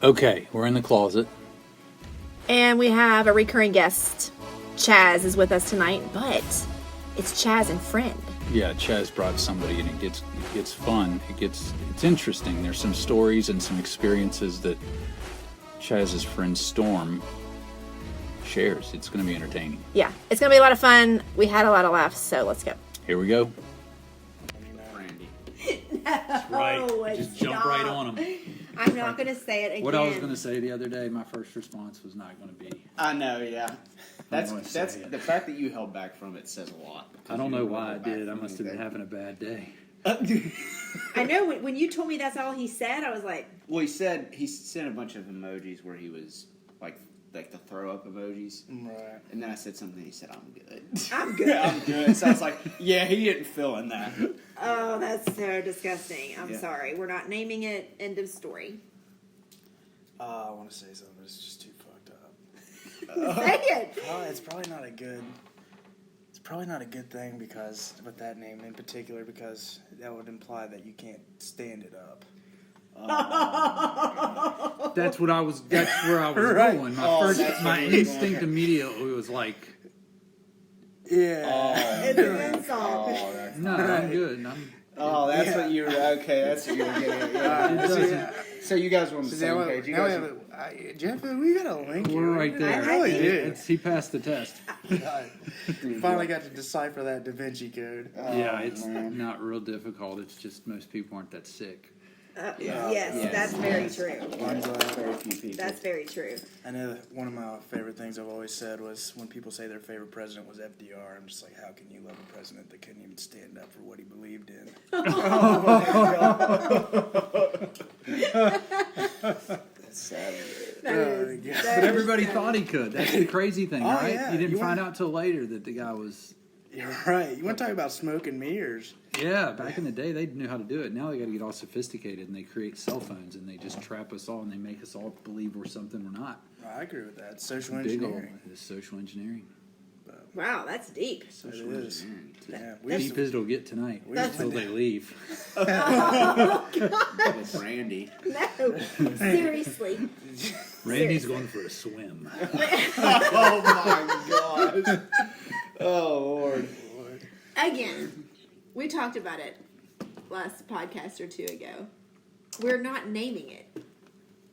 Okay, we're in the closet. And we have a recurring guest. Chaz is with us tonight, but it's Chaz and friend. Yeah, Chaz brought somebody, and it gets fun. It's interesting. There's some stories and some experiences that Chaz's friend Storm shares. It's going to be entertaining. Yeah, it's going to be a lot of fun. We had a lot of laughs, so let's go. Here we go. Brandy. That's right. Just jump right on him. I'm not going to say it again. What I was going to say the other day, my first response was not going to be. I know, yeah. That's it. the fact that you held back from it says a lot. I don't know why I did. I must have been having a bad day. I know when you told me that's all he said, I was like... Well, he sent a bunch of emojis where he was like the throw up emojis. Right. And then I said something, he said, I'm good. I'm good. I'm good. So I was like, yeah, he didn't fill in that. Oh, that's so disgusting. I'm Yeah. sorry. We're not naming it. End of story. I want to say something, but it's just too fucked up. Say it. It's probably not a good. It's probably not a good thing because with that name in particular, because that would imply that you can't stand it up. That's where I was Right. going. That's My where you were instinct going. immediately was like, Yeah. It's an insult. no, I'm good. That's what you were. Okay, that's what you were getting at. It Yeah. doesn't. So you guys were on the So same now, page. You now we guys have Jeff, we got a link here. We're right there. I really He passed the test. did. Finally got to decipher that Da Vinci Code. Yeah, it's man. not real difficult. It's just most people aren't that sick. Yes, that's very true. I'm glad. Very few people. That's very true. I know that one of my favorite things I've always said was when people say their favorite president was FDR, I'm just like, how can you love a president that couldn't even stand up for what he believed in? That's sad. But everybody thought he could. That's the crazy thing, Oh, right? yeah. You didn't You find want- out till later that the guy was. You're right. You want to talk about smoke and mirrors? Yeah, back in the day, they knew how to do it. Now they got to get all sophisticated, and they create cell phones, and they just trap us all, and they make us all believe we're something we're not. I agree with that. Social Big old engineering. it's social engineering. Wow, that's deep. It is. Yeah, Deep as it'll get tonight until they leave. With Brandy. No, seriously. Randy's going for a swim. Oh my gosh. Oh Lord. Again, we talked about it last podcast or two ago. We're not naming it.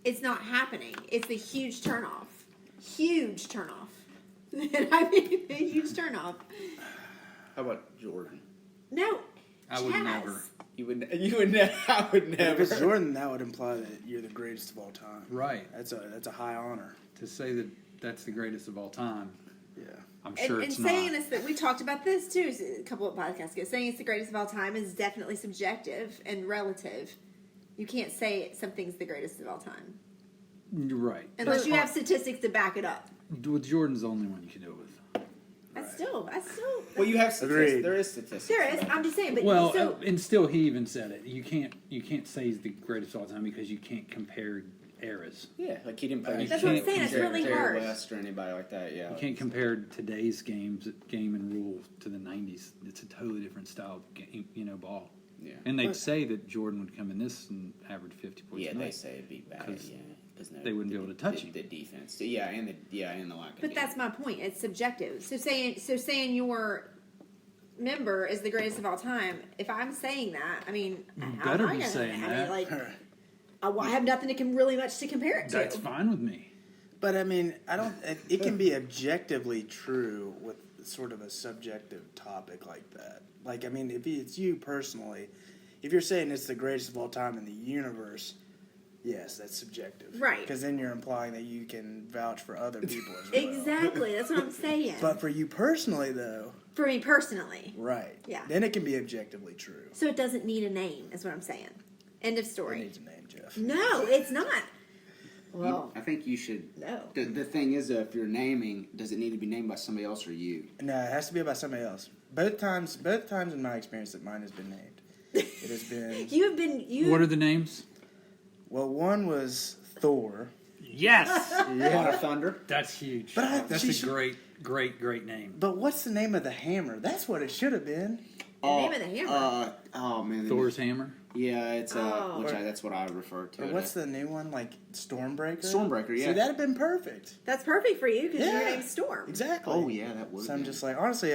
It's not happening. It's a huge turnoff. Huge turnoff. I mean, a huge turnoff. How about Jordan? No, I would Chaz. never. You would never. I would If never. it's Jordan, that would imply that you're the greatest of all time. Right. That's a high honor. To say that that's the greatest of all time, Yeah. I'm sure And it's saying not. this, that we talked about this too a couple of podcasts ago. Saying it's the greatest of all time is definitely subjective and relative. You can't say something's the greatest of all time You're right. unless you have statistics to back it up. With Jordan's the only one you can do it with. I still. Well, you have Agreed. statistics. There is statistics. There is. I'm just saying, but Well, so and still, he even said it. You can't say he's the greatest of all time because you can't compare eras. Yeah, like he didn't play. That's what I'm saying, it's really hard. West or anybody like that. Yeah. You can't compare today's game and rule to the '90s. It's a totally different style of game, ball. Yeah. And they'd say that Jordan would come in this and average 50 points. Yeah, a night. they say it'd be bad. 'Cause Yeah, because they wouldn't be able to touch you. The defense. Yeah, and the lack of. But that's my point. It's subjective. So saying your member is the greatest of all time. If I'm saying that, I mean, how better am I be gonna- saying I that. mean, like, I have nothing to really much to compare it to. That's fine with me. But I mean, I don't. It can be objectively true with sort of a subjective topic like that. Like, I mean, if it's you personally, if you're saying it's the greatest of all time in the universe, yes, that's subjective, Right. Because then you're implying that you can vouch for other people as well. Exactly. That's what I'm saying. But for you personally, though, For me personally. right? Yeah. Then it can be objectively true. So it doesn't need a name, is what I'm saying. End of It story. needs a name, Jeff. No, it's not. Well, I think you should. no. The thing is, if you're naming, does it need to be named by somebody else or you? No, it has to be about somebody else. Both times in my experience that mine has been named. It has been. You have been. What are the names? Well, one was Thor. Yes, God of Thunder. that's huge. But That's she a should- great name. But what's the name of the hammer? That's what it should have been. The name of the hammer. Oh man. Thor's hammer. Yeah, it's Oh. that's what I refer to. Or it what's as. the new one? Like Stormbreaker? Stormbreaker? Yeah. See, that'd have been perfect. That's perfect for you because your Yeah. name's Storm. Exactly. Oh yeah, that would. So I'm just like, honestly,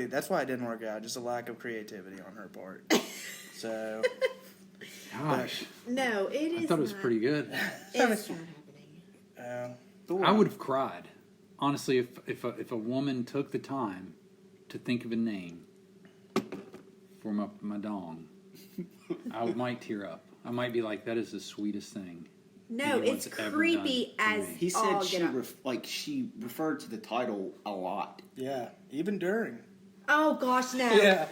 that's why it didn't work out. Just a lack of creativity on her part. So, Gosh, No, it is. I thought it was not. pretty good. It's not happening. I would have cried, honestly, if a woman took the time to think of a name for my dong. I might tear up. I might be like, that is the sweetest thing. No, anyone's it's ever creepy done for as me. He all said get up. she referred to the title a lot. yeah, even during. Oh gosh, no. Yeah.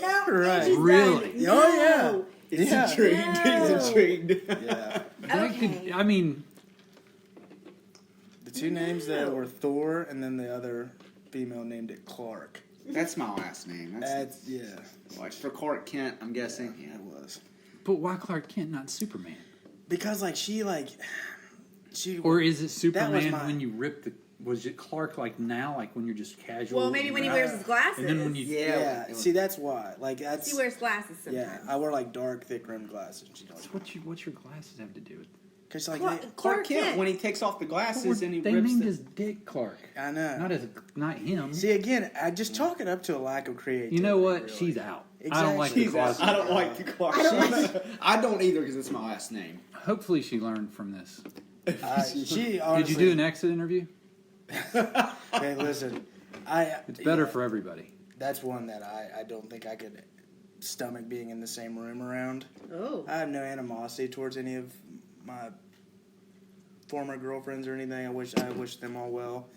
No, Right. Angie's Really? done. Oh, yeah. No. It's Yeah. intrigued. No. He's intrigued. Yeah. That Okay. could, I mean, The two names that were Thor, and then the other female named it Clark. That's my last name. That's yeah. Like for Clark Kent, I'm guessing. Yeah. It was but why Clark Kent, not Superman? because she Or is it That was Superman my- when you rip the? Was it Clark like now, like when you're just casual? Well, maybe when he wears his glasses. And then when you yeah. See, that's why. Like that's He wears glasses sometimes. yeah. I wear like dark, thick rimmed glasses. And she don't. what's your glasses have to do with? Because like Clark Kent when he takes off the glasses and he They rips named the... his dick Clark. I know. Not him. See again, I just chalk it up to a lack of creativity. You know what? really. She's out. I Exactly. don't like the He's out. closet. I don't like the Clark. I don't either because it's my last name. Hopefully, she learned from this. She honestly, Did you do an exit interview? Hey, listen, It's better yeah, for everybody. That's one that I don't think I could stomach being in the same room around. Oh. I have no animosity towards any of my former girlfriends or anything. I wish them all well.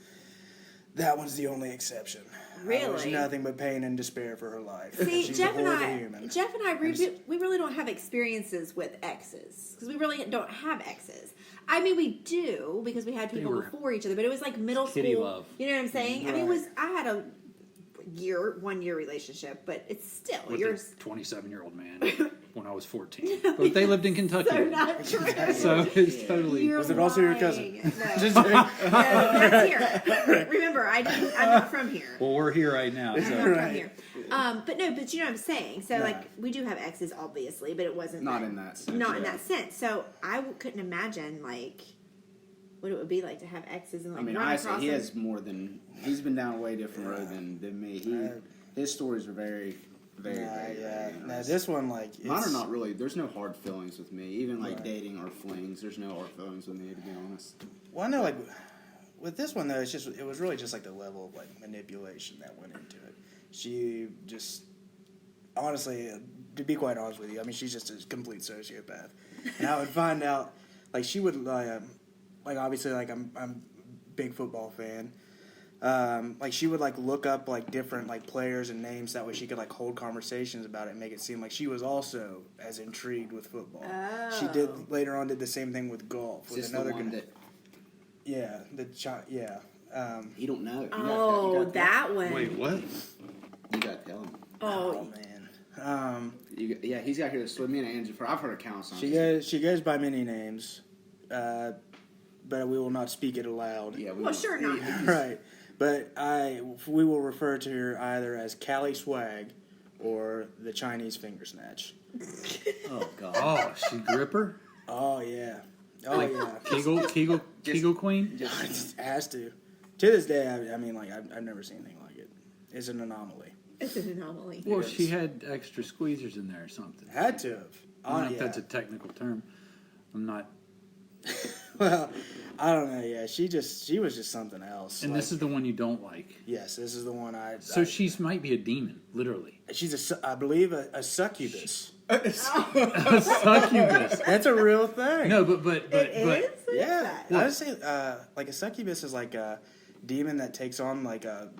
That one's the only exception. I wish Really? nothing but pain and despair for her life. See, She's Jeff a and horrible I, human. we really don't have experiences with exes because we really don't have exes. I mean, we do because we had people were before each other, but it was like middle kitty school. love. You know what I'm saying? I mean, Right. I had a 1 year relationship, but it's still With yours. a 27-year-old man when I was 14. But they lived in Kentucky. So not true. So it's totally. You're Was it also your lying. cousin? No, Just kidding. no, that's here. Remember, I'm not from here. Well, we're here right now. I'm So. not from Right. here. But you know what I'm saying. So No. like we do have exes, obviously, but it wasn't Not like- in that sense. Not in yeah. that sense. So I couldn't imagine like what it would be like to have exes and like I mean, run honestly, across he them. has more than... He's been down a way different road than me. His stories are very, very, Nah, very, yeah. very Now honest. this one, like, Mine are it's- not really... There's no hard feelings with me. Even like Right. dating or flings, there's no hard feelings with me, to be honest. Well, I know, like, with this one though, it was really just like the level of like manipulation that went into it. She just, honestly, to be quite honest with you, I mean, she's just a complete sociopath. And I would find out, like, she would, like obviously, like, I'm a big football fan. Like, she would, like, look up, like, different, like, players and names. That way she could, like, hold conversations about it and make it seem like she was also as intrigued with football. She did, Oh. later on, did the same thing with golf. Is With this another the one guy. that... Yeah, yeah. You don't know. You Oh, gotta that one. Wait, what? You gotta tell him. Oh Oh, man. Yeah, he's got here to swim. Me and Angie, I've heard accounts on She goes by many names, but we will not speak it aloud. Yeah, well, sure not. Right. But we will refer to her either as Callie Swag or the Chinese finger snatch. Oh, God. Oh, she gripper? Oh yeah. Oh yeah. Kegel Queen? It has to. To this day, I mean, like I've never seen anything like it. It's an anomaly. It's an anomaly. Well, she had extra squeezers in there or something. Had to have. I don't know Yeah. if that's a technical term. I'm not. Well, I don't know. Yeah, she was just something else. And Like, this is the one you don't like. yes, this is the one So she's might be a demon, literally. she's I believe a succubus. A succubus. That's a real thing. No, but It is? What is Yeah, that? I would say like a succubus is like a demon that takes on like a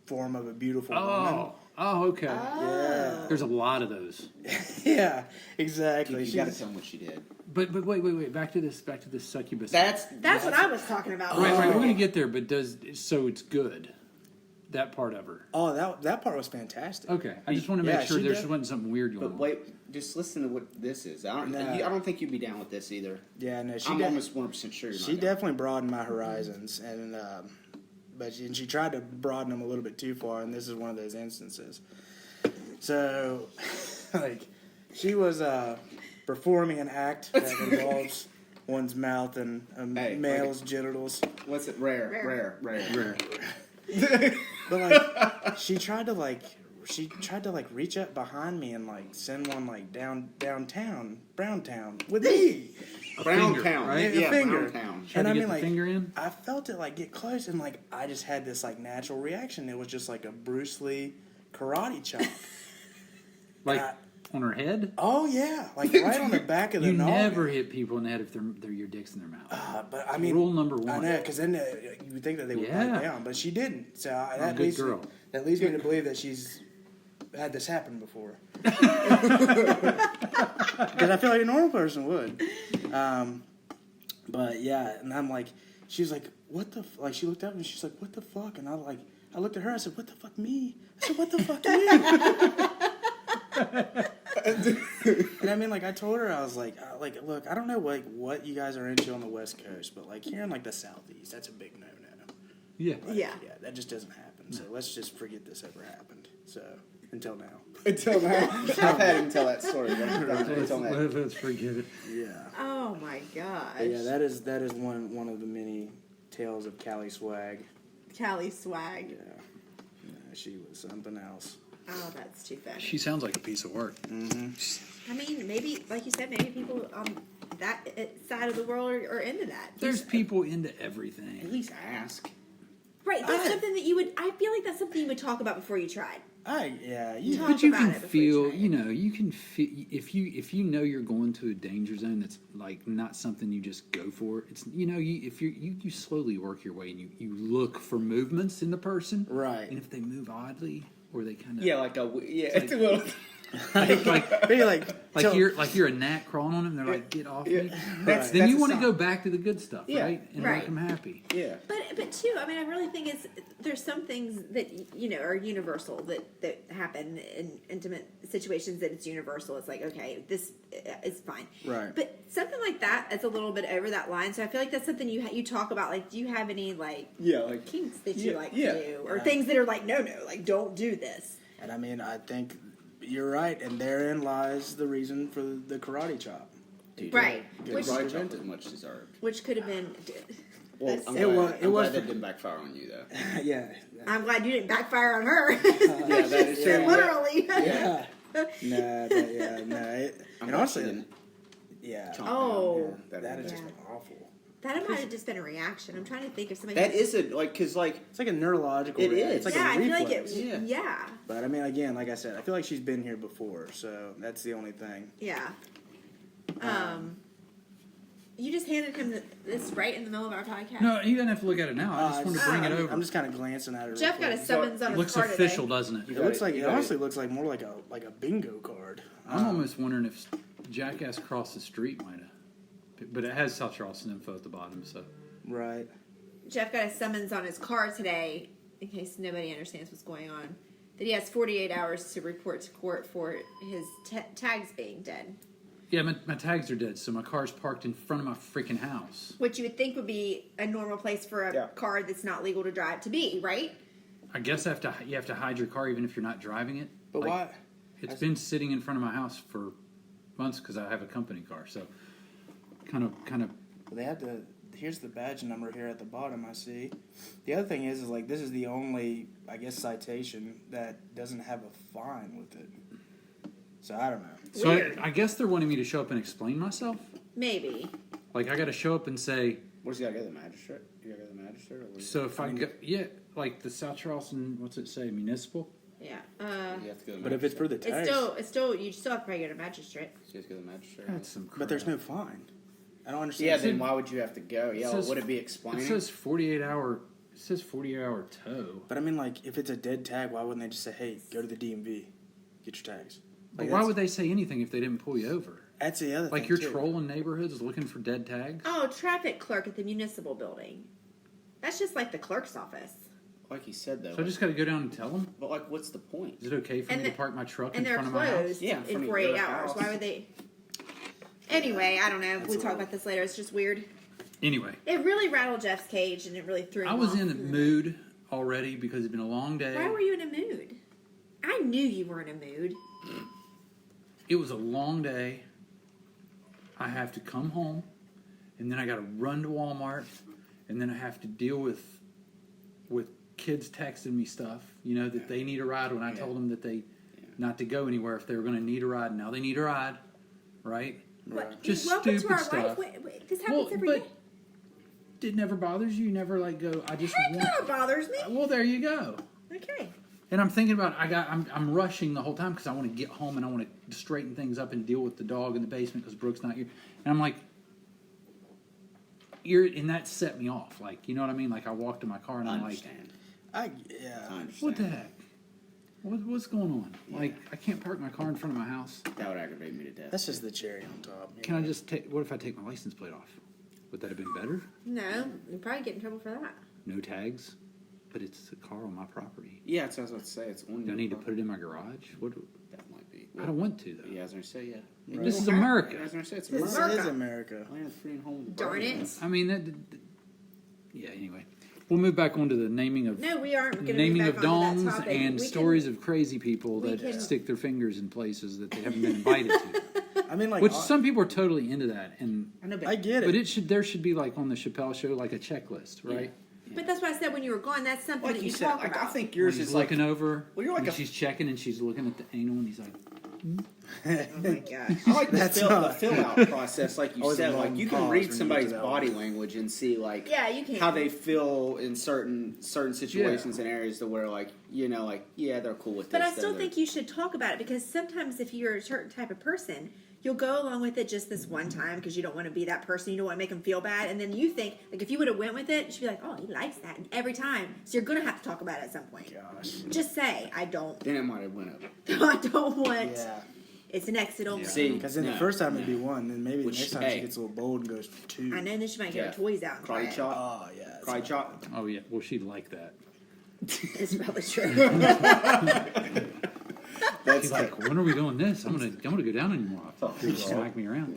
form of a beautiful woman. Oh, okay. Yeah, There's a lot of those. yeah, exactly. You gotta tell him what she did. But wait. Back to this succubus. That's what I was talking about. right. We're gonna get there, but so it's good. That part of her. Oh, that part was fantastic. Okay, I just want to make Yeah, sure she there did. wasn't something weird going But on. wait, just listen to what this is. I don't think you'd be down with this either. Yeah, no, I'm almost 100% sure you're not She down. definitely broadened my horizons, and but she tried to broaden them a little bit too far, and this is one of those instances. So, like, She was performing an act that involves one's mouth and a Hey, male's genitals. What's it? Rare. But like, she tried to reach up behind me and like send one like downtown, Browntown with me. Brown Town, right? A Yeah, finger. Brown Town. Tried to get the finger in? I felt it like get close, and like I just had this like natural reaction. It was just like a Bruce Lee karate chop. Like on her head? Oh yeah, like right on the back of the You noggin. never hit people in the head if they're your dick's in their mouth. But I mean, Rule number I one. know, because then you would think that they would Yeah. bite down, but she didn't. So that good leads girl. that leads me to believe that she's had this happen before. Because I feel like a normal person would. But yeah, and I'm like, she was like, what the like? She looked up and she's like, what the fuck? And I looked at her. I said, what the fuck me? I said, what the fuck you? And I mean, like, I told her, I was like, look, I don't know what you guys are into on the West Coast, but like here in like the Southeast, that's a big no-no. Yeah. Yeah. Yeah, that just doesn't happen. So let's just forget this ever happened. So until now. Until now, I've had him tell that story. Until now. Let's forget it. Yeah. Oh my gosh. But yeah, that is one of the many tales of Cali swag. Cali swag. Yeah, she was something else. Oh, that's too funny. She sounds like a piece of work. I mean, maybe, like you said, maybe people on that side of the world are into that. There's people into everything. At least ask. Right, that's something that you would, I feel like that's something you would talk about before you tried. You Talk But you about can it before you feel, try it. you can feel if you know you're going to a danger zone that's like not something you just go for. It's if you slowly work your way and you look for movements in the person, Right. And if they move oddly or they kind of It's a little. like you're a gnat crawling on them, they're like get off me. Then That's you a want to sign. go back to the good stuff, Yeah. right? And Right. make them happy. Yeah. But too, I mean, I really think there's some things that are universal that happen in intimate situations that it's universal. It's like, okay, this is fine, Right. But something like that is a little bit over that line. So I feel like that's something you talk about. Like, do you have any like kinks that you like to do, or things that are like no, like don't do this? And I mean, I think you're right, and therein lies the reason for the karate chop. Dude, Right. Which is much deserved. Which could have been. Well, That's I'm so- glad, it was that for- didn't backfire on you though. Yeah. I'm glad you didn't backfire on her. Yeah, that is true. Literally. Yeah. I'm And honestly, watching yeah. Chomp Oh. down. That is Yeah. just awful. That might have just been a reaction. I'm trying to think of something. That is because It's like a neurological. It reaction. is. It's like yeah, a I feel like reflex. it. Yeah. But I mean, again, like I said, I feel like she's been here before, so that's the only thing. Yeah. You just handed him this right in the middle of our podcast. No, you don't have to look at it now. I just wanted to bring it over. I'm just kind of glancing at her. Jeff got real a quick. summons on It his looks car official, today. doesn't it? It looks like it honestly looks like more like a bingo card. I'm almost wondering if Jackass Across the Street might have. But it has South Charleston info at the bottom, so. Right. Jeff got a summons on his car today, in case nobody understands what's going on, that he has 48 hours to report to court for his tags being dead. Yeah, my tags are dead, so my car's parked in front of my freaking house. Which you would think would be a normal place for a car that's not legal to drive to be, right? I guess you have to hide your car even if you're not driving it. But Like, why? It's been sitting in front of my house for months because I have a company car, so kind of. They have to. Here's the badge number here at the bottom. I see. The other thing is like this is the only, I guess, citation that doesn't have a fine with it. So I don't know. So Weird. I guess they're wanting me to show up and explain myself. Maybe. Like I got to show up and say. Where's he got to go to the magistrate? You got to go to the magistrate? Or So if I go, like the South Charleston, what's it say, municipal? Yeah. you have to go to the But if it's for the It's tax, still you still have to probably go to magistrate. You have to go to the magistrate. That's some crap. but there's no fine. I don't understand. Yeah, then why would you have to go? Yeah, says- would it be explaining? It says 48 hour. It says 48-hour tow. But I mean, like, if it's a dead tag, why wouldn't they just say, "Hey, go to the DMV, get your tags"? But why would they say anything if they didn't pull you over? That's the other thing. Like you're too. trolling neighborhoods looking for dead tags? Oh, traffic clerk at the municipal building. That's just like the clerk's office. like he said though. So I just got to go down and tell them? but like, what's the point? Is it okay for And me to the- park my truck And in they're front of my house? closed Yeah, in front in of 48 your hours. house. Why would they? Anyway, I don't know. That's We'll a talk little- about this later. It's just weird. Anyway, It really rattled Jeff's cage, and it really threw him I was off. in the mood already because it's been a long day. Why were you in a mood? I knew you were in a mood. it was a long day. I have to come home, and then I got to run to Walmart, and then I have to deal with kids texting me stuff, that they need a ride when I told them that they not to go anywhere if they were going to need a ride. Now they need a ride, right? What? Just Welcome stupid to our stuff. life. Wait, this happens every day. It never bothers you. You never go. I just Heck want. no, it bothers me. Well, there you go. Okay. And I'm thinking about I'm rushing the whole time because I want to get home and I want to straighten things up and deal with the dog in the basement because Brooke's not here. And I'm like, and that set me off. Like, you know what I mean? Like I walked to my car and I'm like, I understand. what the heck? What's going on? Yeah. Like, I can't park my car in front of my house. That would aggravate me to death. That's just the cherry on top. Can I just take? What if I take my license plate off? Would that have been better? No, you'd probably get in trouble for that. No tags, but it's a car on my property. Yeah, that's what I was about to say. It's on Do I need to put it in my garage? What? That might be. I don't want to though. Yeah, I was going to say, yeah. Right. This is I America. was going to say, it's This is America. This is America. Land free and home. Darn it. I mean, yeah. Anyway, we'll move back on to the naming of No, we aren't going to naming move of back onto that dongs topic. and We stories of crazy people we that can- stick their fingers in places that they haven't been invited to. I mean, like, Which some people are totally into that, and I know, I get it. but there should be like on the Chappelle Show like a checklist, right? But that's what I said when you were gone. That's something Like that you you said, talk like, about. I think Where yours he's is like. looking over. Well, you're like and a- she's checking and she's looking at the anal and he's like, Oh my gosh. I like the That's fill not- out process, like you Always a said. Like long you can pause read when you somebody's get that body one. language and see like Yeah, you can. how they feel in certain situations and areas to where like like they're cool with But this. I still they're- think you should talk about it because sometimes if you're a certain type of person, you'll go along with it just this one time because you don't want to be that person. You don't want to make them feel bad. And then you think, like, if you would have went with it, she'd be like, oh, he likes that. And every time. So you're going to have to talk about it at some point. Gosh. Just say, I don't. Then it might have went up. I don't want. Yeah. It's an exit only. Yeah. See, Because then the No. first time it'd be one, then maybe the Which, next time hey. she gets a little bold and goes for two. I know, and then she might get her toys out and try Karate it. chop. Oh, yeah. that's Karate not- chop. oh yeah, well she'd like that. It's probably true. That's She's like, when are we doing this? I'm gonna go down anymore. Just smack me around.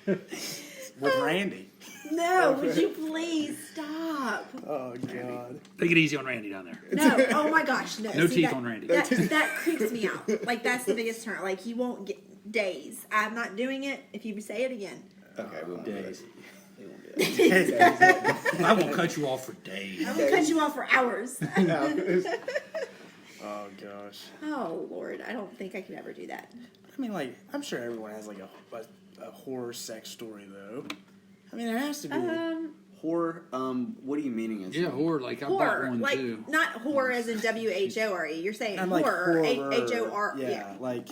With Randy. No, would you please stop? Oh, God. Take it easy on Randy down there. No, oh my gosh, no. No See, teeth that, on Randy. That creeps me out. Like, that's the biggest turn. Like, he won't get days. I'm not doing it if you say it again. okay. We won't do Days. that. We won't do that. I won't cut you off for days. I'm going to cut you off for hours. Oh, gosh. Oh, Lord. I don't think I could ever do that. I mean, like, I'm sure everyone has, like, a horror sex story, though. I mean, it has to be. Horror. What are you meaning? As Yeah, or like I bought Horror. one Like, too. not horror as in WHORE. You're saying I'm like horror. horror. H-O-R. Yeah, like,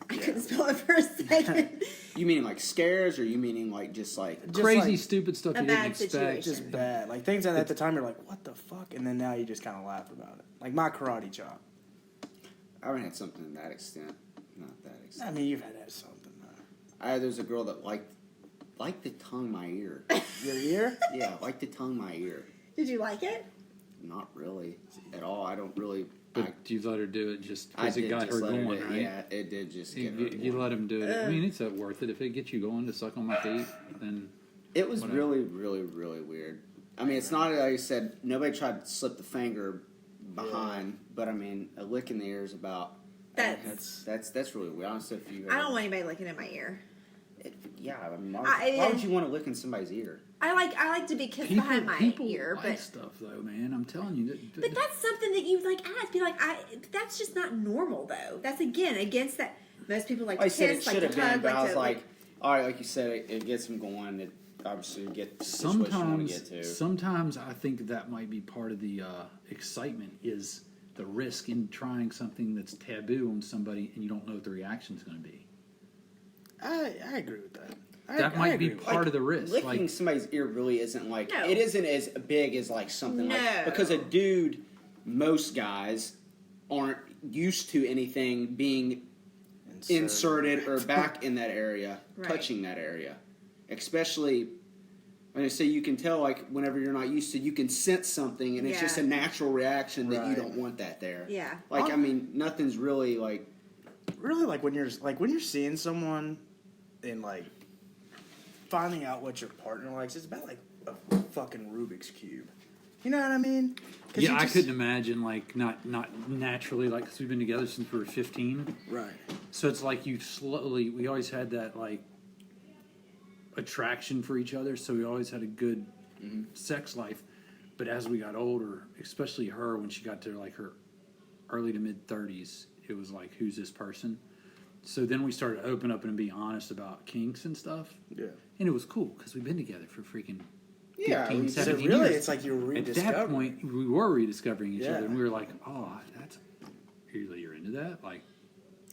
I couldn't spell it for a second. You meaning like scares, or you meaning like just like just Crazy, like, stupid stuff a you didn't bad expect. situation. just bad. Like, things that at the time you're like, what the fuck? And then now you just kind of laugh about it. Like, my karate chop. I haven't had something to that extent. Not that extent. I mean, you've had something, though. There's a girl that liked to tongue my ear. Your ear? Yeah, liked to tongue my ear. Did you like it? Not really at all. I don't really. But you let her do it just I because it did got just her let going, do it. right? Yeah, it did just get her. You going. let him do it. I mean, it's worth it. If it gets you going to suck on my feet, then It was whatever. really, really, really weird. I mean, it's not like I said. Nobody tried to slip the finger behind, but I mean, a lick in the ear is about. That's really weird. Honestly, if you. I don't want anybody looking in my ear. Yeah, I mean, why would you want to lick in somebody's ear? I like to be kissed behind my people ear, like but stuff though, man. I'm telling you. but that's something that you like ask. Be like, that's just not normal though. That's again against that. Most people like I to said it kiss, like should to have been, hug, but I was to like, all right, like you said, it gets them going. It obviously get the situation you want to get to. Sometimes I think that might be part of the excitement is the risk in trying something that's taboo on somebody and you don't know what the reaction is going to be. I agree with that. That might be part of the risk. Licking Like, somebody's ear really isn't like No. it isn't as big as like something No. like because a dude, most guys aren't used to anything being inserted or back in that area, Right. touching that area, especially. I say you can tell like whenever you're not used to, you can sense something, and it's Yeah. just a natural reaction that you Right. don't want that there. Yeah. Like I mean, nothing's really like. Really, like when you're seeing someone and like finding out what your partner likes, it's about like a fucking Rubik's cube. You know what I mean? 'Cause yeah, you I just- couldn't imagine like not naturally like because we've been together since we were 15. Right. So it's like we always had that like attraction for each other, so we always had a good sex life. But as we got older, especially her, when she got to like her early to mid 30s, it was like, who's this person? So then we started to open up and be honest about kinks and stuff. Yeah. And it was cool because we've been together for freaking 15, So 17 really, years. it's like you're rediscovering. At that point, we were rediscovering each Yeah. other, and we were like, oh, you're into that? Like,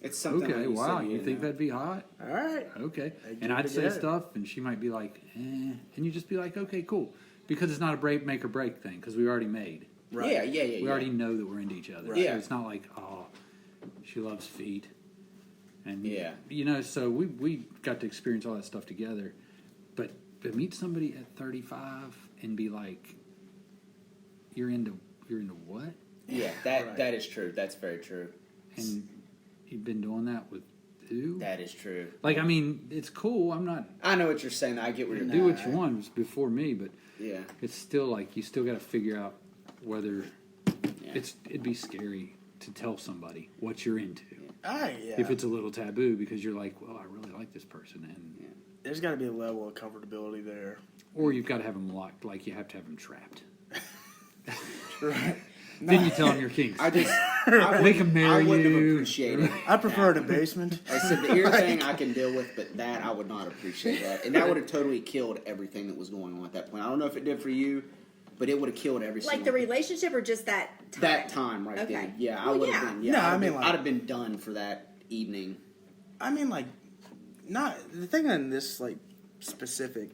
It's something. okay, like wow, said, you think that'd be hot? All right. Okay. They And do I'd say together. stuff, and she might be like, and you just be like, okay, cool. Because it's not a make or break thing, because we already made. Right. Yeah. We already know that we're into each other. Right. Yeah. So it's not like, oh, she loves feet. And, Yeah. So we got to experience all that stuff together. But to meet somebody at 35 and be like, you're into what? Yeah, that is true. That's very true. And you've been doing that with who? That is true. Like, I mean, it's cool. I'm not. I know what you're saying. I get where you're Do what you want. It was before me, but Yeah. it's still like you still got to figure out whether Yeah. it'd be scary to tell somebody what you're into. Yeah. If it's a little taboo because you're like, well, I really like this person, and There's got to be a level of comfortability there. or you've got to have them locked, like you have to have them trapped. Right. Then you tell them your kinks. I just Make them marry I wouldn't have you. appreciated. I prefer the basement. I said the ear thing I can deal with, but that I would not appreciate that, and that would have totally killed everything that was going on at that point. I don't know if it did for you, but it would have killed every Like single the relationship or just that time? that time right Okay. then. Yeah, Well, I would yeah. have been. Yeah, No, I'd I have mean, been, like- I'd have been done for that evening. I mean, like, not the thing in this like specific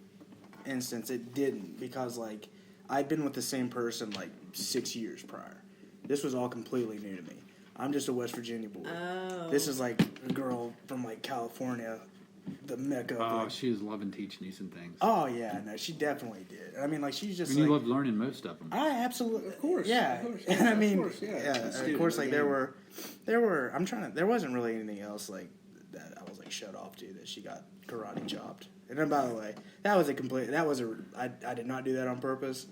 instance. It didn't because like I'd been with the same person like 6 years prior. This was all completely new to me. I'm just a West Virginia boy. Oh. This is like a girl from like California, the mecca. Of, Oh, like, she was loving teaching you some things. oh yeah, no, she definitely did. I mean, like she's just And you like, loved learning most of them. I absolutely, of course, yeah. of course, And I of mean, course, yeah. yeah, Let's of do course, it like again. there were. I'm trying to. There wasn't really anything else like that. I was like shut off to that she got karate chopped. And then, by the way, that was a. I did not do that on purpose.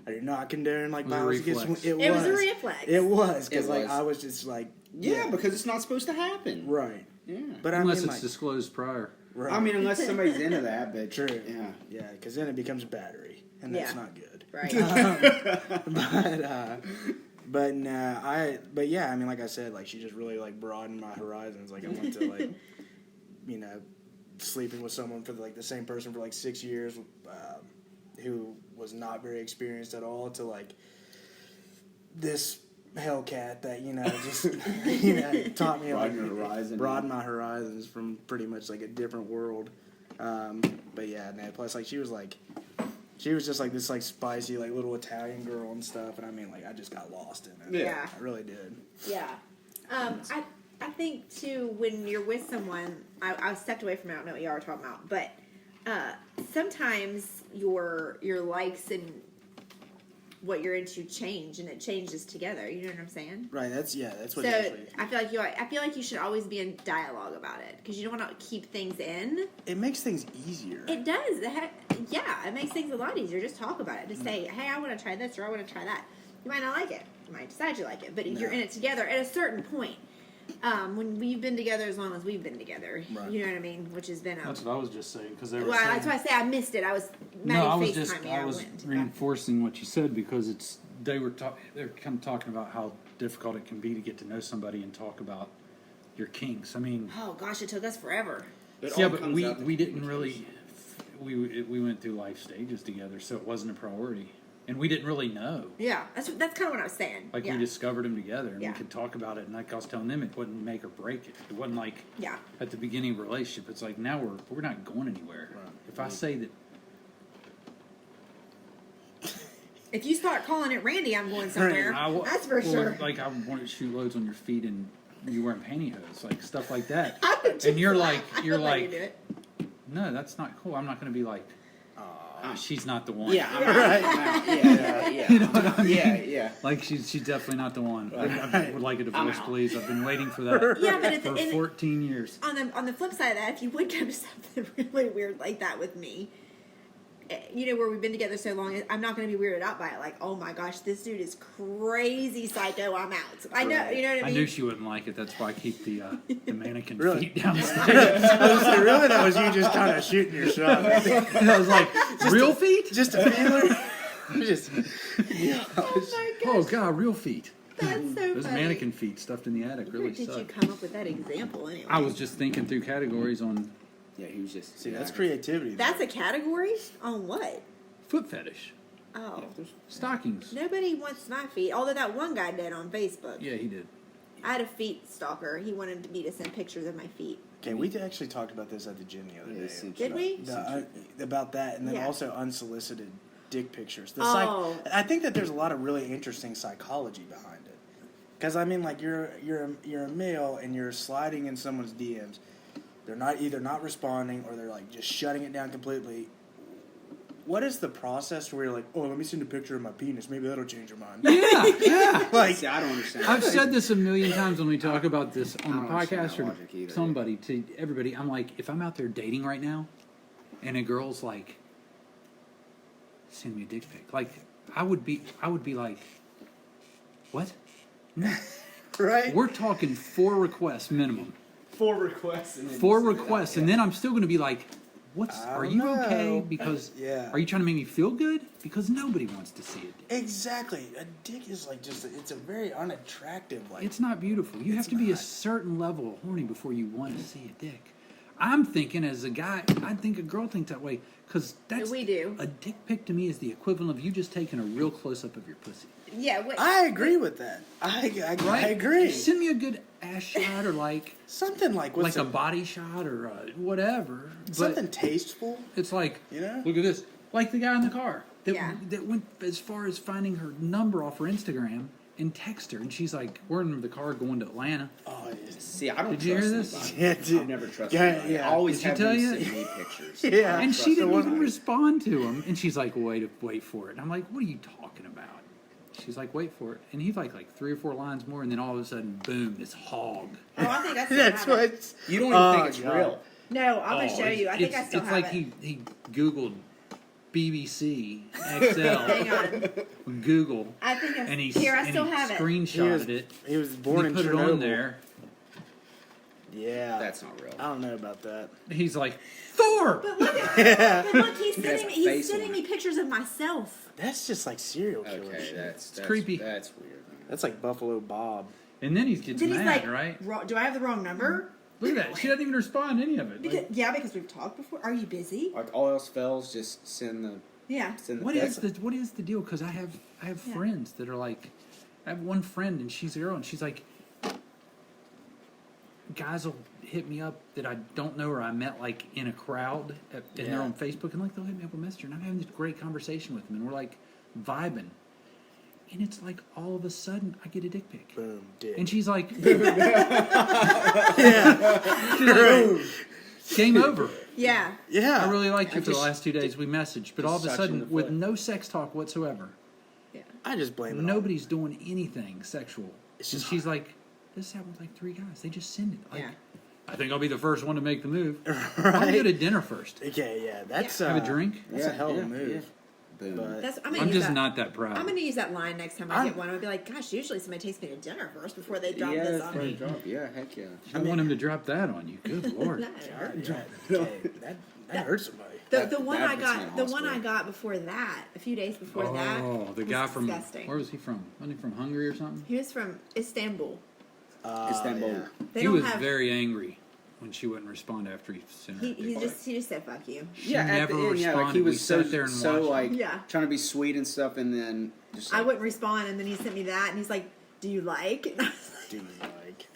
I did not condone like It was a violence against. reflex. It It was was a reflex. It was because It like was. I was just like Yeah, because it's not supposed to happen. right. Yeah, But Unless I mean, it's like, disclosed prior. right. I mean, unless somebody's into that, but true. Yeah, Yeah, because then it becomes battery, and that's Yeah. not good. Right. But yeah, I mean, like I said, like she just really like broadened my horizons. Like I went to like, sleeping with someone for like the same person for like 6 years, who was not very experienced at all, to like this Hellcat that just taught me like Broaden your horizon. broaden my horizons from pretty much like a different world. But yeah, man. Plus, like she was just like this like spicy like little Italian girl and stuff, and I mean like I just got lost in it. Yeah. I really did. Yeah. I think too, when you're with someone, I stepped away from it. I don't know what y'all are talking about, but sometimes your likes and what you're into change, and it changes together. You know what I'm saying? Right. That's what. So Actually, I feel like you should always be in dialogue about it because you don't want to keep things in. it makes things easier. It does. Yeah, it makes things a lot easier. Just talk about it. Just say, hey, I want to try this or I want to try that. You might not like it. You might decide you like it. But if you're in it together, at a certain point, when we've been together as long as we've been together, Right. you know what I mean? Which has been That's what I was just saying because they were well, saying. that's why I say I missed it. I was Maddie No, I was FaceTiming me. I was went. reinforcing what you said because they're kind of talking about how difficult it can be to get to know somebody and talk about your kinks. I mean, Oh gosh, it took us forever. It yeah, all but comes out to we didn't communication. really we went through life stages together, so it wasn't a priority, and we didn't really know. Yeah, that's kind of what I was saying. Like yeah. we discovered them together, and Yeah. we could talk about it. And like I was telling them, it wouldn't make or break it. It wasn't like Yeah. at the beginning of a relationship. It's like now we're not going anywhere. Right. If I say that, If you start calling it Randy, I'm going somewhere. That's for sure. Like I wanted to shoot loads on your feet, and you wearing pantyhose, like stuff like that. I would just And you're laugh. like, I would let you like, do it. no, that's not cool. I'm not going to be like, she's not the one. Yeah, yeah. You know what I mean? Yeah. Like she's definitely not the one. I would like a I'm divorce, out. please. I've been waiting for that Yeah, but for 14 years. on the flip side of that, if you would come to something really weird like that with me, where we've been together so long, I'm not going to be weirded out by it. Like, oh my gosh, this dude is crazy psycho. I'm out. I know, you know what I mean? I knew she wouldn't like it. That's why I keep the mannequin Really? feet downstairs. I was like, really? That was you just kind of shooting your shot. And I was like, real feet? Just a feeler? Just, yeah. Oh my gosh, Oh God, real feet. that's so Those funny. mannequin feet stuffed in the attic Where really did you suck. come up with that example anyway? I was just thinking through categories on Yeah, he was just. See, that's creativity. That's a category? On what? foot fetish, Oh. stockings. Nobody wants my feet, although that one guy did on Facebook. Yeah, he did. I had a feet stalker. He wanted me to send pictures of my feet. Okay, we actually talked about this at the gym the other day. Did we? About that, and then Yeah. also unsolicited dick pictures. Oh. I think that there's a lot of really interesting psychology behind it. Because I mean, like you're a male and you're sliding in someone's DMs. They're either not responding or they're like just shutting it down completely. What is the process where you're like, oh, let me send a picture of my penis. Maybe that'll change your mind. Yeah. Like, See, I don't understand. I've said this a million times when we talk about this on the I don't understand podcast that or logic either. somebody to everybody. I'm like, if I'm out there dating right now, and a girl's like, send me a dick pic. Like, I would be like, what? No. right? We're talking 4 requests minimum. 4 requests. And 4 requests, and then I'm still going to be like, are you don't okay? know. Because Yeah. are you trying to make me feel good? Because nobody wants to see it. Exactly. A dick is like it's a very unattractive, like. It's not beautiful. You have to be a not. certain level of horny before you want to see a dick. I'm thinking as a guy, I think a girl thinks that way because that's We do. A dick pic to me is the equivalent of you just taking a real close up of your pussy. Yeah, what? I agree with that. I agree. Send me a good ass shot or like Something like what's a body shot or whatever. something But tasteful. it's like, You know? look at this, like the guy in the car that Yeah. that went as far as finding her number off her Instagram and text her, and she's like, we're in the car going to Atlanta. Oh, it is. See, I don't Did you trust hear this? anybody. Yeah, dude. I've never trusted Yeah, anybody. yeah. I always Did she have tell them you? send me pictures. Yeah. I don't And trust she didn't even anybody. respond to him. And she's like, wait for it. And I'm like, what are you talking about? She's like, wait for it. And he's like 3 or 4 lines more, and then all of a sudden, boom, this hog. Oh, I think I still That's have it. what. You don't even think it's God. real. No, I'm gonna show it's- you. I think I it's- still It's have like it. he Googled BBC Hang XL, on. Google, I think I and he here. I still have it. screenshotted it. He was And born he in put Chernobyl. it on there. Yeah. That's not real. I don't know about that. He's like, Thor! But look at but look, he's He has sending me. a He's face sending on me pictures of myself. That's just like serial killer Okay, shit. that's creepy. That's weird. That's like Buffalo Bob. And then he gets Then he's mad, like, right? Do I have the wrong number? Look at that. She doesn't even respond to any of it. Because, yeah, because we've talked before. Are you busy? Like all else fails, just send the Yeah. send the What pic. is the deal? Because I have Yeah. friends that are like, I have one friend and she's a girl and she's like, guys will hit me up that I don't know or I met like in a crowd and they're Yeah. on Facebook and like they'll hit me up on Messenger and I'm having this great conversation with them and we're like vibing and it's like all of a sudden I get a dick pic Boom, dick. and she's like, yeah. she's like, game over. Yeah. Yeah. I really liked you I'm for the just- last 2 days we messaged, but just all of a such in sudden the with foot. no sex talk whatsoever. Yeah. I just blame it. Nobody's doing anything sexual. It's And just she's like, this happened with like 3 guys. They just send it. Like, Yeah. I think I'll be the first one to make the move. on. I'll right. go to dinner first. Okay, yeah, that's Have a drink. That's a hell of a move. Boom. But That's. I'm gonna I'm use just that. not that proud. I'm gonna use that line next time I get one. I'll be like, "Gosh, usually somebody takes me to dinner first before they drop this on for a me." drop. Yeah, heck yeah. I want him to drop that on you. Good lord. That hurt. okay, that hurts somebody. The one that I puts me in got, the one hospital. I got before that, a few days before that. Oh, the was guy from disgusting. where was he from? Wasn't he from Hungary or something? He was from Istanbul. Istanbul. Yeah. They He don't was have. very angry when she wouldn't respond after he sent her. He just said fuck you. She Yeah, at never the end, yeah, responded. like he was we so sat there and so watched. like Yeah. trying to be sweet and stuff, and then just I like, wouldn't respond, and then he sent me that, and he's like, "Do you like?" And I was like,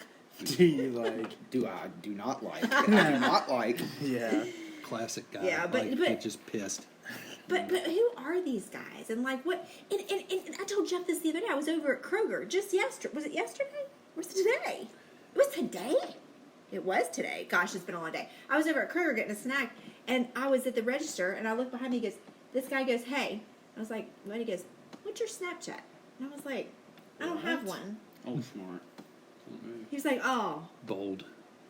Do you like? Do you like? do not like. I do not like. Yeah. Classic guy. Yeah, but- like, but- get just pissed. But who are these guys? And like what? And I told Jeff this the other day. I was over at Kroger just yesterday. Was it yesterday? Or was it today? It was today. It was today. Gosh, it's been a long day. I was over at Kroger getting a snack, and I was at the register, and I looked behind me. He goes, this guy goes, "Hey." I was like, "What?" He goes, "What's your Snapchat?" And I was like, "I don't have one." Oh, smart. He was like, "Oh." Bold.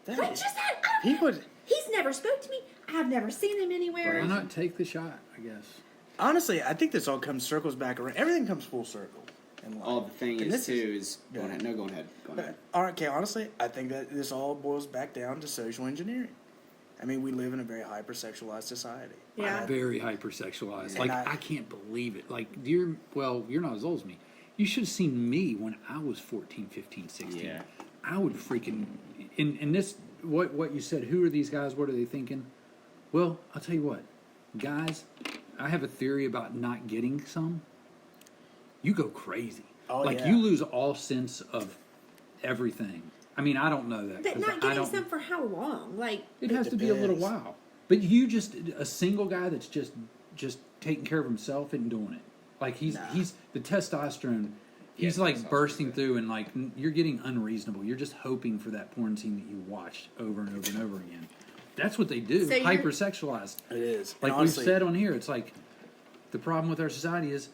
That What is- just that? he would. He's never spoke to me. I've never seen him anywhere. Why not take the shot? I guess. Honestly, I think this all circles back around. Everything comes full circle. All the thing And is, this too, is... Go ahead. No, go ahead. Go ahead. All right, okay, honestly, I think that this all boils back down to social engineering. I mean, we live in a very hypersexualized society. Yeah. Very hypersexualized. And Like, I- I can't believe it. Like, you're not as old as me. You should have seen me when I was 14, 15, 16. Yeah. I would freaking... In this, what you said, who are these guys? What are they thinking? Well, I'll tell you what. Guys, I have a theory about not getting some. You go crazy. Oh, like, yeah. you lose all sense of everything. I mean, I don't know that. But 'cause not I getting don't- some for how long? Like, It has to be a little depends. while. But you just a single guy that's just taking care of himself and doing it. Like he's the testosterone. He's like testosterone, bursting through and like you're getting unreasonable. You're just hoping for that porn scene that you watched over and over and over again. That's what they do. So you're- Hypersexualized. It is. Like And honestly, we've said on here, it's like the problem with our society is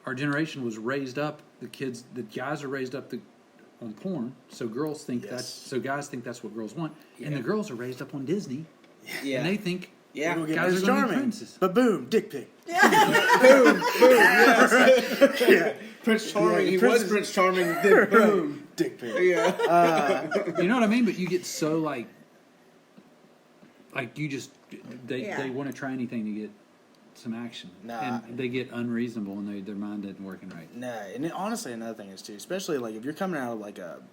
our generation was raised up. The guys are raised up on porn, so girls think Yes. so guys think that's what girls want, and Yeah. the girls are raised up on Disney, Yeah. and they think Yeah. we'll get guys Prince are gonna be Charming. princes. But boom, dick pic. Prince Charming. Yeah, he Princess- was Prince Charming. Then boom. Dick pic. Yeah. You know what I mean? But you get so like you just they Yeah. want to try anything to get some action, Nah. and they get unreasonable, and their mind isn't working right. Nah, and honestly, another thing is too, especially like if you're coming out of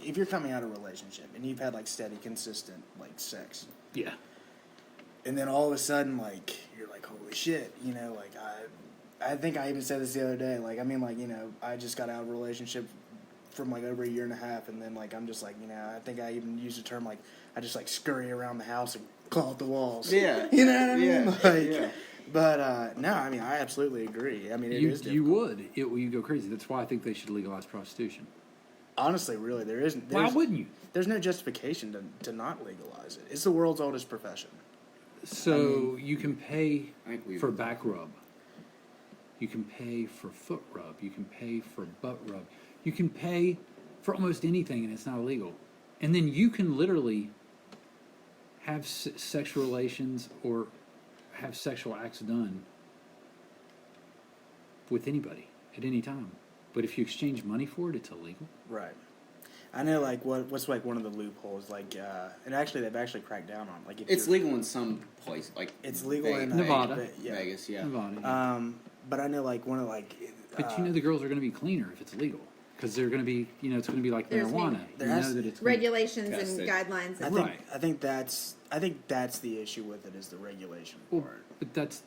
if you're coming out of a relationship and you've had like steady, consistent like sex, Yeah, and then all of a sudden like you're like, holy shit, you know, like I think I even said this the other day, like I mean, like, you know, I just got out of a relationship from like over a year and a half, and then like I'm just like, you know, I think I even used the term like I just like scurry around the house and claw at the walls. Yeah. You know what I mean? Yeah. Like, Yeah. but no, I mean I absolutely agree. I mean it is you difficult. would you go crazy. That's why I think they should legalize prostitution. Honestly, really, there isn't. Why wouldn't you? There's no justification to not legalize it. It's the world's oldest profession. So you can pay I think we- for back rub. You can pay for foot rub. You can pay for butt rub. You can pay for almost anything, and it's not illegal. And then you can literally have sexual relations or have sexual acts done with anybody at any time. But if you exchange money for it, it's illegal. Right. I know, like what's like one of the loopholes, like, and actually they've actually cracked down on, like, if It's you're- legal in some place, like It's legal in Nevada. Vegas, yeah. Nevada. But I know, like one of like. But you know the girls are going to be cleaner if it's legal. Because they're going to be, it's going to be like There's marijuana. maybe- There You has- know that it's regulations Yes, and they- guidelines. I And think Right. I think that's the issue with it is the regulation Well, part. but that's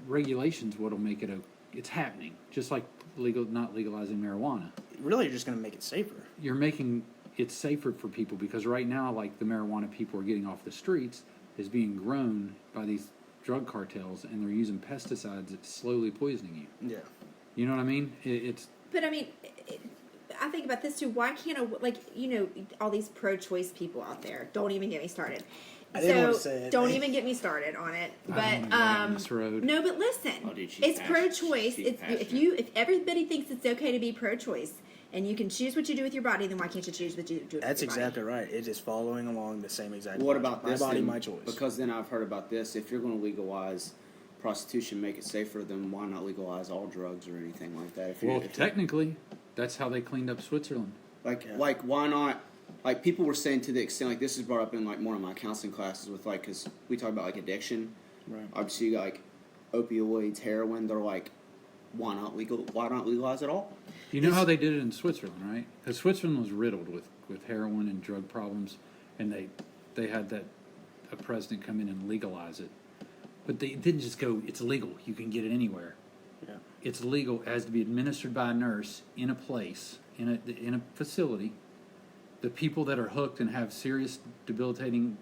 regulations. What'll make it it's happening. Just like not legalizing marijuana. Really, you're just going to make it safer. You're making it safer for people because right now, like the marijuana people are getting off the streets is being grown by these drug cartels, and they're using pesticides that's slowly poisoning you. Yeah. You know what I mean? It's But I mean, I think about this too. Why can't all these pro-choice people out there? Don't even get me started. I didn't want to say it. Don't even get me started on it. I don't But wanna go down this road. no, but listen, Oh, dude, she's it's passionate. pro-choice. She's If passionate. everybody thinks it's okay to be pro-choice and you can choose what you do with your body, then why can't you choose what you do with That's your exactly right. It is following along the same exact. What logic. about my this? body, then? my choice? Because then I've heard about this. If you're going to legalize prostitution, make it safer, then why not legalize all drugs or anything like that? If well, technically, that's how they cleaned up Switzerland. like why not? Like people were saying to the extent, like this is brought up in like one of my counseling classes with like, because we talk about like addiction. Right. Obviously, you got like opioids, heroin. They're like, why not legalize it all? You know how they did it in Switzerland, right? Because Switzerland was riddled with heroin and drug problems, and they had a president come in and legalize it. But they didn't just go, it's legal, you can get it anywhere. Yeah. It's legal, it has to be administered by a nurse in a place, in a facility. The people that are hooked and have serious debilitating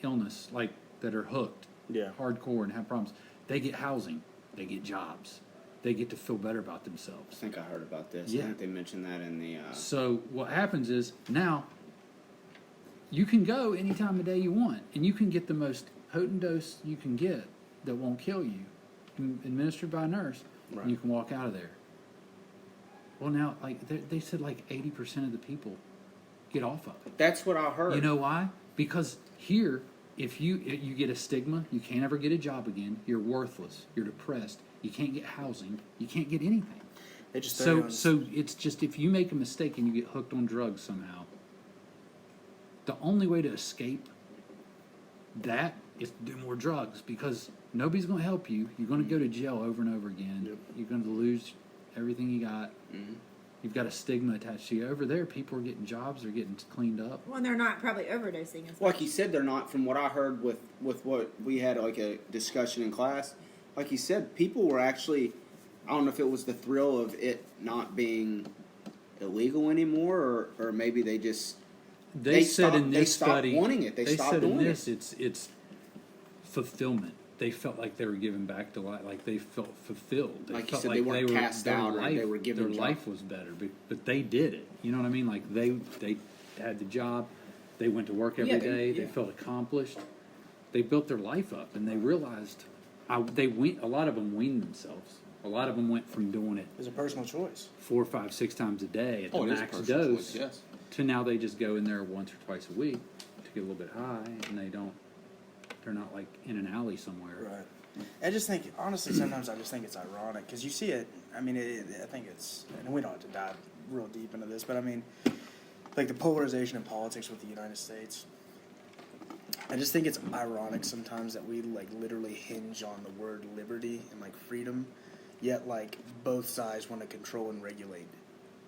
illness, like that are hooked, Yeah. hardcore and have problems, they get housing, they get jobs, they get to feel better about themselves. I think I heard about this. Yeah. I think they mentioned that in the. So what happens is now you can go any time of day you want, and you can get the most potent dose you can get that won't kill you, administered by a nurse, Right. and you can walk out of there. Well, now, like they said, like 80% of the people get off of it. That's what I heard. You know why? Because here if you get a stigma, you can't ever get a job again. You're worthless. You're depressed. You can't get housing. You can't get anything. They just throw you So it's just if you make a mistake and you get hooked on drugs somehow, the only way to escape that is to do more drugs because nobody's going to help you. You're going to go to jail over and over again. Yep. You're going to lose everything you got. Mm-hmm. You've got a stigma attached to you. Over there, people are getting jobs. They're getting cleaned up. Well, and they're not probably overdosing as well. Like you said, they're not. From what I heard with what we had like a discussion in class, like you said, people were actually. I don't know if it was the thrill of it not being illegal anymore, or maybe they just They said stopped, in this they stopped study, wanting it. They stopped said doing in this, it. it's fulfillment. They felt like they were giving back to life, like they felt fulfilled. They Like you felt said, they weren't cast their out or life, they were given their job. life was better, but they did it. You know what I mean? Like they had the job, they went to work every day. They felt accomplished. They built their life up, and they realized a lot of them weaned themselves. A lot of them went from doing it It's a personal choice. 4, 5, 6 times a day at the Oh, it is a max personal dose choice, yes. to now they just go in there once or twice a week to get a little bit high, and they're not like in an alley somewhere. Right. I just think, honestly, sometimes I just think it's ironic because you see it. I mean, I think it's, and we don't have to dive real deep into this, but I mean, like the polarization in politics with the United States. I just think it's ironic sometimes that we like literally hinge on the word liberty and like freedom, yet like both sides want to control and regulate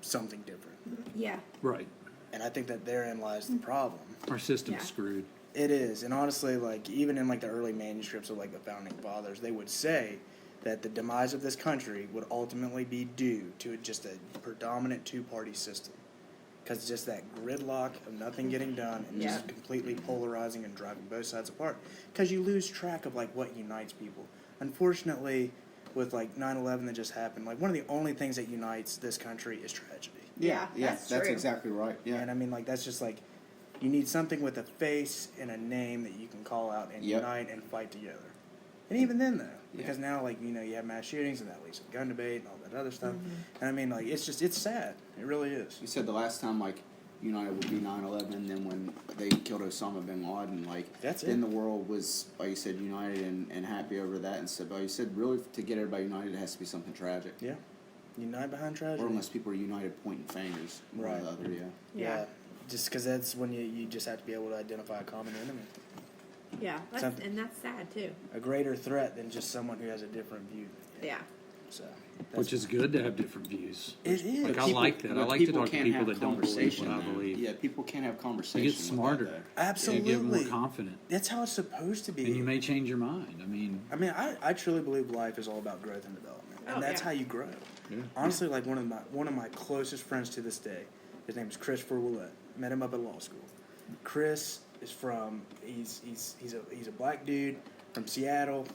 something different. Yeah. Right. And I think that therein lies the problem. Our system's Yeah. screwed. It is, and honestly, like even in like the early manuscripts of like the founding fathers, they would say that the demise of this country would ultimately be due to just a predominant two-party system, because just that gridlock of nothing getting done and just Yeah. completely polarizing and driving both sides apart, because you lose track of like what unites people. Unfortunately, with like 9/11 that just happened, like one of the only things that unites this country is tragedy. Yeah, that's true. exactly right. Yeah. And I mean, like, that's just like, you need something with a face and a name that you can call out and Yep. unite and fight together. And even then, though, because now, like, you know, you have mass shootings and that leads to gun debate and all that other stuff. And I mean, like, it's just, it's sad. It really is. You said the last time, like, United would be 9/11, then when they killed Osama bin Laden, like, That's then it. the world was, like you said, united and happy over that and stuff. But you said, really, to get everybody united, it has to be something tragic. Yeah. Unite behind Or tragedy. unless people are united pointing fingers. One or Right. the other, yeah. Yeah. Just because that's when you just have to be able to identify a common enemy. Yeah. Something- And that's sad too. A greater threat than just someone who has a different view. Yeah. So. Which is good to have different views. It is. Like, I People- like that. I but like to talk to can't people have that don't believe conversation, what I though. believe. Yeah, people can't have You conversation. get with that, smarter. though. Absolutely. You get more confident. That's how it's supposed to be. And you may change your mind. I mean, I truly believe life is all about growth and development, and Oh, that's yeah. how you grow. Yeah. Honestly, like one of my closest friends to this day, his name is Christopher Willett. Met him up at law school. Chris is from he's a black dude from Seattle,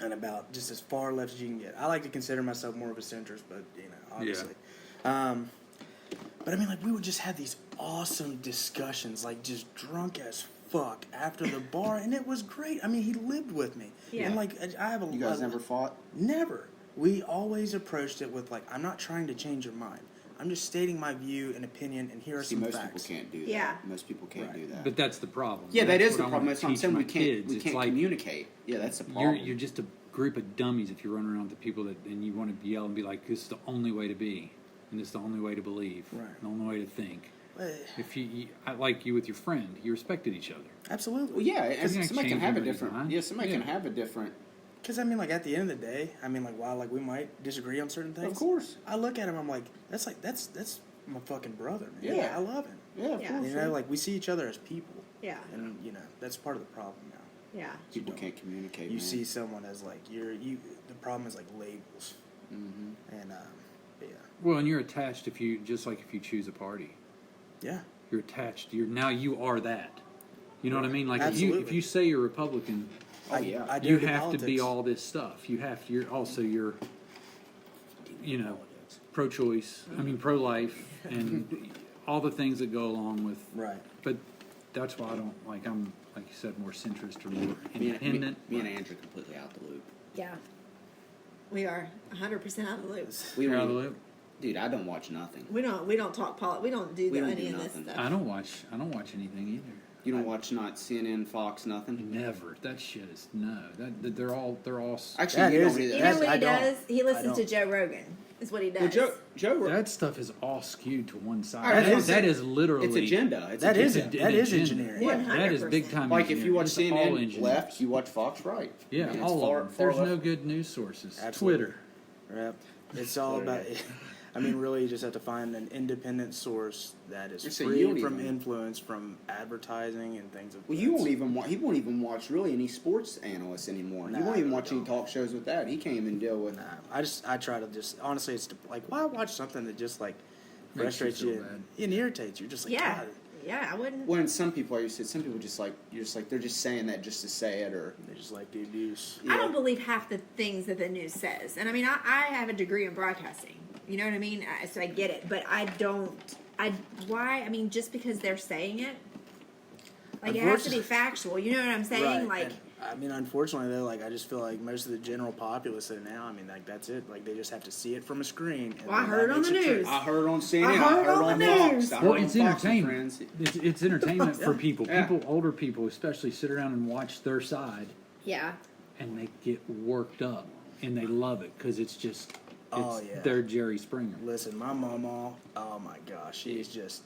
and about just as far left as you can get. I like to consider myself more of a centrist, but you know, obviously. But I mean, like, we would just have these awesome discussions, like just drunk as fuck after the bar, and it was great. I mean, he lived with me, Yeah. and like I have a You guys never fought? never. We always approached it with like, I'm not trying to change your mind. I'm just stating my view and opinion, and here are See, some most facts. people can't do that. Yeah. Most people can't do that. but that's the problem. yeah, that That's is the what I problem. wanna That's what I'm teach saying. my We can't. kids. We It's can't like, communicate. Yeah, that's the problem. You're just a group of dummies if you run around with the people that and you want to yell and be like, "This is the only way to be, and this is the only way to believe, Right. the only way to think." Eh, If I like you with your friend, you respected each other. Absolutely. Well, yeah, and You're gonna somebody can change have a everybody's different. mind. Yeah, somebody can Yeah. have a different. Because I mean, like, at the end of the day, I mean, like, while like we might disagree on certain things, Of course. I look at him, I'm like, that's my fucking brother, man. Yeah. I love him. Yeah, of Yeah. course. You know, like, we see each other as people, Yeah. and you know that's part of the problem now. Yeah. People can't communicate. You man. see someone as like you. The problem is like labels, Mhm. and but yeah, Well, and you're attached if you choose a party. yeah. You're attached. You are that. You know what I mean? Like if Absolutely. you say you're Republican, Oh yeah. I do you the have to be politics. all this stuff. You're pro-choice. I mean pro-life and all the things that go along with. Right. But that's why I don't like. I'm like you said, more centrist or more me, and- independent. me and Andrew completely out the loop. Yeah. We are 100% out of the loop. We You're out of were- the loop. Dude, I don't watch nothing. We don't talk we don't do We don't any do of this nothing. stuff. I don't watch anything either. You don't watch not CNN, Fox, nothing. Never. That shit is no. They're all. Actually, That you is- don't either. You know what I he don't. does? He listens to don't. Joe Rogan. Is what he does. Well, Joe, That stuff is all skewed to one All side. right, That is literally. it's agenda. It's That is agenda. that is agenda. engineering. Yeah. That is 100%. big time. Like if you watch It's all CNN engineers. left, you watch Fox right. Yeah, I mean, it's all far- of them. far There's left. no good news sources. Absolutely. Twitter. Yep. It's all about. I mean, really, you just have to find an independent source that is So you free don't from even- influence from advertising and things of. Well, you won't even watch. He won't even watch really any sports analysts anymore. Nah, you won't I even really watch any don't. talk shows with that. He can't even deal with. Nah, I try to just honestly, it's like why watch something that just like Makes you frustrates feel you bad. and irritates you. Just like Yeah. God, Yeah, I wouldn't. When some people, like you said, some people just like you're just like they're just saying that just to say it, or they just like the abuse. I don't believe half the things that the news says. And I mean, I have a degree in broadcasting. You know what I mean? So I get it. But I don't. Why? I mean, just because they're saying it, like it has to be factual. You know what I'm saying? Right. Like, And, I mean, unfortunately, though, like I just feel like most of the general populace that now, I mean, like that's it. Like they just have to see it from a screen. And Well, I then heard that on makes the it true. news. I heard on CNN, I heard on the Fox, news. I heard Well, on it's Fox and entertainment. Friends. It's entertainment for people. Yeah. Older people especially, sit around and watch their side, yeah. and they get worked up, and they love it because it's just. Oh, yeah. They're Jerry Springer. Listen, my mama, oh my gosh, she's just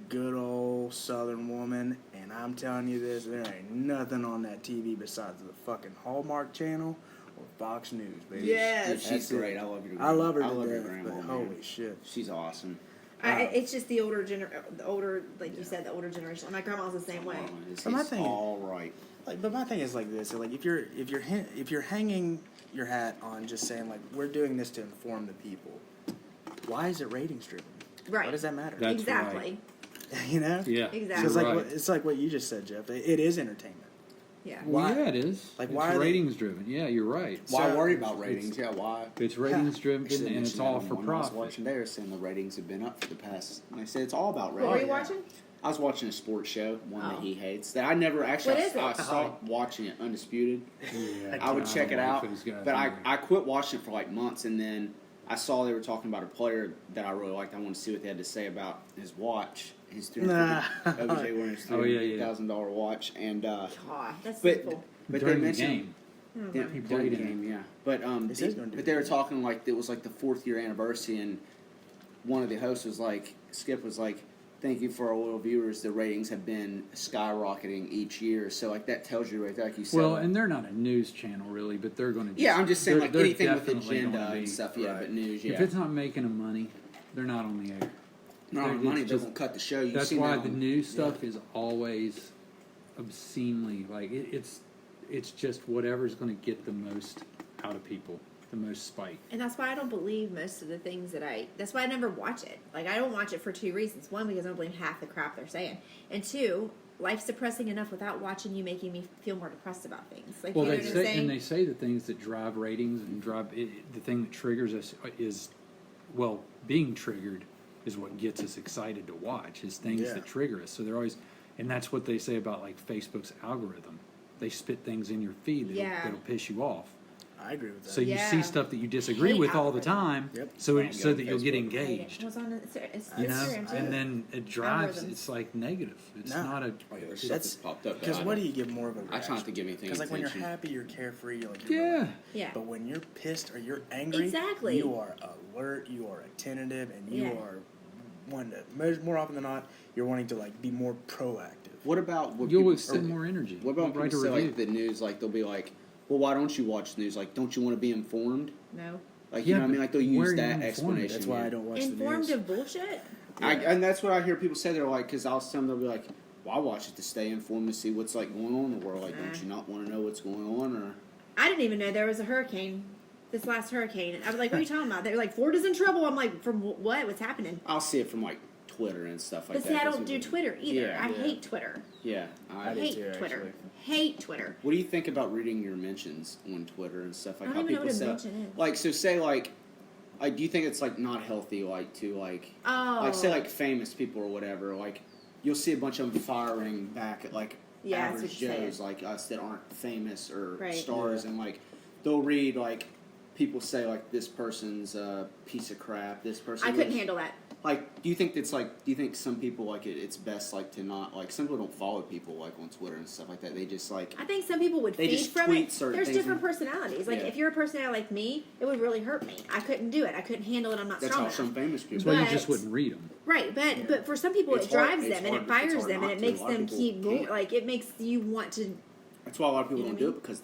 good old Southern woman, and I'm telling you this, there ain't nothing on that TV besides the fucking Hallmark Channel or Fox News, baby. Yes. Dude, she's That's it. great. I love your. I love her I to love your death, grandma. but man. holy shit. She's awesome. It's just the older like you said, the older generation. My grandma's the same way. It's But my thing- all right. Like, but my thing is like this: like if you're hanging your hat on just saying like we're doing this to inform the people, why is it ratings driven? Right. What does that matter? That's Exactly. You know? Yeah, Exactly. It's you're like right. it's like what you just said, Jeff. It is entertainment. Yeah. Well, Why- yeah, it is. like, It's why are they- ratings driven. Yeah, you're right. Why So- worry about ratings? Yeah, why? It's ratings driven, Actually, and it's mentioned all that for on one I was profit. watching there, saying the ratings have been up for the past. And I said it's all about What ratings. were you yeah. watching? I was watching a sports show, one Oh. that he hates. That I never actually. What is it? I stopped watching it, Undisputed. Yeah, I would check it don't out, like those guys but either. I quit watching it for like months, and then I saw they were talking about a player that I really liked. I wanted to see what they had to say about his watch, his OBJ wearing his Oh, yeah, yeah. $300,000 watch, and God, that's but simple. but During they the mentioned. game. Yeah, He during played the in it. game, yeah. But He says he's gonna do but they were it. talking like it was like the 4th year anniversary, and one of the hosts was like, Skip was like, "Thank you for our loyal viewers. The ratings have been skyrocketing each year." So like that tells you right there, like you said. Well, and they're not a news channel really, but they're going to. yeah, I'm just saying like they're anything with definitely agenda gonna be- and stuff. Yeah, right. but news. If Yeah, it's not making them money, they're not on the air. not they're- on money. it's They just- won't cut the show. You've That's seen why that the on- news stuff is always obscenely like it's just whatever's going to get the most out of people, the most spike. And that's why I don't believe most of the things that's why I never watch it. Like, I don't watch it for two reasons. One, because I don't believe half the crap they're saying. And two, life's depressing enough without watching you making me feel more depressed about things. Like, Well, you know they what I'm say saying? and they say the things that drive ratings and the thing that triggers us is, well, being triggered is what gets us excited to watch. Is things Yeah. that trigger us. So they're always, and that's what they say about like Facebook's algorithm. They spit things in your feed that'll piss you off. I agree with that. So you Yeah. see stuff that you disagree Hate with all the algorithm. time, Yep. so Don't so get that on you'll get Facebook. engaged. It was on You know, Instagram, too. and then it drives. Algorithms. It's like negative. It's No. not a. Oh, yeah, there's stuff That's that's popped up. because that I what don't- do you give more of a I reaction? try not to give anything Because like when you're attention. happy, you're carefree, you're like you're Yeah. relaxed. Yeah. But when you're pissed or you're angry, Exactly. you are alert, you are attentive, and you Yeah. are one that more often than not, you're wanting to like be more proactive. What about what You'll people extend say- more energy. What about You'll write people a say review. like the news? Like they'll be like, "Well, why don't you watch the news? Like, don't you want to be informed?" No. Like, Yeah, you know what I mean? but Like they'll where use are you that informed? explanation. That's why yeah. I don't watch Informed the news. of bullshit? And that's what I hear people say. They're like, because I'll tell them, they'll be like, "Well, I watch it to stay informed, to see what's like going on in the world. Like, don't you not want to know what's going on?" Or I didn't even know there was a hurricane. This last hurricane. And I was like, what are you talking about? They're like, Florida's in trouble. I'm like, from what? What's happening? I'll see it from like Twitter and stuff like But that. see, I That's don't what do people- Twitter either. Yeah, I yeah. hate Twitter. Yeah, I I do Hate too, Twitter. actually. Hate Twitter. What do you think about reading your mentions on Twitter and stuff like I how don't even know people what a say, mention is. like, so say like, do you think it's like not healthy, like to like, Oh. like say like famous people or whatever, like you'll see a bunch of them firing back at like Yeah, that's average what you're saying. Joes like us that aren't famous or Right. stars, Yeah. and like they'll read like people say like this person's a piece of crap, this person. I couldn't looks- handle that. like, do you think some people like it's best like to not like some people don't follow people like on Twitter and stuff like that. They just like I think some people would They feed just from tweet it. certain There's things different and- personalities. Like Yeah. if you're a personality like me, it would really hurt me. I couldn't do it. I couldn't handle it. I'm not that's strong how some enough. famous people. That's why you But- just wouldn't read them. Right, but for some people It's it hard- drives it's them and it hard- it's fires hard them not and it to. A makes lot of them people keep going. can't. Like it makes you want to. That's why a lot of people You know don't what I do mean? it because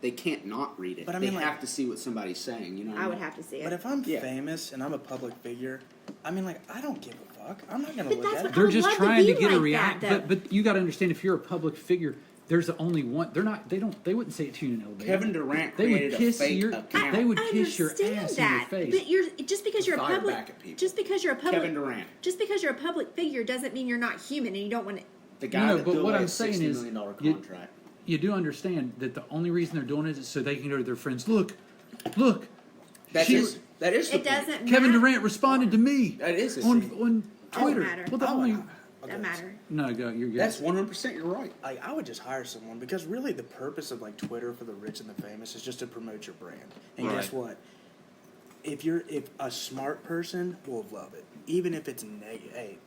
they can't not read it. But I they mean, like- have to see what somebody's saying. You know. What I I would mean? have to see it. But if I'm Yeah. famous and I'm a public figure, I mean, like, I don't give a fuck. I'm not gonna But look that's at what it. I They're would just love to trying to be get a like react. that, But you got to understand, if you're a public figure, there's the only one. They're not. They wouldn't say it to you in an elevator. Kevin Durant They would created a kiss fake your. account. They would I kiss your understand ass that, in your face. but you're just because you're a Fire public back at people. just because you're a public Kevin Durant, just because you're a public figure doesn't mean you're not human and you don't want to. the guy No, that but blew what away I'm a saying $60 is, million you- contract. You do understand that the only reason they're doing it is so they can go to their friends. Look. That she- is that is the It point. doesn't. Kevin matter. Durant responded to me That is the on thing. on Twitter. matter. Well, the Oh, only wow. Doesn't matter. no, go. You're good. That's 100%. You're right. Like, I would just hire someone because really the purpose of like Twitter for the rich and the famous is just to promote your brand. And Right. guess what? If a smart person will love it, even if it's negative. Hey,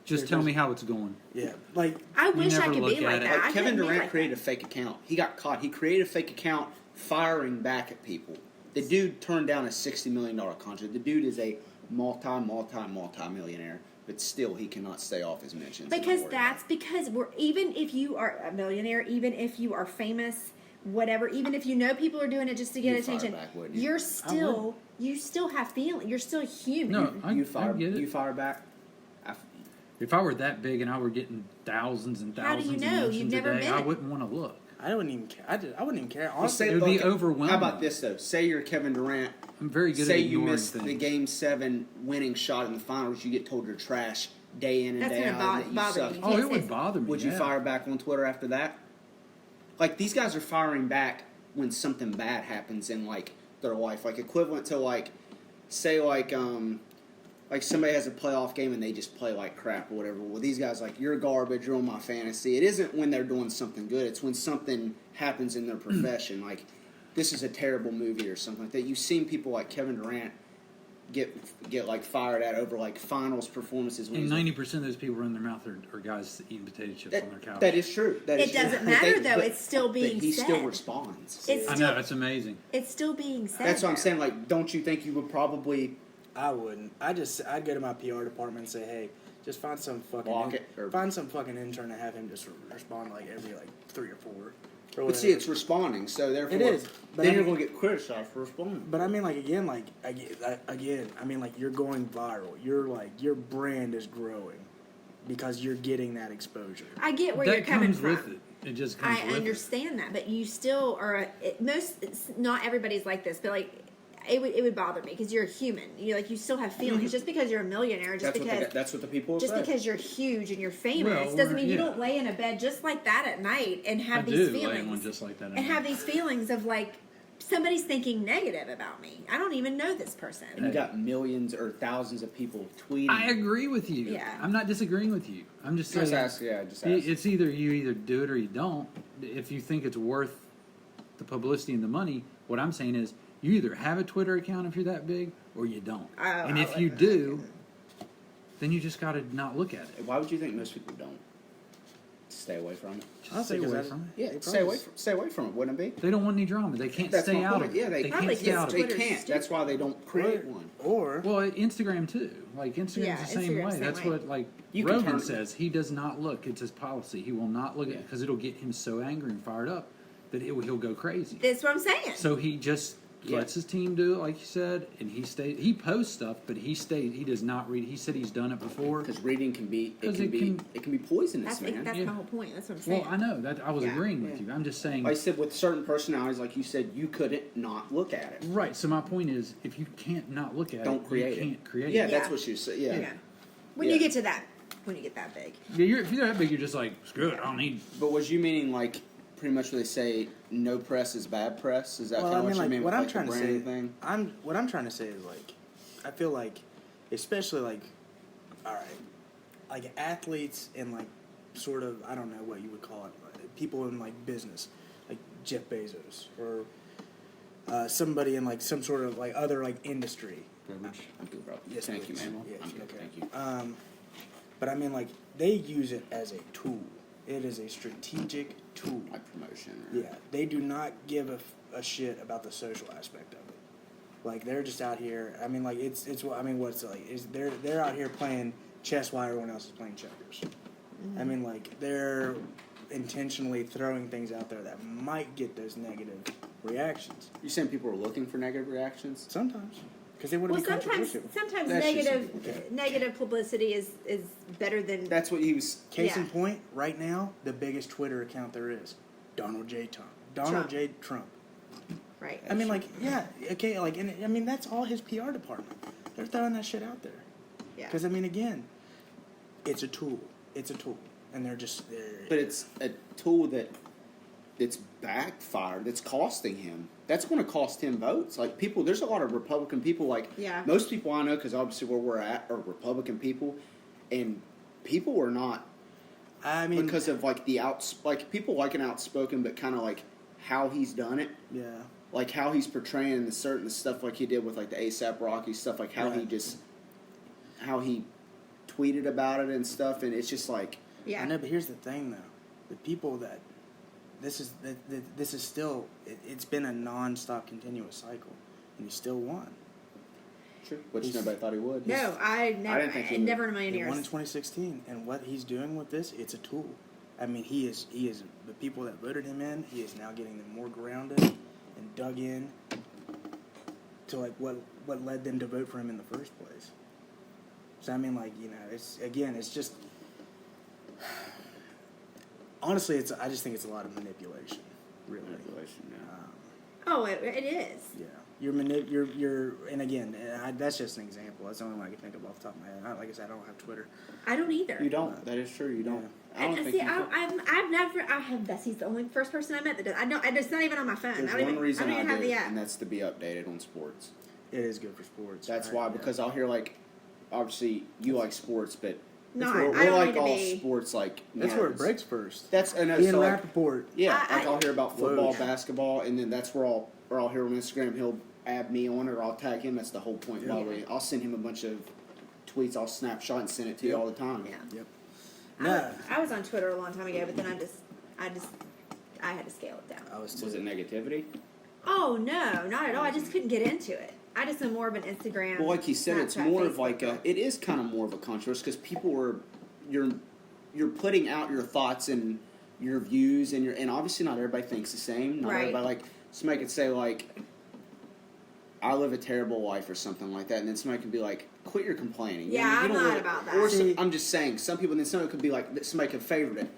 Just tell me how it's going. yeah, like I wish I never could look be at like it. that. Like I Kevin couldn't be Durant like created that. a fake account. He got caught. He created a fake account firing back at people. The dude turned down a $60 million contract. The dude is a multi-millionaire, but still he cannot stay off his mentions. Because that's because we're even if you are a millionaire, even if you are famous, whatever, even if you know people are doing it just to get You'd fire attention, back, wouldn't you? you're still you still have feeling. You're still human. No, I get it. You fire back. If I were that big and I were getting thousands and How do thousands you of know? mentions You've a never day, been I it. wouldn't want to look. I wouldn't even care. I wouldn't even care. Well, Honestly, say, It would be like, overwhelming. How about this though? Say you're Kevin Durant. I'm very good Say at you ignoring miss things. the Game 7 winning shot in the finals. You get told you're trash day in and That's day gonna out. and that you bother suck. you. Oh, Yes, it would yes. bother me. Would you yeah. fire back on Twitter after that? Like these guys are firing back when something bad happens in like their life, like equivalent to like, say like somebody has a playoff game and they just play like crap or whatever. Well, these guys like you're garbage, you're on my fantasy. It isn't when they're doing something good. It's when something happens in their profession, like this is a terrible movie or something like that. You've seen people like Kevin Durant get like fired at over like finals performances. When And he's, like, 90% of those people run their mouth are guys eating potato chips on their couch. that is true. That It is true. doesn't But matter, they- though. but- It's still being but he still said. responds. It's I still know, it's amazing. it's still being said. That's what I'm though. saying. Like, don't you think you would probably I wouldn't. I'd go to my PR department and say, hey, just find some fucking Block it, or- find some fucking intern and have him just respond like every like 3 or 4. Or But see, whatever. it's responding, so therefore, It is, but then I you're mean- going to get criticized for responding. But I mean, like again, I mean, like you're going viral. You're like your brand is growing because you're getting that exposure. I get where you're That coming comes from. with it. It just comes I with understand that, but you still are. Not everybody's like this, but like it would bother me because you're a human. You still have feelings. Just because you're a millionaire, just That's what the people will just say. because you're huge and you're famous Well, doesn't mean you yeah. don't lay in a bed just like that at night and it. I have do these lay in feelings one just like that. and have these feelings of like somebody's thinking negative about me. I don't even know this person. And you got millions or thousands of people tweeting. I agree with you. Yeah. I'm not disagreeing with you. I'm just saying. Just ask, yeah, just ask. It's either you either do it or you don't. If you think it's worth the publicity and the money, what I'm saying is you either have a Twitter account if you're that big or you don't. And if you do, then you just got to not look at it. Why would you think most people don't? Stay away from it. Just stay away from it. Yeah, They stay away from it, wouldn't it be? They don't want any drama. They can't That's stay my out point. of it. Yeah, they Probably can't stay yes, out of They it. Twitter's can't. That's why they don't create one. Or Well, Instagram too. Like Instagram's Yeah, the same Instagram's way. the That's same way. what like You can Rogan turn- says. He does not look. It's his policy. He will not look at Yeah. it because it'll get him so angry and fired up that he'll go crazy. That's what I'm saying. So he just Yeah. lets his team do it, like you said, and he posts stuff, but he does not read. He said he's done it before. Because reading can be it 'Cause can it be can- it can be poisonous, that's man. Yeah. my whole point. That's what I'm saying. Well, I know that I was Yeah. agreeing with Yeah. you. I'm just saying. Like I said, with certain personalities, like you said, you couldn't not look at it. Right. So my point is, if you can't not look at Don't it, create you can't create Yeah, it. that's Yeah. what you said. Yeah. Yeah. When Yeah. you get to that, when you get that big. Yeah, if you're that big, you're just like, screw it. I don't need. But was you meaning like pretty much what they say? No press is bad press. Is that well, kind I of mean, what you like mean? what with, I'm like, trying the to branding say. thing? What I'm trying to say is like, I feel like, especially like, all right, like athletes and like sort of I don't know what you would call it, like, people in like business, like Jeff Bezos or somebody in like some sort of like other like industry. beverage. I'm good, bro. Yes, Thank you, please. man. Yes, I'm good. okay. Thank you. But I mean, like, they use it as a tool. It is a strategic tool. Like promotion. Or, Yeah, they do not give a shit about the social aspect of it. Like, they're just out here. I mean, like, it's what I mean. What's it like? Is they're out here playing chess while everyone else is playing checkers. I mean, like, they're intentionally throwing things out there that might get those negative reactions. You saying people are looking for negative reactions? Sometimes, because they want to Well, be sometimes controversial. That's just some people. negative publicity is better than That's what he was. Case in Yeah. point, right now, the biggest Twitter account there is, Donald J. Trump. Trump. right. I mean, like, yeah, okay, like, and I mean, that's all his PR department. They're throwing that shit out there. Yeah. Because, I mean, again, it's a tool. It's a tool. And they're But it's a tool that's backfired. That's costing him. That's going to cost him votes. Like people, there's a lot of Republican people. Like Yeah. most people I know, because obviously where we're at are Republican people, and people are not. I mean, Because of like like people like an outspoken, but kind of like how he's done it. yeah. Like how he's portraying the certain stuff, like he did with like the ASAP Rocky stuff, like how Right. how he tweeted about it and stuff, and it's just like. Yeah. I know, but here's the thing, though. The people that this is still it's been a non-stop continuous cycle, and he still won. Sure. Which He's- nobody thought he would. No, I never. didn't think he never in a would. million He won in years. 2016, and what he's doing with this, it's a tool. I mean, he is the people that voted him in. He is now getting them more grounded and dug in to like what led them to vote for him in the first place. So I mean, like, you know, it's just honestly, I just think it's a lot of manipulation, really. Manipulation, yeah. Oh, it is. Yeah, and again, that's just an example. That's the only one I can think of off the top of my head. Like I said, I don't have Twitter. I don't either. You don't. That is true. You don't. Yeah. I don't And think see, you do. I've never. I have. Bessie's the only first person I met that does. I know. It's not even on my phone. There's I don't one even, reason I don't even have do, the app. and that's to be updated on sports. It is good for sports. That's right? why, Yeah. because I'll hear like, obviously you like sports, but No, we're I don't like need to all be. sports like. That's where it nerds. breaks first. That's I know. Ian So like, Rappaport. yeah, I- like I'll hear about football, Woj. basketball, and then that's where I'll hear on Instagram he'll add me on it or I'll tag him. That's the whole point. By the way, I'll send him a bunch of tweets. I'll snapshot and send it to you all the time. Yeah. Yep. I No. was- I was on Twitter a long time ago, but then I had to scale it down. I was Was it negativity? Oh no, not at all. I just couldn't get into it. I just am more of an Instagram. Well, like he said, it's Snapchat, more of Facebook like girl. it is kind of more of a controversy because people are you're putting out your thoughts and your views and obviously not everybody thinks the same. Not Right. everybody like somebody could say like I live a terrible life or something like that, and then somebody could be like, "Quit your complaining." Yeah, You I'm don't not really- about that. Or See- I'm just saying, some people. Then somebody could be like, somebody could favorite it.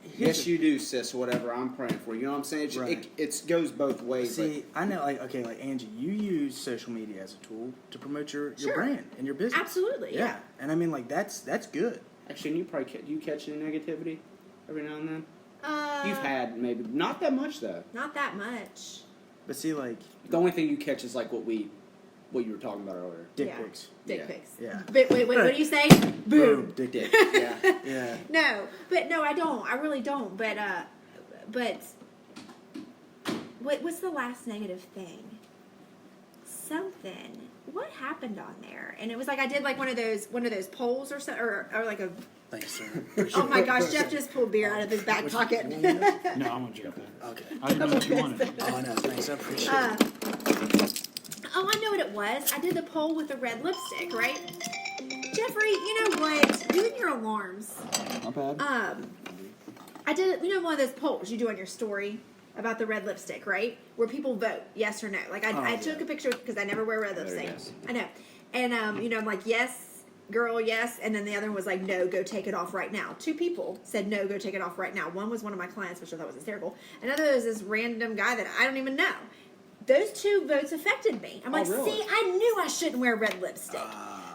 Here's Yes, the- you do, sis. Whatever. I'm praying for you. You know what I'm saying? Right. It goes both ways. See, I know, like, okay, like Angie, you use social media as a tool to promote your Sure. brand and your business. Absolutely, yeah. And I mean, like, that's good. Actually, and you probably do you catch any negativity every now and then? Uh, You've had maybe not that much though. not that much. But see, like, The only thing you catch is like what you were talking about earlier. dick Yeah. pics. Dick Yeah. pics. Yeah. But wait, what do you say? Boom. Dick Dick. pics. Yeah. Yeah. No, but no, I don't. I really don't. But what's the last negative thing? Something. What happened on there? And it was like I did like one of those polls or so, or like a. Thanks, sir. Oh my gosh, Jeff just pulled beer out of his back pocket. No, I'm gonna drink that. Okay. I didn't know what you wanted. Oh, no, thanks. I appreciate Uh, it. Oh, I know what it was. I did the poll with the red lipstick, right? Jeffrey, you know what? Doing your alarms. Not bad. I did, one of those polls you do on your story about the red lipstick, right? Where people vote yes or no. Like I took a picture because I never wear red lipstick. yes. I know, and I'm like yes, girl, yes, and then the other one was like no, go take it off right now. 2 people said no, go take it off right now. One was one of my clients, which I thought was hysterical. Another was this random guy that I don't even know. Those 2 votes affected me. I'm like, really? see, I knew I shouldn't wear red lipstick,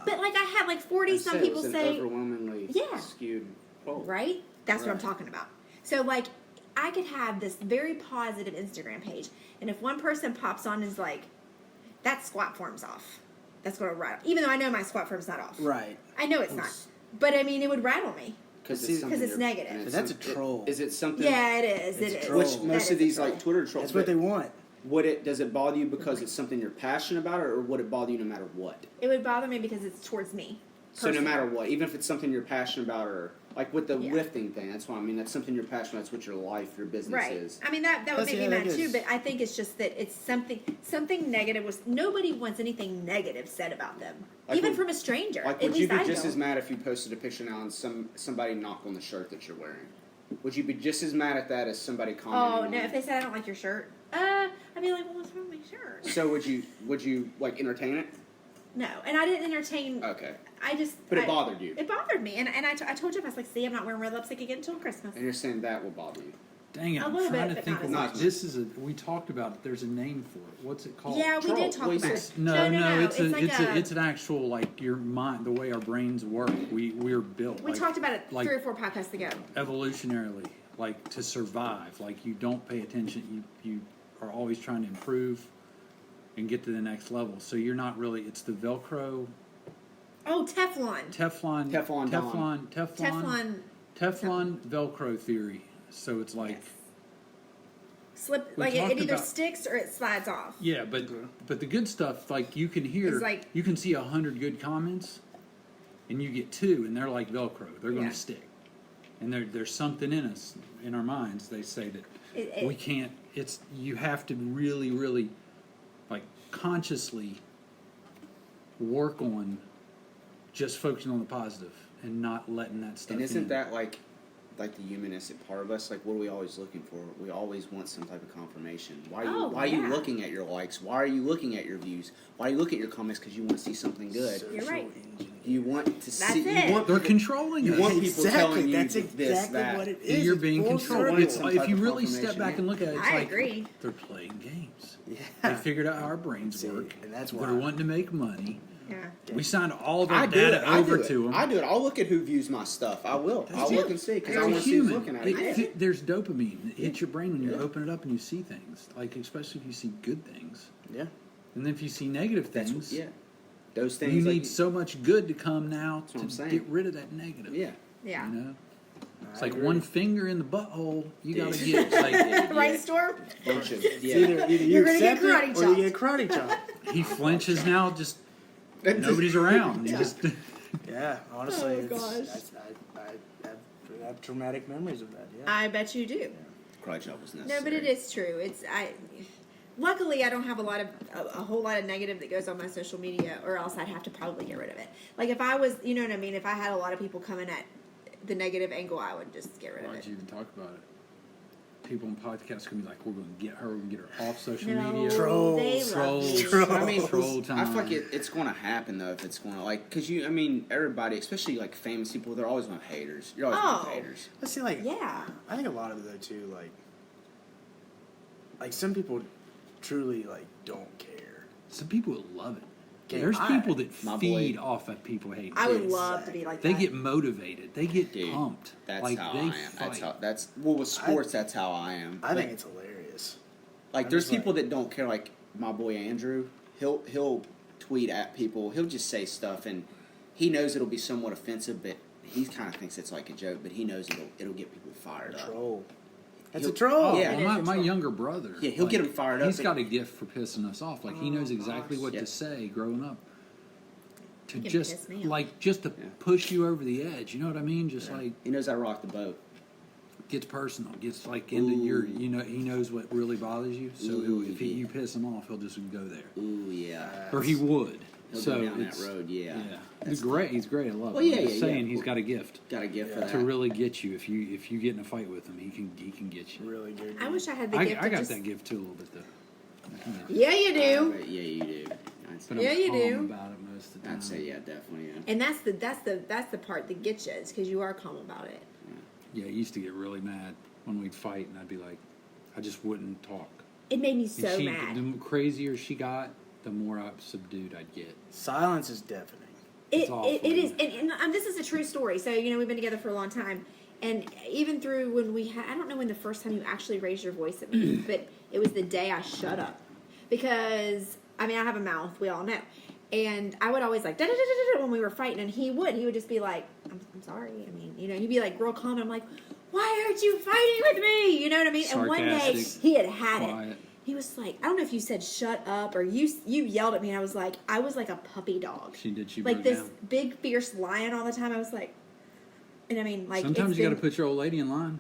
but like I had like 40 some It people was an say overwhelmingly Yeah. skewed poll. right? That's what I'm Right. talking about. So, like, I could have this very positive Instagram page, and if one person pops on and is like, that squat form's off, that's going to rattle. Even though I know my squat form's not off. Right. I know it's not. But, I mean, it would rattle me. Because See, it's, something 'cause it's you're- negative. and But that's a some- troll. Is it something? Yeah, it is. It's It is. troll. Which That most is of a these troll. like Twitter trolls. That's what they want. Does it bother you because it's something you're passionate about, or would it bother you no matter what? It would bother me because it's towards me. So no personally. matter what, even if it's something you're passionate about, or like with the Yeah. lifting thing, that's why I mean that's something you're passionate about. That's what your life, your business Right. is. I mean that would Plus, make me yeah, mad that too, is- but I think it's just that it's something negative was nobody wants anything negative said about them. Like Even would- from a stranger. Like, At would you least be I just don't. as mad if you posted a picture now and somebody knocked on the shirt that you're wearing? Would you be just as mad at that as somebody Oh commenting? no, on if it? they said I don't like your shirt, I'd be like, well, what's wrong with my shirt? So would you like entertain it? No, and I didn't entertain. Okay, I just. but it bothered you, It bothered me, and I told you I was like, see, I'm not wearing red lipstick again until Christmas. and you're saying that will bother you. Dang it! A I'm little trying bit, to but think not of as what much. this is. We talked about it. There's a name for it. What's it called? Yeah, we Troll. did talk Well, about it's- it. No, it's like it's an actual like your mind, the way our brains work. We're built. we like, talked about it like 3 or 4 podcasts ago. evolutionarily, like to survive. Like you don't pay attention. You are always trying to improve and get to the next level. So you're not really. It's the Velcro, Oh, Teflon. Teflon, Teflon Don. Teflon. Velcro theory. So it's like. Yes. Slip We like it talked either about- sticks or it slides off. Yeah, but the good stuff, like you can hear, It's like- you can see 100 good comments, and you get 2, and they're like Velcro. They're going Yeah. to stick. And there's something in us, in our minds. They say that we can't. It's you have to really, really, like consciously work on just focusing on the positive and not letting that stuff. And isn't in. that like the humanistic part of us? Like, what are we always looking for? We always want some type of confirmation. Why are you yeah. looking at your likes? Why are you looking at your views? Why are you looking at your comments? Because you want to see something good. You're right. You want to That's see. it. You want They're people- controlling You us. want people telling you That's this, exactly that. what it And is. you're It's being full controlled. circle. It's, Some if type you of really step confirmation, back yeah. and look at it, it's I like agree. they're playing games. Yeah. They figured out how our brains See, work. and that's They're why. wanting to make money. Yeah. We signed all of our I do it. data I over do it. to them. I do it. I'll look at who views my stuff. I will. I'll too. look and see because I You're want to see who's human. looking at it. There's dopamine. It hits your brain when you Yeah. open it up and you see things. Like especially if you see good things, Yeah, and then if you see negative that's things, yeah. Those things. you like, need so much good to come now what I'm to saying. get rid of that negative. Yeah. Yeah. You know, it's I like agree. one finger in the butthole. You Yeah. gotta get like Right, Storm? Bunch of It's yeah. either you You're gonna get accept karate it or you get chopped. karate chopped. he flinches now. Just nobody's around. You just Yeah, honestly, Oh, it's, gosh. I have traumatic memories of that. Yeah. I bet you do. Karate chop was necessary. No, but it is true. Luckily, I don't have a whole lot of negative that goes on my social media, or else I'd have to probably get rid of it. Like if I was, you know what I mean. If I had a lot of people coming at the negative angle, I would just get rid of why'd it. you even talk about it? People in podcasts can be like, "We're going to get her. We're going to get her off social No, media." Trolls. they love Trolls. me. Trolls. I mean, Troll I time. feel like it's going to happen though. If it's going to because everybody, especially like famous people, they're always going to have haters. You're always going to Oh. have haters. Let's see, like, Yeah. I think a lot of it though too, like some people truly like don't care. Some people will love it. Okay, There's people that my feed boy- off of people hating. I would Exactly. love to be like They that. get motivated. They get Dude, pumped. That's like how they I am. fight. With sports. That's how I am. I think it's hilarious. Like I'm there's just like- people that don't care. Like my boy Andrew, he'll tweet at people. He'll just say stuff, and he knows it'll be somewhat offensive, but he kind of thinks it's like a joke. But he knows it'll get people fired up. Troll. That's He'll- a troll. Oh, Yeah. well, It is my, a my troll. younger brother. Yeah, he'll get him fired up. He's got a gift for pissing us off. Like he knows exactly what Yeah. to say growing up. To He can just piss me off. like just to Yeah. push you over the edge. You know what I mean? Just like He knows how to rock the boat. gets personal, gets like into Ooh. your. You know, he knows what really bothers you. So Ooh, if yeah. you piss him off, he'll just go there, Ooh that. or he would. He'll so go down that it's- road. Yeah. Yeah, That's he's great. He's great. I love Well, him. yeah, I'm just yeah, saying yeah. he's got a gift Got a gift for Yeah. that. to really get you. If you get in a fight with him, he can get you. Really good. I wish I had the I gift. got of just, that gift too a little bit though. Yeah, you do. Yeah, you do. But Yeah, I'm you calm do. about it most of the time. I'd say yeah, definitely. Yeah. And that's the part that gets you, is because you are calm about it. Yeah, I used to get really mad when we'd fight, and I'd be like, I just wouldn't talk. It made me And so she, mad. The crazier she got, the more subdued I'd get. Silence is deafening. It's awful, It is, isn't and this is a true story. So we've been together for a long time, and even through when we had, I don't know when the first time you actually raised your voice at me, but it was the day I shut up, because I have a mouth, we all know, and I would always like da da da da da when we were fighting, and he would just be like, I'm sorry. He'd be like real calm, and I'm like, why aren't you fighting with me? You know what I mean? And one day Sarcastic, he had it. quiet. he was like, I don't know if you said shut up or you yelled at me, and I was like a puppy dog. She did. She like broke this down. big fierce lion all the time. I was like, and I mean, like Sometimes it's you got to been- put your old lady in line.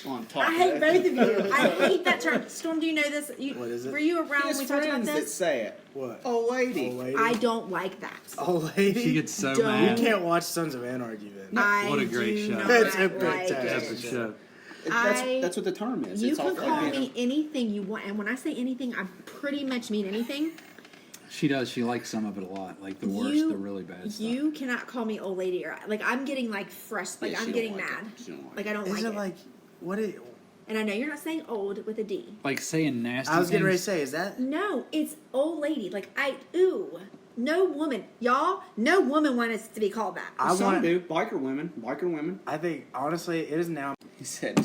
On top I of hate that. both of you. I hate that term. Storm, do you know this? What is it? Were you He around has when we talked about friends that this? say it. What? Old lady. Old lady? I don't like that. Old lady? She gets so Don't. mad. You can't watch Sons of Anarchy then. I What a great do show. not That's a like fantastic it. show. That's what the term is. You It's can all call like, me anything you want, and when I say anything, I pretty much mean anything. She does. She likes some of it a lot. Like the worst, the really bad stuff. You cannot call me old lady, or like I'm getting like fresh, like Yeah, I'm she getting don't like mad. it. She don't like Like I don't Is like it it. like, what is, And I know you're not saying old with a D. Like saying nasty I was getting ready to things. say, is that, No, it's old lady. Like no woman, y'all. No woman wants to be called that. I Some want, do. Biker women. I think, honestly, it is now, He said.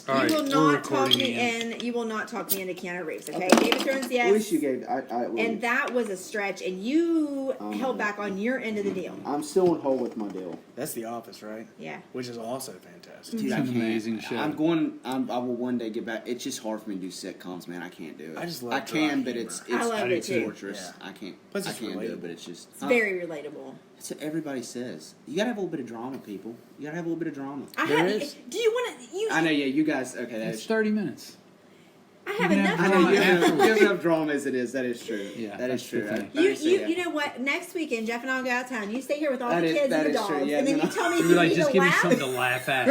All right, you will we're not talk recording me again. in. You will not talk me into Keanu Reeves. Okay, Game of Thrones, yes. At least you gave. And that was a stretch, and you held back on your end of the deal. I'm still in whole with my deal. that's The Office, right? Yeah. Which is also fantastic. Dude, It's I an can't. amazing show. I'm going. I will one day get back. It's just hard for me to do sitcoms, man. I can't do it. I just love I can, dry but it's humor. I love do it too. torturous. Yeah. I can't. Plus I it's can't do it, relatable. but it's just. It's very relatable. That's what everybody says. You gotta have a little bit of drama, people. You gotta have a little bit of drama. There is. Do you want to? I know. Yeah, you guys. Okay, that It's is. 30 minutes. I have You can enough have I know drama. you have, Afterwards. you have enough drama as it is. That is true. Yeah, that is that's the true. thing. You know what? Next weekend, Jeff and I'll go out of town. You stay here with all That the is- kids that and the is true, dogs, yeah, and then no, you no. tell me, You'd do be you like, need just to give me laugh? something to laugh at.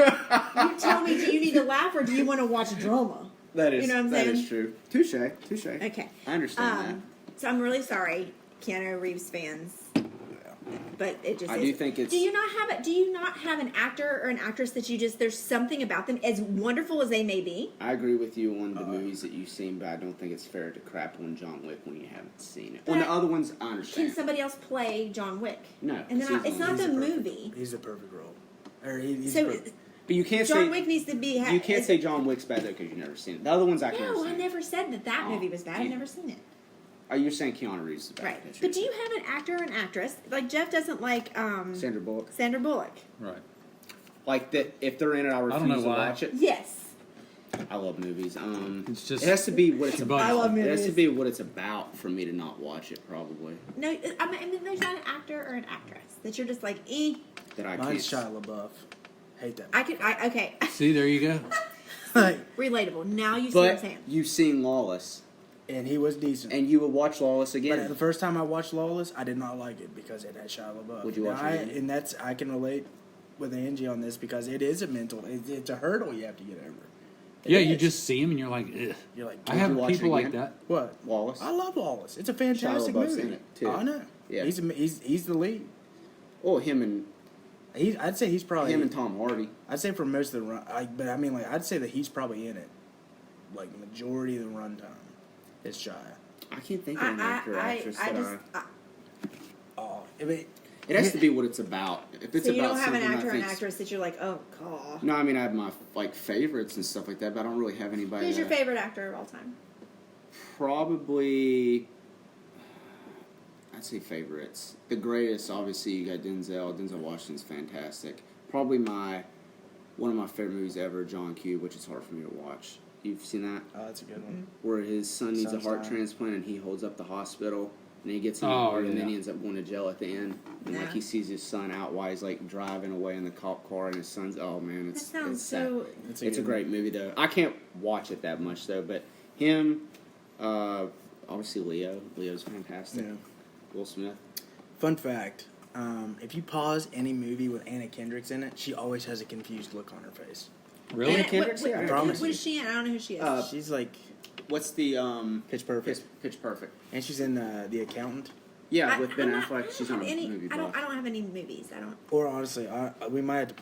You tell me, do you need to laugh or do you want to watch drama? That is. You know what I'm that saying? is true. Touche. Okay. I understand So I'm really sorry, Keanu Reeves fans, but it just. I is. do think it's- Do you not have an actor or an actress that you just? There's something about them, as wonderful as they may be. that. I agree with you on the movies that you've seen, but I don't think it's fair to crap on John Wick when you haven't seen it. On the But other ones, I Can understand. somebody else play John Wick? No, And then 'cause it's he's not on- the he's a perfect- movie. He's the perfect role. Or he's So perfect. But you can't John say Wick needs to be. you can't say John Wick's bad though because you've never seen it. The other ones I can No, I understand. never said that Oh, movie was bad. I've yeah. never seen it. Oh, you're saying Keanu Reeves is bad. Right. That's But do true. you have an actor or an actress? Like Jeff doesn't like Sandra Bullock? Sandra Bullock. Right. Like that, if they're in it, I don't refuse know to why. watch it. Yes. I love movies. It's just- it has to be what it's But- about. I love It has to movies. be what it's about for me to not watch it. Probably No, I mean there's not an actor or an actress that you're just like, that I Mine's can't. Shia LaBeouf. Hate that. okay. See, there you go. Like, Relatable. Now you see what I'm But saying. you've seen Lawless, and he was decent. and you would watch Lawless But again. the first time I watched Lawless, I did not like it because it had Shia LaBeouf. Would you watch it again? And that's I can relate with Angie on this because it is a mental. It's a hurdle you have to get over. It Yeah, you is. just see him and you're like, ugh. You're like, I Would have you watch it people like again? that. what? Lawless. I love Lawless. It's a fantastic LaBeouf's movie. in it, too. I know. Yeah. He's the lead. Oh, him and I'd say he's probably. Tom Hardy. I'd say for most of the run, but I mean, like I'd say that he's probably in it, like the majority of the runtime. Is Shia. I can't think of an actor or actress I that just. Oh, I mean, It has to be what it's about. If it's So you about don't have an something actor I or an think's- actress that you're like, oh god. No, I mean I have my favorites and stuff like that, but I don't really have anybody. Who's your that- favorite actor of all time? Probably, I'd say favorites. The greatest, obviously, you got Denzel. Denzel Washington's fantastic. Probably one of my favorite movies ever, John Q, which is hard for me to watch. You've seen that? oh, that's a good one. Where his son needs a Son's heart dying. transplant and he holds up the hospital and he gets in the Oh, heart and then yeah. he ends up going to jail at the end. And like Yeah. he sees his son out while he's like driving away in the cop car and his son's, oh man, That it's sounds it's sad. so. It's It's a good great movie though. I can't watch it that much though, but him, obviously Leo. Leo's fantastic. Yeah. Will Smith. Fun fact: if you pause any movie with Anna Kendrick's in it, she always has a confused look on her face. Really? Anna Kendrick's what, here? I promise what you. is she in? I don't know who she is. She's like What's the Pitch Perfect, Pitch Perfect? and she's in The Accountant. Yeah, with Ben I'm not- Affleck. I don't She's on a have any, movie. I don't. buff. I don't have any movies. I don't. Or honestly, we might have to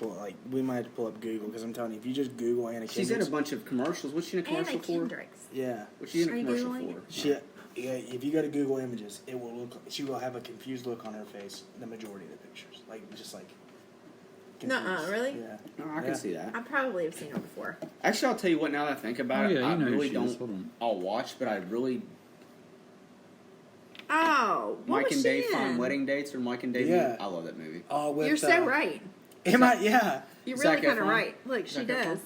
pull up Google because I'm telling you, if you just Google Anna She's in Kendrick's, a bunch of commercials. What's she in a Anna commercial for? Kendricks. yeah, What's she in Are a you commercial Googling for? it? she. Yeah, if you go to Google Images, it will look. She will have a confused look on her face. The majority of the pictures, just like. Nuh-uh, really? Yeah. No, I Yeah. can see that. I probably have seen her before. Actually, I'll tell you what. Now that I think about Oh, it, yeah, you I know who really she is. Hold don't. on. I'll watch, but I really Oh, what Mike was and she Dave in? Find Wedding Dates or Mike and Dave. Yeah. I love that movie. Oh, with, You're so right. Am I? Yeah. You're Zac really kind of Efron? right. Look, she Zac does. Efron?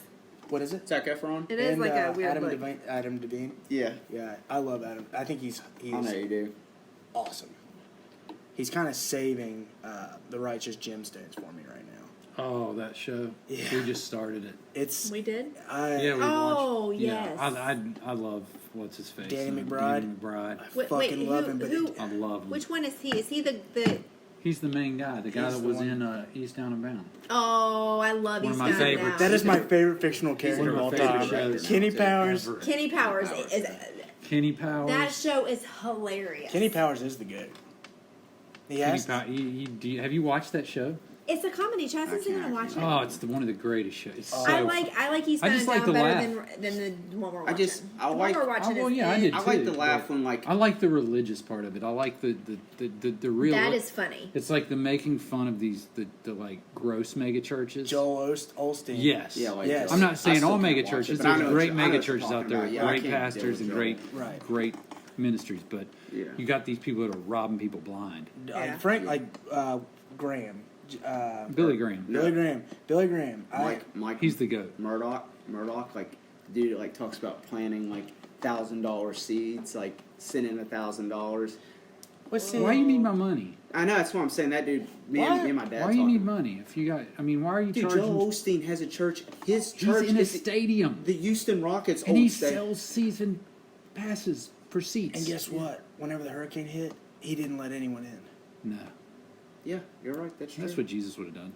What is it? Zac Efron. It is And, like a weird Adam look. Devine, Adam Devine. Yeah. Yeah, I love Adam. I think he's I know you do. awesome. He's kind of saving the Righteous Gemstones for me right now. Oh, that show. Yeah. We just started it. It's We did? Yeah, we Oh, watched. yes. Yeah, I love what's his face. Danny Danny McBride. McBride. fucking love him, but who, I love him. which one is he? Is he the He's the main guy, the guy He's that the was one. in East Down and Bound. Oh, I love One of East my Down favorites. Now. that is my favorite fictional He's character of one all of my time. favorite shows Kenny now, too. Powers. Ever. Kenny Powers. Is, Kenny Powers. that show is hilarious. Kenny Powers is the goat. Have you watched that show? It's a comedy. Chaz is gonna watch it. Oh, it's one of the greatest shows. It's so I like East I Down just and like Down to better laugh. than the one we're I watching. just- I the like- one we're watching Oh, well, is yeah, I it. did I like to too, laugh but when like I like the religious part of it. I like the real. That is funny. It's like the making fun of these the like gross mega churches. Joel Osteen. Yes. yeah, like Yes. I'm not saying I still all can't mega watch it, churches. but I There's know great what you- I know mega what you're churches out talking there, about. Yeah, I great can't deal pastors with and Joel. Right. great ministries. But Yeah. you got these people that are robbing people blind. Yeah. Frank, Graham. Billy Graham. Billy Graham. Mike. He's the goat. Murdoch, like dude, like talks about planting like $1,000 seeds, like sending $1,000. What's Why you need my money? I know that's what I'm saying. That dude, me and my dad. Why you talking need about- money? If you got, I mean, why are you Dude, charging? Joel Osteen has a church. His He's church in a is stadium, the Houston Rockets. and old he stadium. sells season passes for seats. And guess what? Whenever the hurricane hit, he didn't let anyone in. No, Yeah, you're right. That's true. that's what Jesus would have done.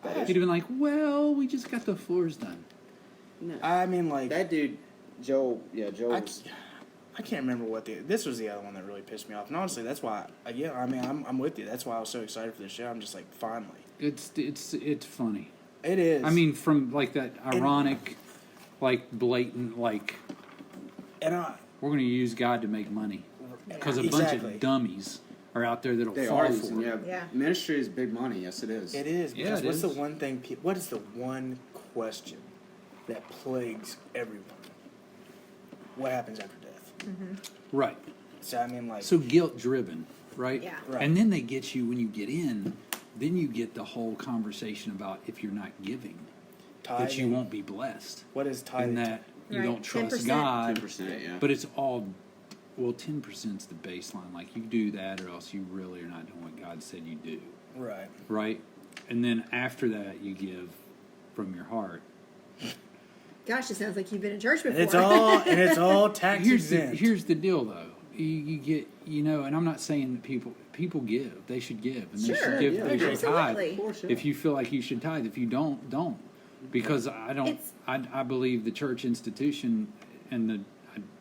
That He'd is- have been like, "Well, we just got the floors done." No. I mean, like, That dude, Joel. Yeah, Joel. I can't remember what this was the other one that really pissed me off. And honestly, that's why. I'm with you. That's why I was so excited for this show. I'm just like, finally, It's funny. it is. I mean, from like that ironic, like blatant, like and I, we're going to use God to make money because a bunch Exactly. of dummies are out there that'll They fall are for using. it. Yeah. Yeah. Ministry is big money. Yes, it is. it is. Yeah, Because it what's is. the one thing? What is the one question that plagues everyone? What happens after death? Right. So I mean, like, So guilt driven, right? Yeah. Right. And then they get you when you get in. Then you get the whole conversation about if you're not giving, that you tithing. won't be blessed, What is tithing? and that you Right. don't trust 10%. God. 10%. Yeah. But it's all, well, 10% is the baseline. Like you do that, or else you really are not doing what God said you do, Right. right? And then after that, you give from your heart. Gosh, it sounds like you've been in church before. And it's all tax exempt. Here's the deal, though. You get, and I'm not saying that people give. They should give, and they Sure, should give. yeah, They should tithe. absolutely. Of course, yeah. If you feel like you should tithe, if you don't, because I don't. It's- I believe the church institution and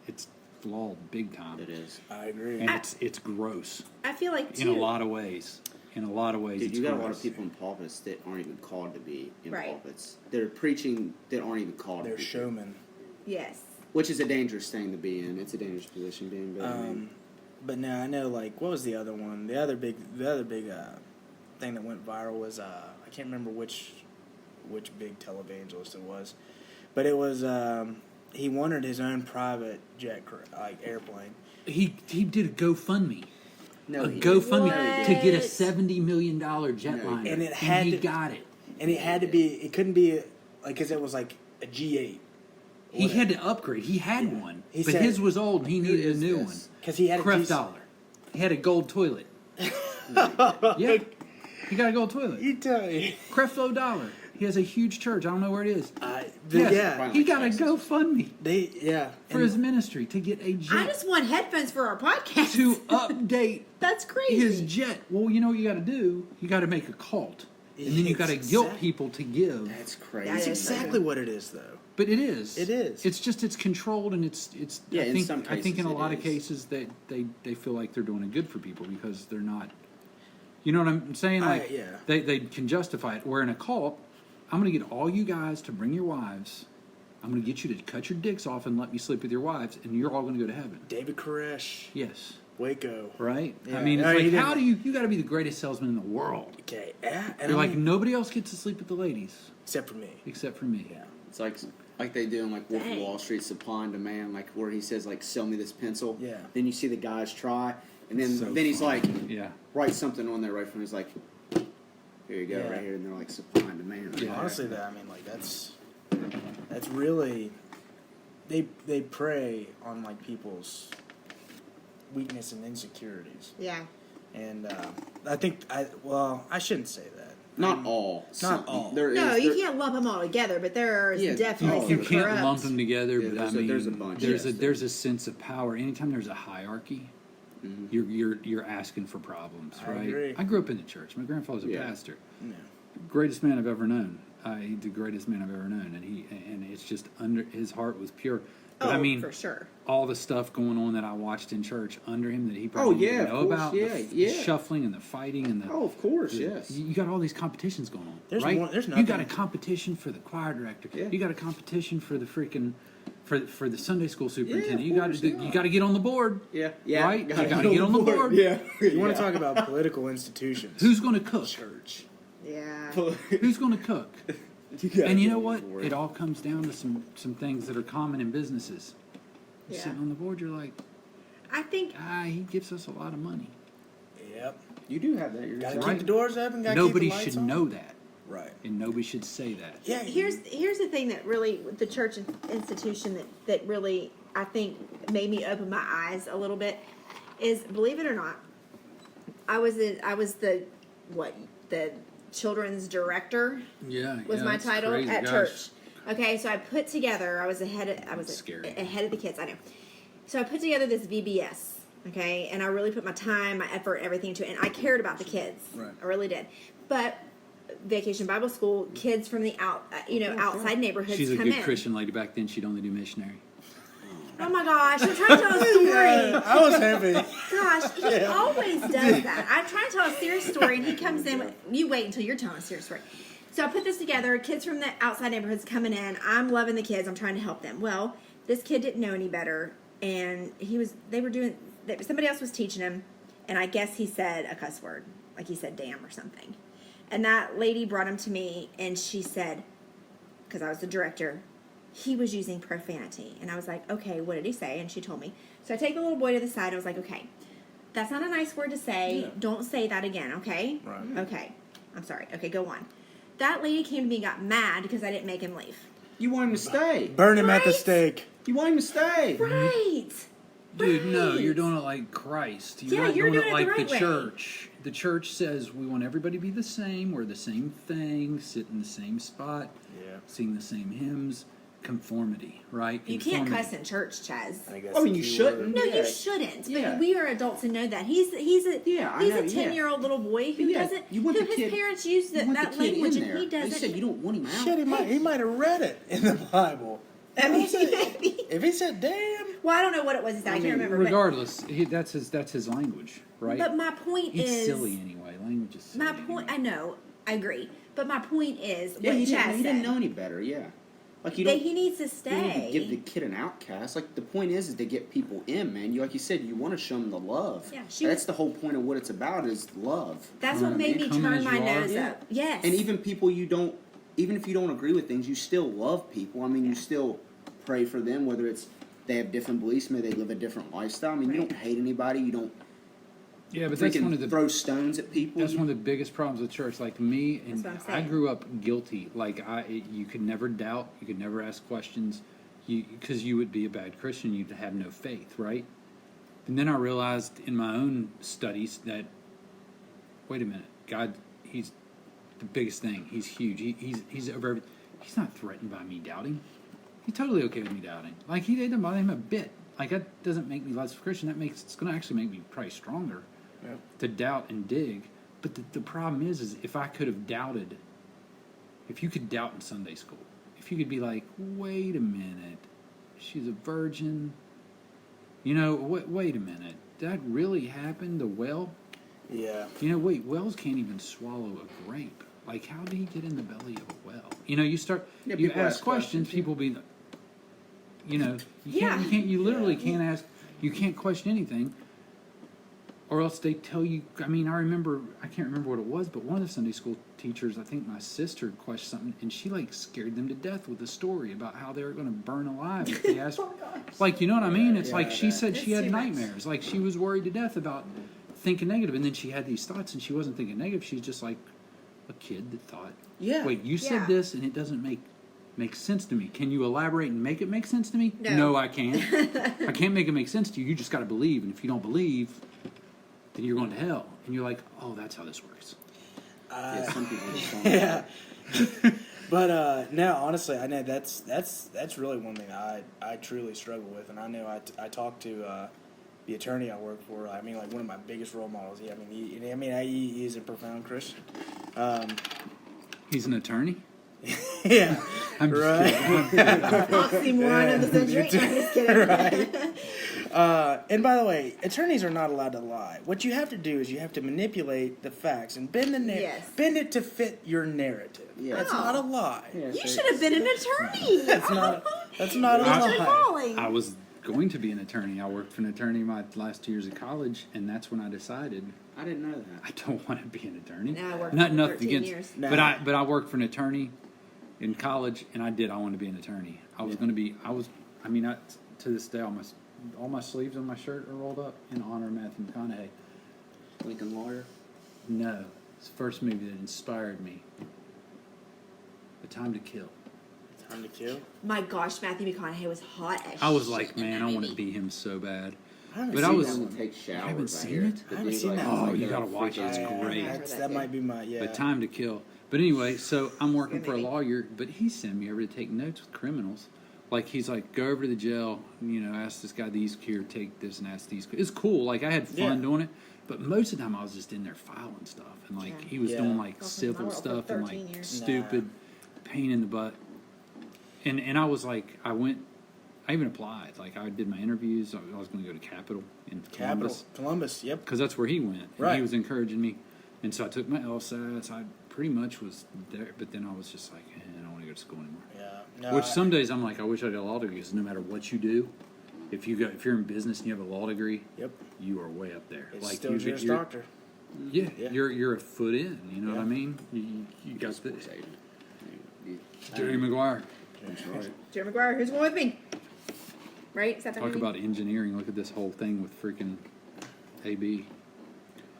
it's flawed big time, It is. I agree. and it's gross I feel like in too. a lot of ways. In a lot of ways, Dude, it's you got a gross. lot of people in pulpits that aren't even called to be in Right. pulpits. They're preaching that aren't even called. They're to be. showmen. Yes. Which is a dangerous thing to be in. It's a dangerous position to be in. But I mean, But now I know, like, what was the other one? The other big thing that went viral was I can't remember which big televangelist it was, but it was he wanted his own private jet airplane. He did a GoFundMe. no, A he- GoFundMe What? to get a $70 million jetliner, And it had he to- got it. And it had to be. It couldn't be like because it was like a G8. He had to upgrade. He had Yeah. one, He but said- his was old, and he needed a is new this? one. Because he had a Cref piece- dollar. He had a gold toilet. Yeah, he got a gold toilet. You tell me. Creflo dollar. He has a huge church. I don't know where it is. Yeah. Yes, he got a GoFundMe for And his ministry to get a I jet just want headphones for our podcast. to update That's crazy. his jet. Well, you know what you got to do? You got to make a cult, and then you got to guilt Exact- people to give. That's crazy. That That's is exactly what it is, though. But it is. It is. It's just it's controlled, and it's. Yeah, I in think some I think in cases a it lot of is. cases they feel like they're doing it good for people because they're not. You know what I'm saying? Like yeah. they can justify it. Where in a cult, I'm going to get all you guys to bring your wives. I'm going to get you to cut your dicks off and let me sleep with your wives, and you're all going to go to heaven. David Koresh, Yes. Waco. Right? Yeah. I mean, it's No, he like, didn't- how do you got to be the greatest salesman in the world. Okay, yeah. And You're I like, mean, nobody else gets to sleep with the ladies except for me. except for me. Yeah. It's like they do in like Wolf of Dang. Wall Street, supply and demand, like where he says like, "Sell me this pencil." Yeah. Then you see the guys try, and then So he's fun. like, Yeah. write something on there right from. He's like, "Here you go, Yeah. right here," and they're like supply and demand. Yeah. Honestly, though, I mean, like that's that's really they prey on like people's weakness and insecurities. Yeah. And I shouldn't say that. Not all. Not all. No, you can't lump them all together, but there is definitely You some can't corrupt. lump them together, Yeah, but there's a bunch. There's a sense of power. Anytime there's a hierarchy, you're asking for problems, I right? agree. I grew up in the church. My grandfather was a pastor. Yeah. Greatest man I've ever known. He's the greatest man I've ever known, and it's just under his heart was pure. But I mean, for sure. all the stuff going on that I watched in church under him that he probably didn't know about, the shuffling and the fighting and the of course, yes. You got all these competitions going on, There's right? there's You got a nothing- competition for the choir director. Yeah. You got a competition for the freaking for the Sunday school superintendent. of course, You got to get on the board. Yeah. Right? You gotta get on the board. Yeah. You want to talk about political institutions? Who's going to cook? Church? Yeah. Who's going to cook? gotta And you get know on what? board. It all comes down to some things that are common in businesses. You're Yeah. sitting on the board, you're like, I think he gives us a lot of money. Yep. You do have that. You're Gotta right. keep the doors open. Gotta Nobody keep the lights should on. know that, Right. and nobody should say that. Yeah. here's the thing that really with the church institution that really I think made me open my eyes a little bit is, believe it or not, I was the children's director Yeah, was my that's title crazy. at Gosh. church. Okay, so I put together. I was Scary. ahead of the kids. I know. So I put together this VBS. Okay, and I really put my time, my effort, everything to it, and I cared about the kids. Right. I really did. But Vacation Bible School, kids from the outside neighborhoods She's a come good in. Christian lady. Back then, she'd only do missionary. Oh my gosh, I'm trying to tell a story. I was happy. Gosh, he always does that. I'm trying to tell a serious story, and he comes in with, you wait until you're telling a serious story. So I put this together, kids from the outside neighborhoods coming in. I'm loving the kids. I'm trying to help them. Well, this kid didn't know any better, and somebody else was teaching him, and I guess he said a cuss word, like he said damn or something. And that lady brought him to me, and she said, because I was the director, he was using profanity. And I was like, okay, what did he say? And she told me. So I take the little boy to the side. I was like, okay, that's not a nice word to say. Yeah. Don't say that again, okay? Right. Okay. I'm sorry. Okay, go on. That lady came to me and got mad because I didn't make him leave. You want him to stay. Burn him at the Right? stake. You want him to stay. Right. Dude, no, Right. you're doing it like Christ. Yeah, not you're doing doing it like it the right the way. church. The church says we want everybody to be the same, wear the same thing, sit in the same spot, sing the same hymns. Conformity, right? You can't cuss in church, Chaz. I guess I mean, the you key shouldn't. word. No, Yeah. you shouldn't. But Yeah. we are adults and know that he's a I know, a 10-year-old little boy who Yeah, doesn't. you want who the his kid- parents use You want that the kid language in and there. he They doesn't. said you don't want him out. Shit, he might have read it in the Bible. I mean, If he said damn, well, I don't know what it was. I can't remember. Regardless, that's his language, right? But my point it's is silly anyway. Language is silly. My point. I know. I agree. But my point is Yeah, what he Chaz didn't said. know any better. Yeah, like you That don't. he needs to You don't stay. need to give the kid an outcast. Like the point is to get people in, man. You like you said, you want to show them the love. Yeah, That's the whole point of what it's about is love. That's You know what I made mean? me Come turn as my you are. nose Yeah. up. Yes. And even people even if you don't agree with things, you still love people. I mean, you still pray for them, whether it's they have different beliefs, maybe they live a different lifestyle. I mean, you don't hate anybody. You don't Yeah, but that's one of the throw stones at people. That's one of the biggest problems with church. Like me, and That's what I'm I saying. grew up guilty. Like you could never doubt, you could never ask questions, because you would be a bad Christian. You'd have no faith, right? And then I realized in my own studies that, wait a minute, God, He's the biggest thing. He's huge. He's over. He's not threatened by me doubting. He's totally okay with me doubting. Like he didn't bother him a bit. Like that doesn't make me less of a Christian. It's going to actually make me probably stronger. Yeah. To doubt and dig. But the problem is if I could have doubted, if you could doubt in Sunday school, if you could be like, wait a minute, she's a virgin, wait a minute, that really happened to well? yeah. Wait, whales can't even swallow a grape. Like, how did he get in the belly of a well? You start, Yeah, you people ask ask questions, questions, people be, Yeah. you literally can't ask, you can't question anything. Or else they tell you. I mean, I can't remember what it was, but one of the Sunday school teachers, I think my sister, questioned something, and she scared them to death with a story about how they were going to burn alive if they asked. Like, you know what I mean? It's like she said she had It's too much. nightmares. Like she was worried to death about thinking negative, and then she had these thoughts, and she wasn't thinking negative. She's just like a kid that thought, Yeah. wait, you Yeah. said this, and it doesn't make makes sense to me. Can you elaborate and make it make sense to me? No. I can't. I can't make it make sense to you. You just got to believe. And if you don't believe, then you're going to hell. And you're like, oh, that's how this works. Yeah, some people just don't. Yeah. But no, honestly, I know that's really one thing I truly struggle with, and I know I talked to the attorney I work for. I mean, like one of my biggest role models. He is a profound Christian. He's an attorney? Yeah, I'm just right. kidding. Oxymoron of the century. I'm just kidding. Right. And by the way, attorneys are not allowed to lie. What you have to do is you have to manipulate the facts and bend bend it to fit your narrative. Yeah. That's Oh. not a lie. Yeah, You so- should have been an attorney. That's not a That's your lie. calling. I was going to be an attorney. I worked for an attorney my last 2 years of college, and that's when I decided I didn't know that. I don't want to be an attorney. No, I worked Not for nothing 13 against, years. No. but I worked for an attorney in college, and I wanted to be an attorney. I was going to be. To this day, all my sleeves on my shirt are rolled up in honor of Matthew McConaughey. Lincoln Lawyer. No, it's the first movie that inspired me. The Time to Kill. Time to kill. My gosh, Matthew McConaughey was hot as I was shit like, in man, that I want to movie. be him so bad. I haven't But I seen was- that He one. takes showers. haven't I seen hear. it? The I haven't dude, seen like, that is one. Oh, like you a gotta watch it. It's freaking- great. That's That might be my But Time to Kill. But anyway, so I'm working Good for a movie. lawyer, but he sent me over to take notes with criminals. Like, he's like, go over to the jail, ask this guy these here, take this and ask these. It's cool. Like, I had fun Yeah. doing it. But most of the time, I was just in there filing stuff. And, like, Yeah. he was Yeah. doing, like, Well, civil I worked for stuff and, 13 like, years. stupid pain in the butt. And I was like, I even applied. Like, I did my interviews. I was going to go to Capitol in Columbus. Columbus, yep. Because that's where he went. And Right. he was encouraging me. And so I took my LSATs. I pretty much was there. But then I was just like, I don't want to go to school anymore. Yeah. No, Which some days I'm like, I wish I had a law degree. Because no matter what you do, if you're in business and you have a law degree, Yep. you are way up there. It's like still Juris you're- Doctor. Yeah, Yeah. you're a foot in. You know what I Yeah. mean? You got the Sports agent. Jerry Maguire. That's right. Jerry McGuire, who's going with me? Right? Is that the Talk movie? about engineering. Look at this whole thing with freaking AB.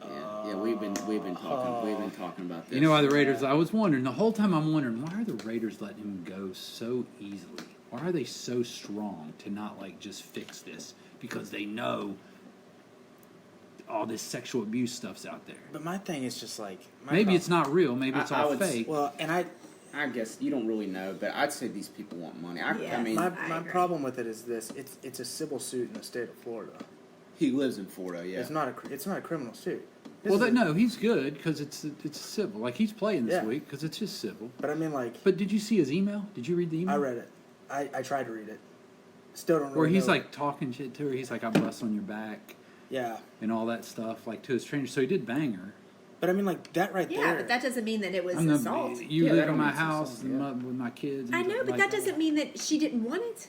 Yeah, we've been talking about this. You know why the Raiders? I was wondering the whole time. I'm wondering why are the Raiders letting him go so easily? Why are they so strong to not like just fix this? Because they know all this sexual abuse stuff's out there. But my thing is just like Maybe it's not real. Maybe it's I all would fake. Well, and I guess you don't really know, but I'd say these people want money. I Yes. mean, my I agree. problem with it is this: it's a civil suit in the state of Florida. he lives in Florida. Yeah, It's not a criminal suit. This Well, is a- no, he's good because it's civil. Like he's playing this Yeah. week because it's just civil. But I mean, like, But did you see his email? Did you read the email? I read it. I tried to read it. Still don't. Where really he's know. like talking shit to her. He's like, "I bust on your back" yeah. and all that stuff, like to his trainer. So he did bang her. But I mean, like that right Yeah, there. but that doesn't mean that it was I'm assault. You Yeah, live that in don't my mean it's house assault, and yeah. with my kids. And I know, but like- that doesn't mean that she didn't want it.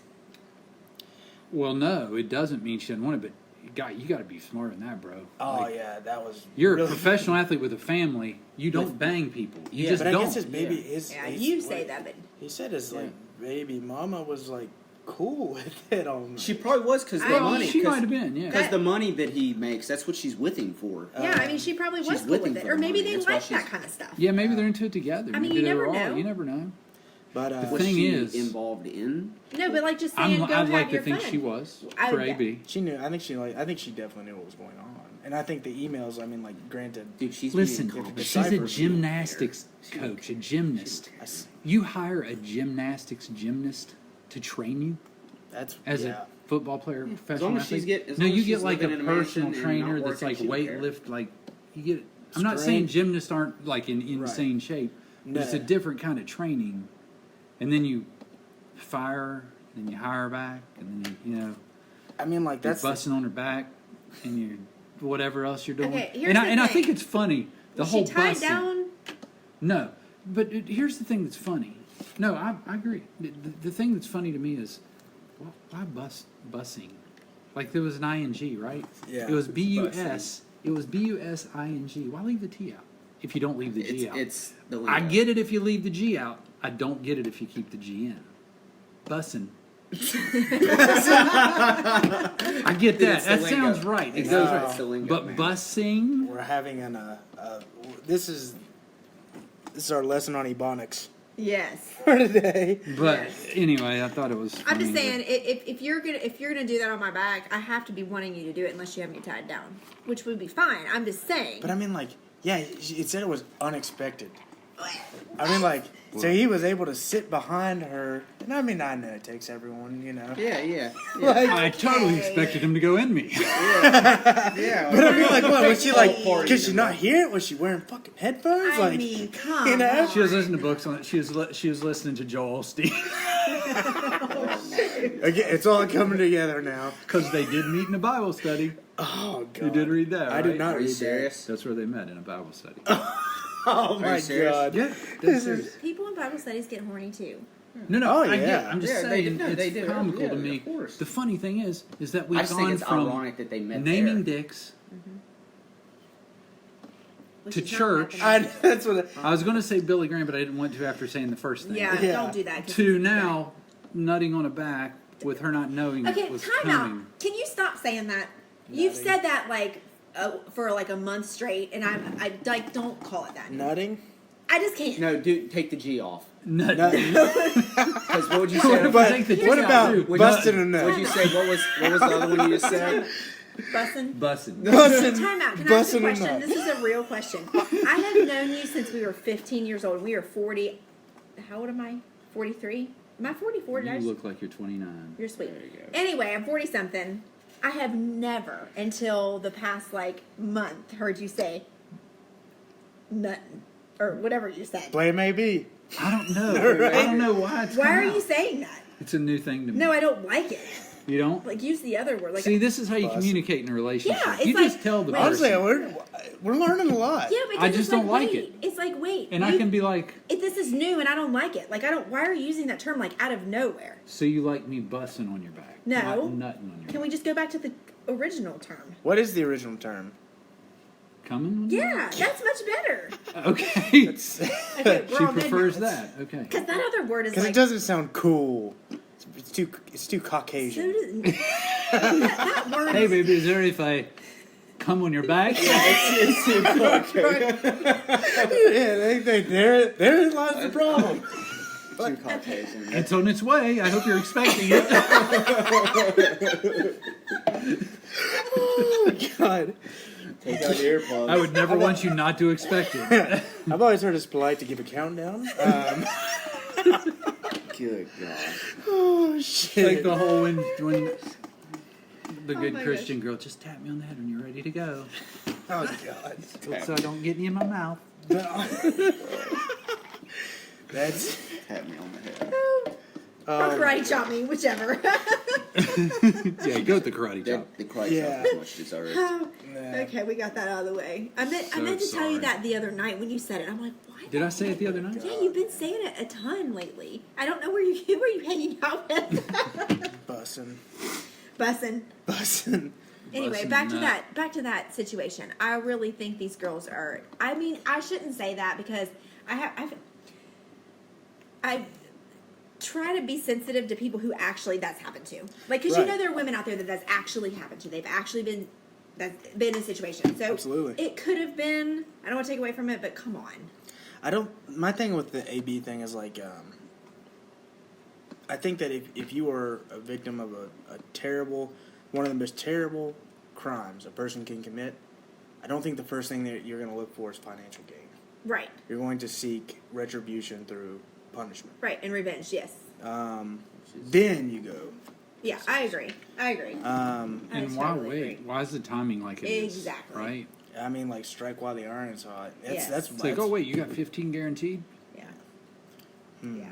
Well, no, it doesn't mean she doesn't want it. But you got to be smarter than that, bro. Oh Like, yeah, that was. You're really, a professional athlete with a family. You don't bang people. You Yeah, just But I don't. guess his baby Yeah. is. Yeah, he's- you say like, that, but He said his Yeah. like baby mama was like cool with it on. she probably was because the I mean, money. she might have been, yeah. Because the money that he makes, that's what she's with him for. yeah, I mean, she probably was she's cool with with him it, for or the maybe money. they That's why like that she's- kind of stuff. Yeah, maybe they're into it together. I mean, Maybe you they never were all. know. You never know. But The Was thing she is- involved in? No, but like just saying, go I'd have like to your think fun. she was I for would- AB. she knew. I think she definitely knew what was going on. And I think the emails. I mean, like, granted. Dude, she's Listen, being called- she's a Decipher. gymnastics coach, a gymnast. You hire a gymnastics gymnast to train you That's as yeah. a football player, professional long as she's athlete. as No, long you as get she's like a living in a mansion personal and not trainer that's working, like she don't weight care. lift. Like you get. I'm not saying Strength. gymnasts aren't like in insane shape, but it's a No. different kind of training. And then you fire her, then you hire her back, and then you I mean, like you're that's. busting on her back, and you whatever else you're doing. Okay, here's and the I think thing. it's funny the Was whole she tied busting. down? No, but here's the thing that's funny. No, I agree. The thing that's funny to me is why busing? Like there was an ing, right? Yeah. It was bus. It was busing. Why leave the t out? If you don't leave the g out, It's the I lingo. get it if you leave the g out. I don't get it if you keep the g in. Bussing. I get that. It's the That lingo. sounds right. It It's goes the- right. it's the lingo, But man. bussing. We're having this is our lesson on ebonics. Yes. for today. But Yes. anyway, I thought it was. I'm just funny saying, if you're gonna do that on my back, I have to be wanting you to do it unless you have me tied down, which would be fine. I'm just saying. But I mean, like, yeah, it said it was unexpected. I mean, like, so he was able to sit behind her, and I mean, I know it takes everyone, you know. Yeah. Like, I totally expected him to go in me. Yeah. but I mean, like, what was she like? Whole party, Could she you know? not hear it? Was she wearing fucking headphones? I Like, mean, come you know? on. She was listening to books on it. She was listening to Joel Osteen Again, it's all coming together now. because they did meet in a Bible study. Oh God, You did read that, I right? did not Are read you that. serious? That's where they met, in a Bible study. Oh Are my you serious? God. Yeah, This is People in Bible studies get horny too. No, Oh, I get yeah. it. I'm just Yeah, they saying do. No, they it's do. comical Yeah, to me. of course. The funny thing is that I we've just think gone it's from ironic that they met naming there. dicks Which To is not church. happening. that's what. I was going to say Billy Graham, but I didn't want to after saying the first thing. Yeah, Yeah. don't do that. 'cause To it's now, nutting on a back with her not knowing Okay, it was time coming. out. Can you stop saying that? You've Nutting. said that like for like a month straight, and I like don't call it that. Nutting? I just can't. No, dude, take the G off. Nut. Because what would you What say? if I take the What G out, about too? busting a nut? What'd you say? What was the other one you just said? Bussin'. Bussin'. Busting, Time out. Can I ask a busting a question? nut. This is a real question. I have known you since we were 15 years old. We are 40. How old am I? 43? Am I 44? Did I You just- look like you're 29. You're sweet. There you go. Anyway, I'm 40 something. I have never, until the past like month, heard you say nut or whatever you said. Blame AB. I don't know. Right. I don't know why it's Why come are out. you saying that? It's a new thing to me. No, I don't like it. You don't? Like use the other word. Like See, this is how you Bus. communicate in a relationship. Yeah, it's you like- just tell the wait. Honestly, person. we're learning a lot. yeah, because I just it's don't like wait. it. It's like wait, And I you- can be like, if this is new and I don't like it. Like I don't. Why are you using that term like out of nowhere? so you like me bussing on your back? No. Not nutting on your Can we just go back to the original term? What is the original term? back. Coming on your Yeah, that's much better. back? Okay. It's Okay, we're She all good prefers now. that. Okay. Because that other word is because like it doesn't sound cool. It's too So Caucasian. does, that word Hey, is baby, is there if I come on your back? It's too Caucasian. Yeah, there lies the problem. Too Caucasian. It's on its way. I hope you're expecting it. Oh God, Take out the earplugs. I would never want you not to expect it. I've always heard it's polite to give a countdown. Good God. Oh Like shit! the whole when the good my Christian girl, just tap me on the head when you're ready to go, Oh God! so I don't get any in my mouth. That's Tap me on the head. or karate chop me, whichever. Yeah, go with the karate chop. The Christ Yeah. yeah. much deserved. Okay, we got that out of the way. I meant So to tell you sorry. that the other night when you said it. I'm like, why? Did I say it the other night? Yeah, you've been saying it a ton lately. I don't know who are you hanging out with. bussin'. Bussin'. Anyway, Bussin' back to that situation. I really think these girls are. I mean, I shouldn't say that because I try to be sensitive to people who actually that's happened to. Like, because you Right. know there are women out there that that's actually happened to. They've actually been in a situation. So Absolutely. it could have been. I don't want to take away from it, but come on. My thing with the AB thing is like, I think that if you are a victim of a terrible, one of the most terrible crimes a person can commit, I don't think the first thing that you're going to look for is financial gain. Right. You're going to seek retribution through punishment. Right. And revenge. Yes. Then you go. Yeah, I agree. I And why totally wait? agree. Why is the timing like it is? Exactly. Right? I mean, like, strike while the iron is hot. Yes. That's It's like, oh wait, you got 15 guaranteed? Yeah. Hmm. Yeah.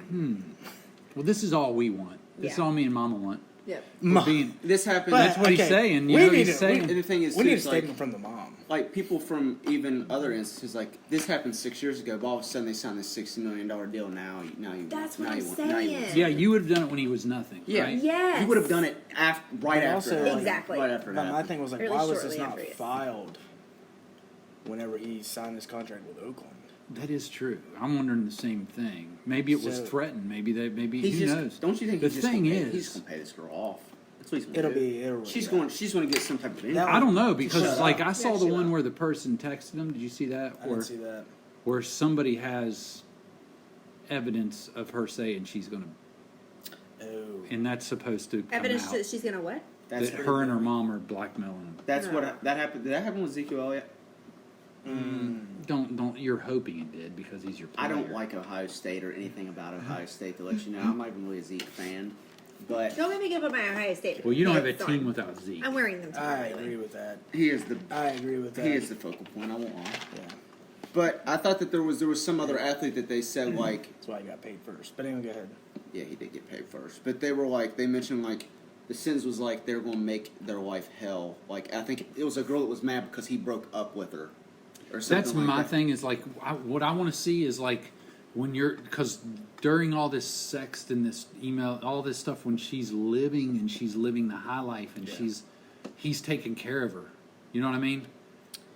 Well, this is all we want. This is Yeah. all me and Mama want. Yep. We're being, This happened. That's what he's saying, you know, he's saying- And the thing is, we too, need a it's like- statement from the mom. Like people from even other instances, like this happened 6 years ago, but all of a sudden they signed this $60 million deal. Now you That's now what you I'm want, now you saying. want. yeah, you would have done it when he was nothing, Yeah. right? Yes. You would have done it right But after. also, that. Exactly. Right after But that. my thing was like, Really why was shortly this not after it. filed whenever he signed this contract with Oakland? That is true. I'm wondering the same thing. Maybe it was So- threatened. Maybe He's who just, knows? Don't you think the he's just thing gonna is, pay, he's going to pay this girl off? That's what he's going It'll to do. be. She's yeah. going to get some type of income. I don't know because Shut like up. I saw Yeah, the she one will. where the person texted him. Did you see that? I didn't see that. Where somebody has evidence of her saying she's going to, Oh. and that's supposed to come Evidence out. that she's gonna what? That's That her and her mom are blackmailing him. That's No. what that happened. Did that happen with Ezekiel Elliott? Don't. You're hoping it did because he's your player. I don't like Ohio State or anything about Ohio State to let you know. I'm not even really a Zeke fan, but Don't let me give up my Ohio State. Well, you don't have a It's team fine. without Zeke. I'm wearing them tomorrow. I anyway. agree with that. he is the I agree with that. he is the focal point. I won't lie. Yeah. But I thought that there was some other athlete that they said like, That's why I got paid first. But anyway, go ahead. yeah, he did get paid first. But they were like, they mentioned like the sins was like they were going to make their life hell. Like I think it was a girl that was mad because he broke up with her, or something. That's like my that. thing. Is like what I want to see is like when you're because during all this sext and this email, all this stuff, when she's living the high life and he's taking care of her. You know what I mean?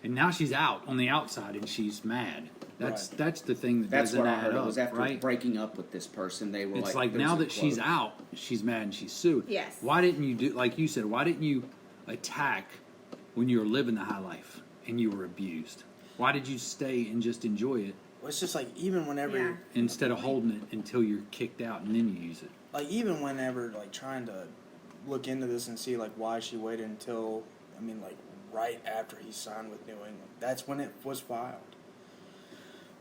And now she's out on the outside and she's mad. That's the thing that That's doesn't what I add heard. up, It was after right? breaking up with this person. They were It's like like there was now a that she's quote. out, she's mad and she's sued. Yes. Why didn't you do like you said? Why didn't you attack when you were living the high life and you were abused? Why did you stay and just enjoy it Well, it's just like even whenever, Yeah. instead of holding it until you're kicked out and then you use it? like even whenever, like trying to look into this and see like why she waited until, I mean, like right after he signed with New England. That's when it was filed.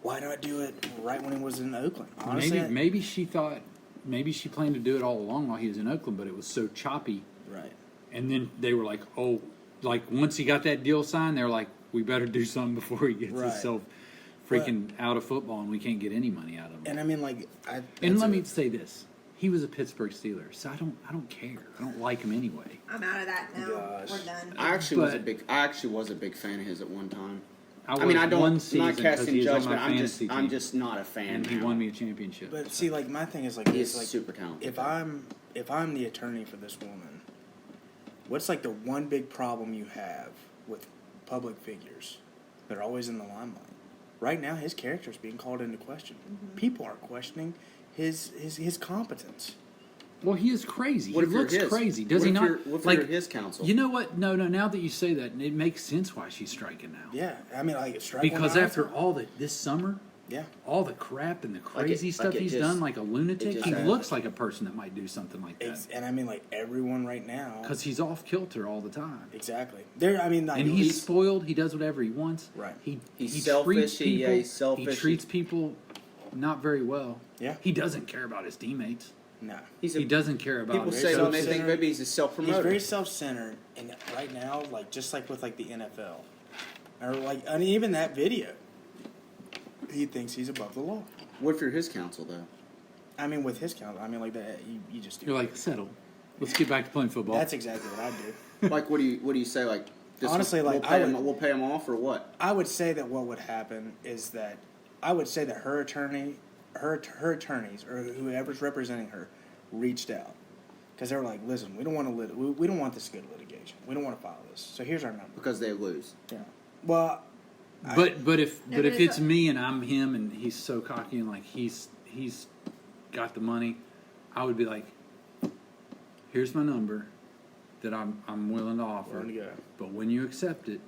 Why not do it right when he was in Oakland? Honestly, Maybe she thought, maybe she planned to do it all along while he was in Oakland, but it was so choppy. right. And then they were like, oh, like once he got that deal signed, they're like, we better do something before he gets Right. himself freaking out of football and we can't get any money out of him. And I mean, like, And let me say this: he was a Pittsburgh Steeler, so I don't care. I don't like him anyway. I'm out of that now. Gosh. We're done. I actually was a But- big fan of his at one time. I I mean, I was don't. one I'm season not 'cause casting he was on judgment. my I'm just. fantasy I'm team, just not a fan. and he now. won me a championship. But see, like my thing is like He this: is like super talented. if I'm the attorney for this woman, what's like the one big problem you have with public figures? They're always in the limelight. Right now, his character is being called into question. People are questioning his competence. Well, he is crazy. What He if you're looks his? crazy, does What he if not? you're- what if like you're his counsel? You know what? No. Now that you say that, it makes sense why she's striking now. Yeah, I mean, like strike Because one after out. all this summer, Yeah, all the crap and the crazy like stuff it he's just- done, like a lunatic, just he happened. looks like a person that might do something like that. and I mean, like everyone right now. Because he's off kilter all the time. Exactly. There, I mean, like, And he's spoiled. He does whatever he wants. Right. He's treats selfish, people. he's selfish. He treats people not very well. Yeah. He doesn't care about his teammates. no. He doesn't care about. People his say when they self-centered. think maybe he's a self He's promoter. very self-centered, and right now, like just like with like the NFL, or like I mean, even that video, he thinks he's above the law. What if you're his counsel though? I mean, with his count, I mean, like that, you just do. You're like, settle. Let's get back to playing football. That's exactly what I do. Like, what do you say? Like, this Honestly, we'll like, pay I him, would- we'll pay him off or what? I would say that what would happen is that I would say that her attorneys, or whoever's representing her, reached out because they were like, "Listen, we don't want to we don't want this to go to litigation. We don't want to file this. So here's our number." Because they lose. Yeah. Well, but if but if it's it's a- me and I'm him and he's so cocky and like he's got the money, I would be like, here's my number that I'm willing to offer. Willing to go. But when you accept it,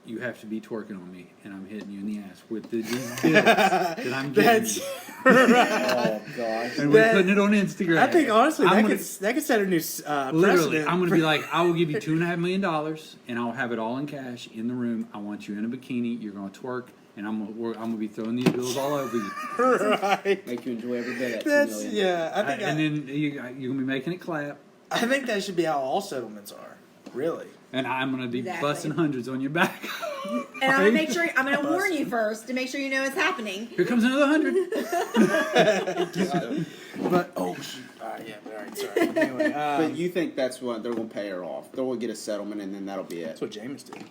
you have to be twerking on me, and I'm hitting you in the ass with these bills that I'm giving That's you. Oh gosh. And we're that- putting it on Instagram. I think honestly I'm that gonna- could set a new Literally, precedent. I'm going to be like, I will give you $2.5 million, and I'll have it all in cash in the room. I want you in a bikini. You're going to twerk, and I'm going to be throwing these bills all over you. right. Make you enjoy every bit of that That's 2 million. yeah. I think And then you're going to be making it clap, I think that should be how all settlements are. Really. and I'm going to be Exactly. busting hundreds on your back. And I'm gonna make sure. I'm gonna warn you first to make sure you know it's happening. Here comes another 100. But oh shoot. Yeah. All right. Sorry. Anyway, But you think that's what they're going to pay her off? They'll get a settlement and then that'll be it. that's what Jameis did.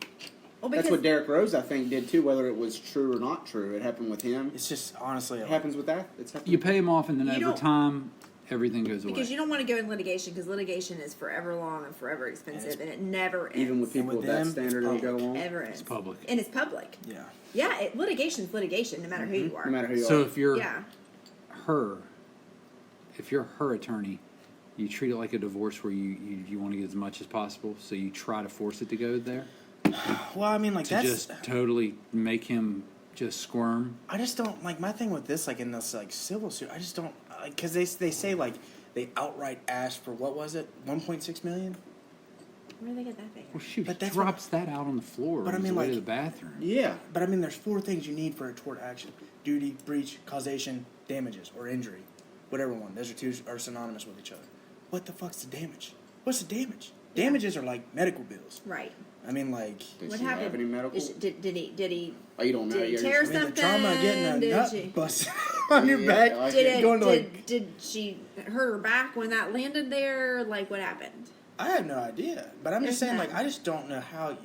Well, That's because what Derrick Rose, I think, did too. Whether it was true or not true, it happened with him. It's just honestly. It happens with that. It's happened. You pay them off, and then You over don't- time, everything goes away. because you don't want to go in litigation because litigation is forever long and forever expensive and it never ends. Even with people with with that them, standard, it's it'll go public. along. ever ends. It's public. And it's public. Yeah. Yeah, litigation is litigation, no matter who you are. No matter who you So are. if you're Yeah. if you're her attorney, you treat it like a divorce where you want to get as much as possible, so you try to force it to go there Well, I mean, like to that's just totally make him just squirm. I just don't like my thing with this, like in this like civil suit. I just don't because they say like they outright asked for what was it, 1.6 million. Where do they get that figure? Well, shoot, But he that's drops that out on the floor But I on his mean, way like- to the bathroom. Yeah. But I mean, there's 4 things you need for a tort action: duty, breach, causation, damages, or injury. Whatever one. Those are synonymous with each other. What the fuck's the damage? What's the damage? Damages are like medical bills. Right. I mean, like Did What she happened? have any medical? Did he? Oh, you don't know. Did he You're tear just- I mean, the trauma of something? getting a Did nut she- bust on your Yeah, back. I Did it? going to, Did she hurt her back when that landed there? Like what happened? I have no idea, but I'm just There's saying, like, none. I just don't know how.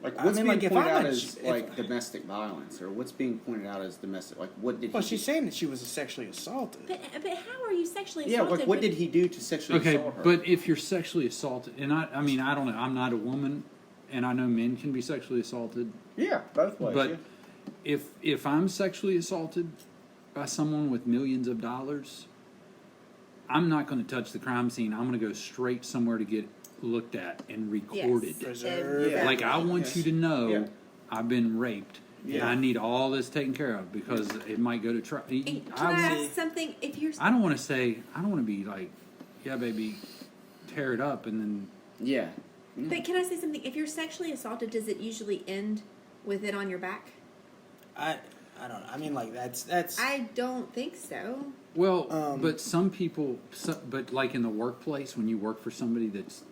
Like I what's mean, being like, if pointed I'm out a- as if- like domestic violence, or what's being pointed out as domestic? Like what did? Well, he she's do? saying that she was sexually assaulted. But how are you sexually Yeah, assaulted? like what with- did he do to sexually Okay, assault her? but if you're sexually assaulted, and I mean, I don't know, I'm not a woman, and I know men can be sexually assaulted, yeah, both ways. but yeah. if I'm sexually assaulted by someone with millions of dollars, I'm not going to touch the crime scene. I'm going to go straight somewhere to get looked at and recorded. Yes. Preserve. Yeah. Like I want Yes. you to know Yeah. I've been raped. And Yeah. I need all this taken care of because it might go to trial. And can I ask something? If you're I don't want to say, I don't want to be like, yeah, baby, tear it up and then. Yeah. But can I say something? If you're sexually assaulted, does it usually end with it on your back? I don't know. I mean, like that's. I don't think so. Well, but some people, but like in the workplace, when you work for somebody that's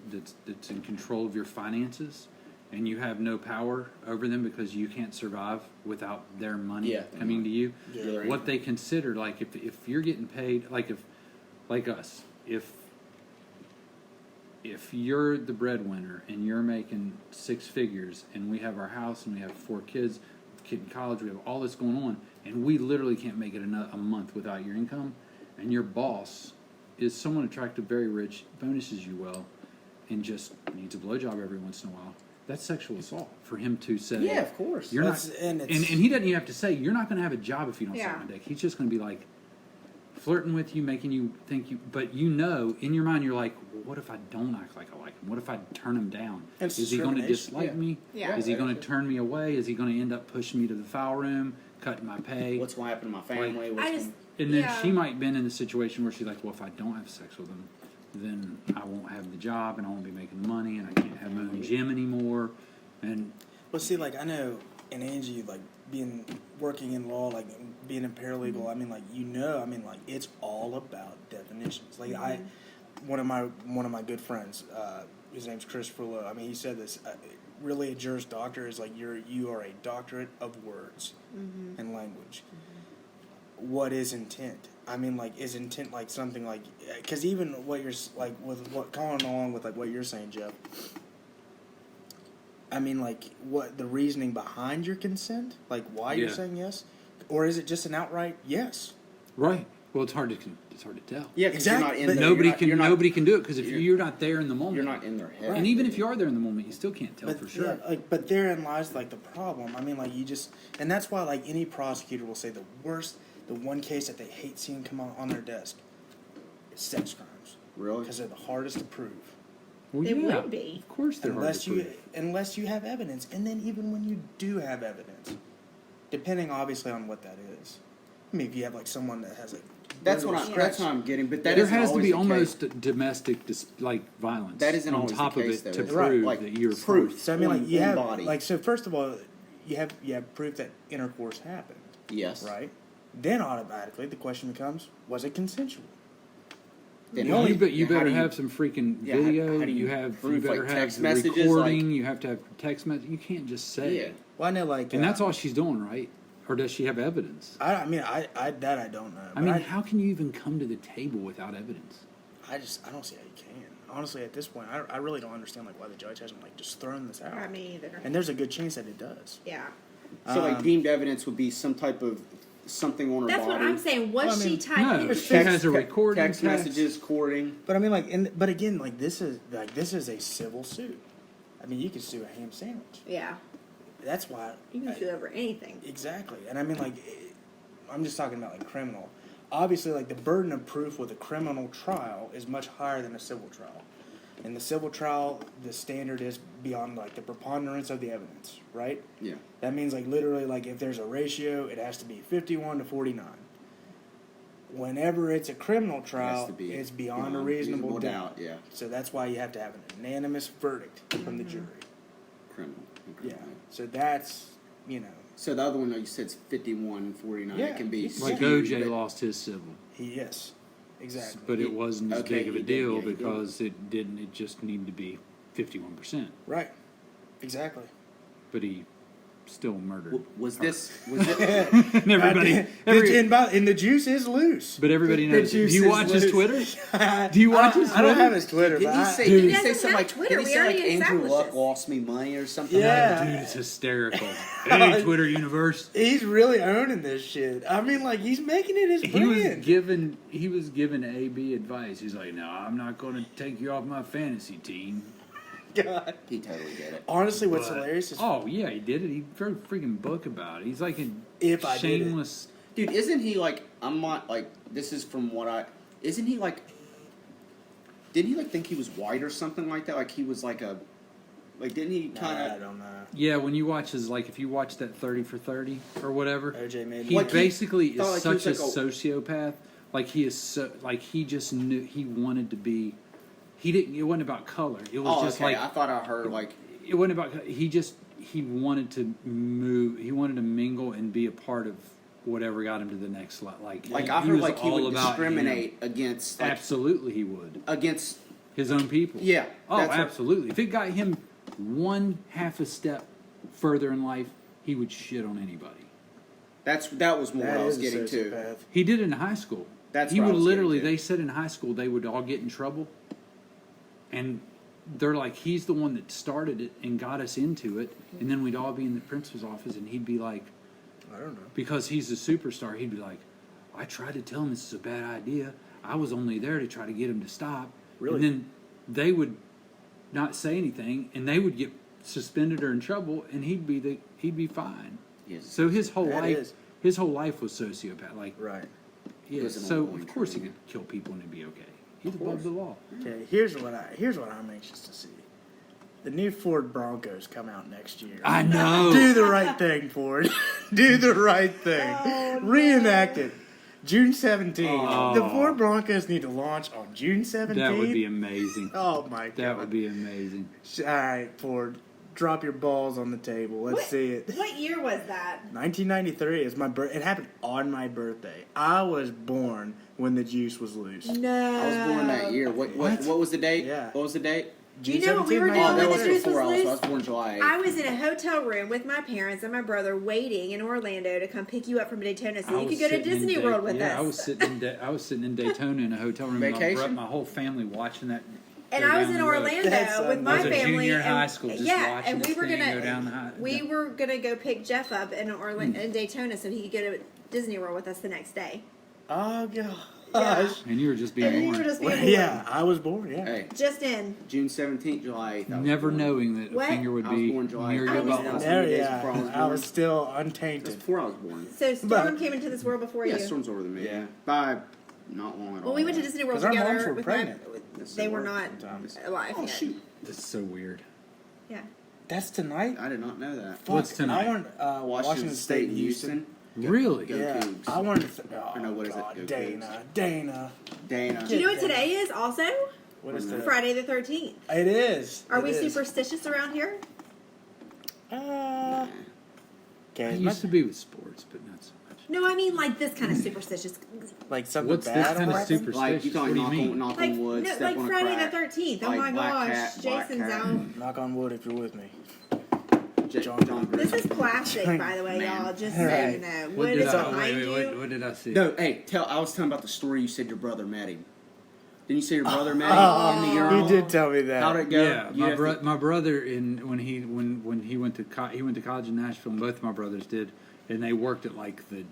in control of your finances, and you have no power over them because you can't survive without their money Yeah. coming to you. Yeah. What they consider, like if you're getting paid, like us, if you're the breadwinner and you're making 6 figures, and we have our house and we have 4 kids, kid in college, we have all this going on, and we literally can't make it a month without your income, and your boss is someone attractive, very rich, bonuses you well, and just needs a blowjob every once in a while. That's sexual assault for him to say. Yeah, of course. You're not, That's- and and it's- he doesn't even have to say you're not going to have a job if you don't Yeah. suck my dick. He's just going to be like flirting with you, making you think you. But you know, in your mind, you're like, well, what if I don't act like I like him? What if I turn him down? It's Is he going to discrimination, dislike yeah. me? Yeah. Is he going to turn me away? Is he going to end up pushing me to the foul room, cutting my pay? What's going to happen to my family? What's I just gonna- And then Yeah. she might have been in the situation where she's like, well, if I don't have sex with him, then I won't have the job and I won't be making the money and I can't have my own gym anymore. And Well, see, like I know, and Angie, like working in law, like being a paralegal. I mean, like I mean, like it's all about definitions. Like one of my good friends, his name's Christopher Lowe. I mean, he said this. Really, a Juris Doctor is like you are a doctorate of words and language. What is intent? I mean, like, is intent like something like? Because even what you're like with what going along with like what you're saying, Jeff. I mean, like, what the reasoning behind your consent? Like, why you're Yeah. saying yes, or is it just an outright yes? right, well, it's hard to tell. Yeah, 'cause Exactly, you're not in but there. Nobody You're not- can you're not- nobody can do it because if you're- you're not there in the moment, You're not in their head. And even if you are there in the moment, you still can't tell But for sure. yeah, like, but therein lies like the problem. I mean, like you just, and that's why like any prosecutor will say the one case that they hate seeing come on their desk is sex crimes Really? because they're the hardest to prove. Well, They yeah, would be. Of course, they're hard Unless to you prove. unless you have evidence, and then even when you do have evidence, depending obviously on what that is. I mean, if you have like someone that has like That's what brutal that's stress- what I'm getting. But that There isn't has to always be the almost case. domestic violence. That isn't on always the top case, of though, it to is it? prove Right, that you're proof. So I mean, like on- you on have body. like so. First of all, you have proof that intercourse happened, Yes. right? Then automatically the question becomes: was it consensual? Then The how only- do You how better do you- have some freaking Yeah, how- video. how do you you prove, better like, have text the messages, recording. like- you have to have text message. You can't just say. Yeah. Well, I know, like, And that's all she's doing, right? Or does she have evidence? I mean, I that I don't know. I But mean, how can you even come to the table without evidence? I don't see how you can. Honestly, at this point, I really don't understand like why the judge hasn't like just thrown this out. I mean, either. And there's a good chance that it does. Yeah. So like deemed evidence would be some type of something on her That's body. what I'm saying. Was Well, I she mean, typing? no, she has a recording. text messages, courting. But I mean, like, but again, like this is a civil suit. I mean, you could sue a ham sandwich. Yeah. That's why. You can sue over anything. Exactly, and I mean, like, I'm just talking about like criminal. Obviously, like the burden of proof with a criminal trial is much higher than a civil trial. In the civil trial, the standard is beyond like the preponderance of the evidence, right? Yeah. That means like literally like if there's a ratio, it has to be 51 to 49. Whenever it's a criminal trial, it's beyond a reasonable doubt. Yeah. So that's why you have to have an unanimous verdict from the jury. Criminal. Yeah. So that's, So the other one, like you said, is 51, 49. Yeah, It can be it's Like skewed, OJ but- lost his civil, yes, exactly. but it wasn't as Okay, big of a he did, deal yeah, he did. because it didn't. It just needed to be 51%. Right. Exactly. But he still murdered. Was this? Was it? And everybody, And the juice is loose. but everybody The knows. Do juice you is watch his loose. Twitter? Do you watch his I don't Twitter? have his Twitter, Did but he I- say? Dude, Did he he say doesn't something have like? Twitter. Did he We say like already Andrew established Luck this. lost me money or something? Yeah. Dude, it's hysterical. Hey, Twitter universe. he's really owning this shit. I mean, like, he's making it his He brand. was given AB advice. He's like, "No, I'm not going to take you off my fantasy team." God. He totally did it. Honestly, what's But- hilarious is Oh yeah, he did it. He wrote a freaking book about it. He's like a If I did it. shameless. Dude, isn't he like? I'm not like. This is from what I. Isn't he like? Didn't he like think he was white or something like that? Like he was like a. Like didn't he Nah, kind I of? don't know. Yeah, when you watch his if you watch that 30 for 30 or whatever, OJ made he Like, he basically thought is like he such was a like sociopath. Like he is so he just knew he wanted to be. He didn't. It wasn't about color. It was Oh, just okay. like I thought I heard like. it wasn't about. He wanted to move. He wanted to mingle and be a part of whatever got him to the next level. Like I heard was like he all would about discriminate him. against like Absolutely, he would. against. His own people. Yeah. Oh, that's what- absolutely. If it got him one half a step further in life, he would shit on anybody. that was more what I was getting to. sociopath. He did it in high school. That's he what I would was literally. getting to. They said in high school they would all get in trouble, and they're like, he's the one that started it and got us into it. And then we'd all be in the principal's office, and he'd be like, I don't know. because he's a superstar, he'd be like, I tried to tell him this is a bad idea. I was only there to try to get him to stop. Really? And then they would not say anything, and they would get suspended or in trouble, and he'd be fine. Yes. So his whole That life, is. his whole life was sociopath. Like, Right. yeah. was an So ongoing of course he trend. could kill people and it'd be okay. He's above the law. Okay, here's what I'm anxious to see. The new Ford Broncos come out next year. I know. Do the right thing, Ford. Do the right thing. Reenact it. June 17th. Oh. The Ford Broncos need to launch on June 17th. That would be amazing. Oh my god. That would be amazing. All right, Ford. Drop your balls on the table. Let's see it. What year was that? 1993 is my birth. It happened on my birthday. I was born when the juice was loose. No. I was born that year. What was the date? Yeah. What was the date? Do you know what we were 17th, doing Oh, that when was the juice before was I was. loose? I was born July 8th. I was in a hotel room with my parents and my brother waiting in Orlando to come pick you up from Daytona so I you was could go to sitting in Disney World with yeah, us. I was sitting in Daytona in a hotel room. Vacation? My whole family watching that. And go I was down in the road. Orlando That's with my I was a family. junior in and, high school just yeah, watching and we this were thing gonna go down the high. we were gonna go pick Jeff up in in Daytona so he could go to Disney World with us the next day. Oh gosh. And you were just And being you were born. just being Well, born. yeah, I was born. Yeah. Hey, Just in. June 17th, July 8th. I was Never born. knowing that What? a finger would I was be born July. near I your was- butthole. was- There, days yeah. before I was I born. was still That's untainted. before I was born. So Storm But- came into this world before Yeah, you. Storm's older than me. Yeah. By not long at all. Well, we went to Disney World 'Cause our moms together were with pregnant. they were not sometimes. alive Oh yet. shoot! That's so weird. Yeah. That's tonight. I did not know that. Fuck, What's tonight? I want Washington State and Houston. Really? Go Yeah, Cougs. I wanted to. Oh, Or no, what is it? God, Go Dana. Dana. Do you know what today is also? What is Friday. that? Friday the 13th. It is. Are It we is. superstitious around here? I Okay, used to be with sports, but not so much. No, I mean like this kind of superstitious. like something What's this bad kind will of happen? superstitious? Like you what talking do you knock mean? on, knock Like, on wood, no, step like on a Friday crack. the 13th. Oh Like my black gosh, cat, black Jason's cat. out. Knock on wood if you're with me. John This is Grisham. plastic, by the way, Man. y'all. Just Right. so you know. What Wood did is I? behind Wait, you. what did I see? No, hey, I was telling about the story. You said your brother met him. Didn't you say your brother met him Oh. in the You urinal? did tell me that. How'd it go? Yeah, You have to- my brother when he went to college in Nashville, and both of my brothers did, and they worked at like the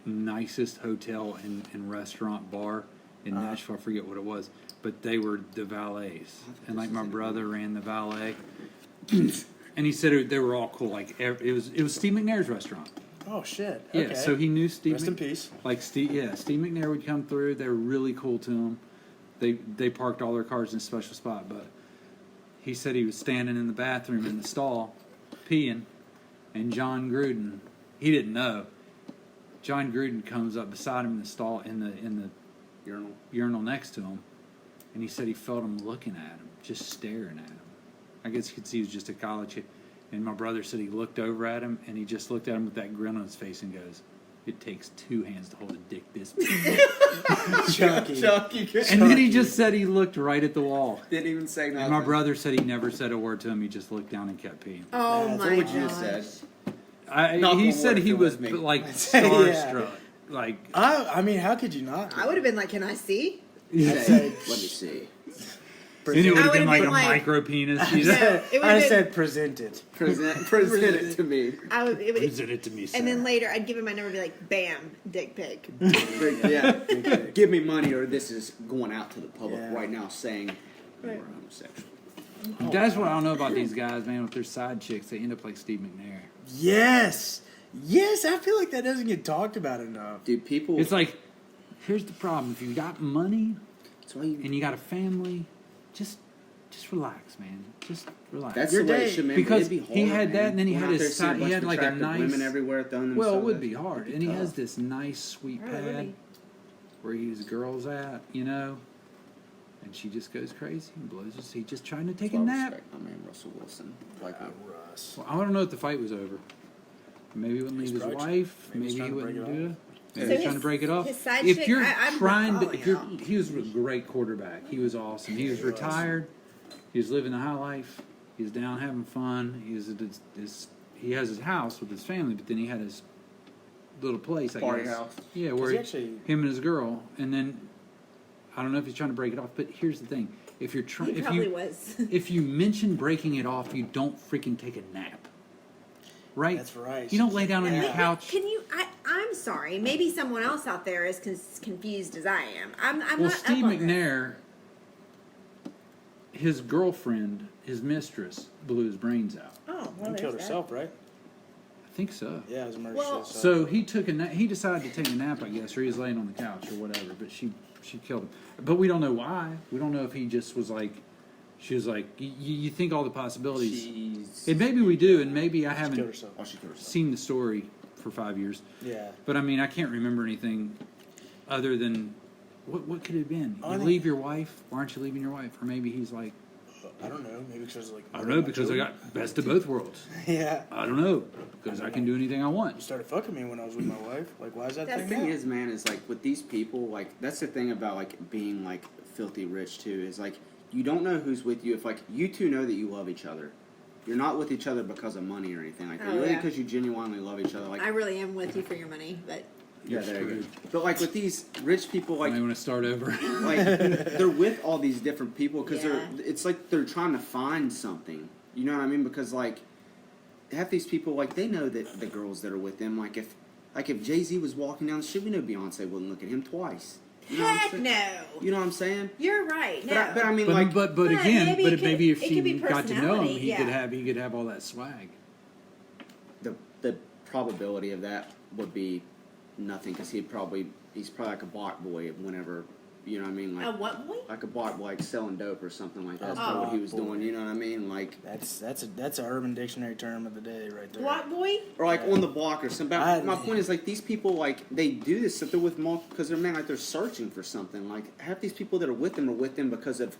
nicest hotel and restaurant bar in Nashville. I forget what it was, but they were the valets, and like my brother ran the valet, and he said they were all cool. Like it was Steve McNair's restaurant. Oh shit. Yeah, Okay. so he knew Steve. Rest in peace. Like Steve McNair would come through. They were really cool to him. They parked all their cars in a special spot, but he said he was standing in the bathroom in the stall, peeing, and John Gruden, he didn't know. John Gruden comes up beside him in the stall in the urinal next to him, and he said he felt him looking at him, just staring at him. I guess you could see he was just a college kid. And my brother said he looked over at him, and he just looked at him with that grin on his face and goes, "It takes 2 hands to hold a dick this big." Chucky. And then he just said he looked right at the wall. Didn't even say nothing. And my brother said he never said a word to him. He just looked down and kept peeing. Oh That's my what you god! just said. He one said word he if it was was me. like Yeah. starstruck. Like, I mean, how could you not? I would have been like, "Can I see?" I'd say, Let me see. and it would I have been would've like been a like- micro penis. No, it would've I been- said presented. Present it to me. I would, it would, Present it to me, sir. and then later I'd give him my number and be like, "Bam, dick pic." Yeah. Give me money or this is going out to the public Yeah. right now saying Right. you're homosexual. That's what I don't know about these guys, man. With their side chicks, they end up like Steve McNair. Yes. Yes, I feel like that doesn't get talked about enough. Dude, people. It's like, here's the problem: if you got money That's why you. and you got a family, just relax, man. Just relax. That's Your the way day- it should be. because It'd be hard, he had that, man. and then he Going had out his there, seeing side. a He bunch had of like a attractive nice. women everywhere throwing Well, it themselves would at be you. hard, It'd and he tough. has this nice sweet Right, it would pad be. where his girl's at, you know, and she just goes crazy and blows his. He just trying to take a Well, I nap. respect my man Russell Wilson. Like Russ. Well, I don't know if the fight was over. Maybe he wouldn't leave his probably wife. maybe he's Maybe he trying to wouldn't break it do off. it. So Maybe he's his- trying to break it off. his side If chick, you're I'm not trying to, following if you're, out. he was a great quarterback. He was awesome. He was retired. He was living the high life. He was down having fun. He was he has his house with his family, but then he had his little place. I Party guess. house. Yeah, Does where he actually- him and his girl, and then I don't know if he's trying to break it off. But here's the thing: if you're trying, He if probably you was. if you mention breaking it off, you don't freaking take a nap. Right? That's right. You don't lay down on your Yeah. couch. Can you? I'm sorry. Maybe someone else out there is confused as I am. I'm Well, not. Steve up on this. McNair, his girlfriend, his mistress, blew his brains out. Oh, well, She there's killed that. herself, right? I think so. Yeah, it was a murder. Well- suicide. So he took a he decided to take a nap, I guess, or he was laying on the couch or whatever. But she killed him. But we don't know why. We don't know if he just was like, she was like, you think all the possibilities. She's. And maybe we do, and maybe I She killed haven't herself. Oh, she killed herself. seen the story for 5 years. Yeah. But I mean, I can't remember anything other than what could it have been? Oh, I You think- leave your wife? Why aren't you leaving your wife? Or maybe he's like, I don't know. Maybe because like I don't know, because I got best of both worlds. Yeah. I don't know, because I can do anything I You want. started fucking me when I was with my wife. Like, why is that That's The thing? thing now? is, man, is like with these people, like that's the thing about like being like filthy rich too. Is like you don't know who's with you. If like you two know that you love each other, you're not with each other because of money or anything like that. Oh, You're with yeah. because you genuinely love each other. Like I really am with you for your money, but yeah, You're there you go. screwed. But like with these rich people, I like want to start over. like they're with all these different people because Yeah. it's like they're trying to find something. You know what I mean? Because like half these people, like they know that the girls that are with them, like if Jay-Z was walking down the street, we know Beyonce wouldn't look at him twice. You know what I'm heck saying? no. You know what I'm saying? You're right. No. But I mean, But like, but But again, maybe but it could- maybe if it she could be got to know him, personality, he could yeah. he could have all that swag. the probability of that would be nothing because he's probably like a block boy whenever, you know what I mean? A what boy? Like a block boy, like selling dope or something like that. That's Oh. probably what he was Block boy. doing. You know what I mean? Like, That's an Urban Dictionary term of the day right there. Block boy? or like on the block or something. But my I- point is like these people like they do this stuff. They're with because they're like they're searching for something. Like half these people that are with them because of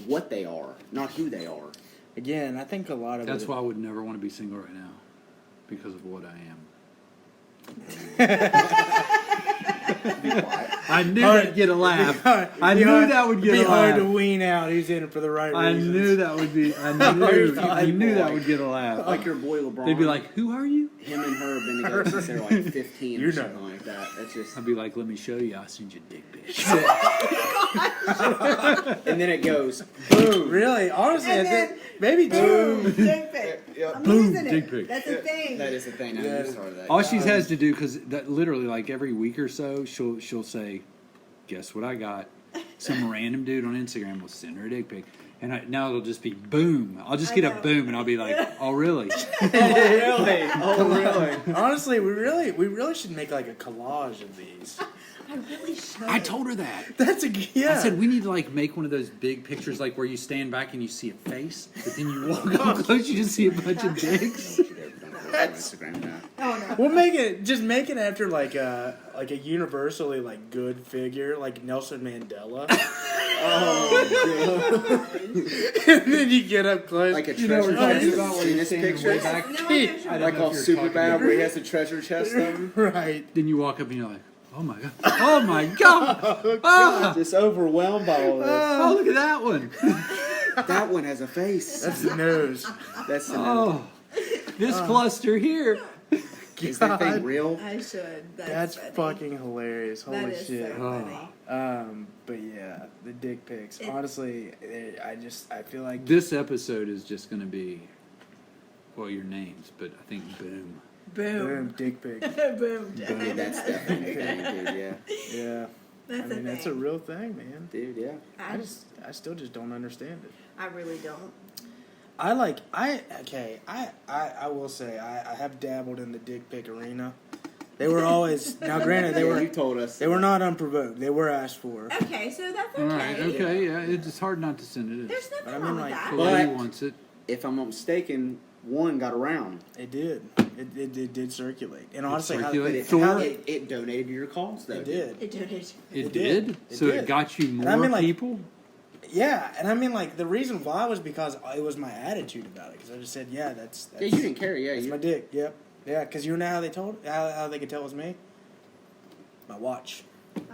what they are, not who they are. Again, I think a lot of That's it, why I would never want to be single right now, because of what I am. Be quiet. I knew Hard- that'd get a laugh. Hard- I be knew hard- that would get be a hard to laugh. wean out. He's in it for the right I reasons. knew that would be. I knew that would get a laugh. Like your boy LeBron. They'd be like, "Who are you?" him and her have been together since they were like 15 You or know. something like that. That's just. I'd be like, "Let me show you. I'll send you a dick pic." And then it goes boom. Really, honestly, And I then- think maybe Boom. two. Dick pic. Yeah. I'm Boom, using dick it. pic. That's a thing. That is the thing. Now Yeah. you started that. All she has to do, because that literally, like every week or so, she'll say, "Guess what I got?" Some random dude on Instagram will send her a dick pic, And now it'll just be boom. I'll just get a boom, and I'll be like, "Oh, really?" Really? Oh, really? Honestly, we really should make like a collage of these. I really should. I told her that. That's a yeah. I said we need to like make one of those big pictures, like where you stand back and you see a face, but then you walk up close, you just see a bunch of dicks. Instagram now. Oh no. We'll make it after like a universally like good figure like Nelson Mandela. Oh, And then you get up close. like a You know treasure what we're chest. talking about when Seen you're this standing picture? way back. No, I know I what don't Like know all if you're super talking bad about- where he has a treasure chest of them. Right. Then you walk up and you're like, "Oh my god! Oh my god! Ah! Just overwhelmed by all this. Oh, look at that one! That one has a face. That's the nose. That's the Oh, this cluster here." Is that thing real? I should. That's funny. fucking hilarious. Holy That is shit. so funny. But yeah, the dick pics. Honestly, I feel like This episode is just going to be, well, your names, but I think boom. boom, dick pic. Boom. Dude, that's definitely a thing, dude. Yeah, Yeah. That's I mean, a that's thing. a real thing, man. dude. Yeah. I still just don't understand it. I really don't. I will say I have dabbled in the dick pic arena. They were always now granted they Yeah, were you told us. they were not unprovoked. They were asked for. Okay, so that's okay. All right, okay, yeah, it's hard not to send it in. There's nothing But I mean, wrong with like, that. The lady But- wants it. If I'm not mistaken, one got around. It did. It did circulate. And honestly, circulated? It donated to your cause, though. it did. It did. It It did? did. It So did. it got you And more I mean, like- people? Yeah, and I mean, like the reason why was because it was my attitude about it. Because I just said, yeah, that's Yeah, you didn't care. Yeah, That's you. my dick. Yep. Yeah, because you know how they told how they could tell it was me. My watch.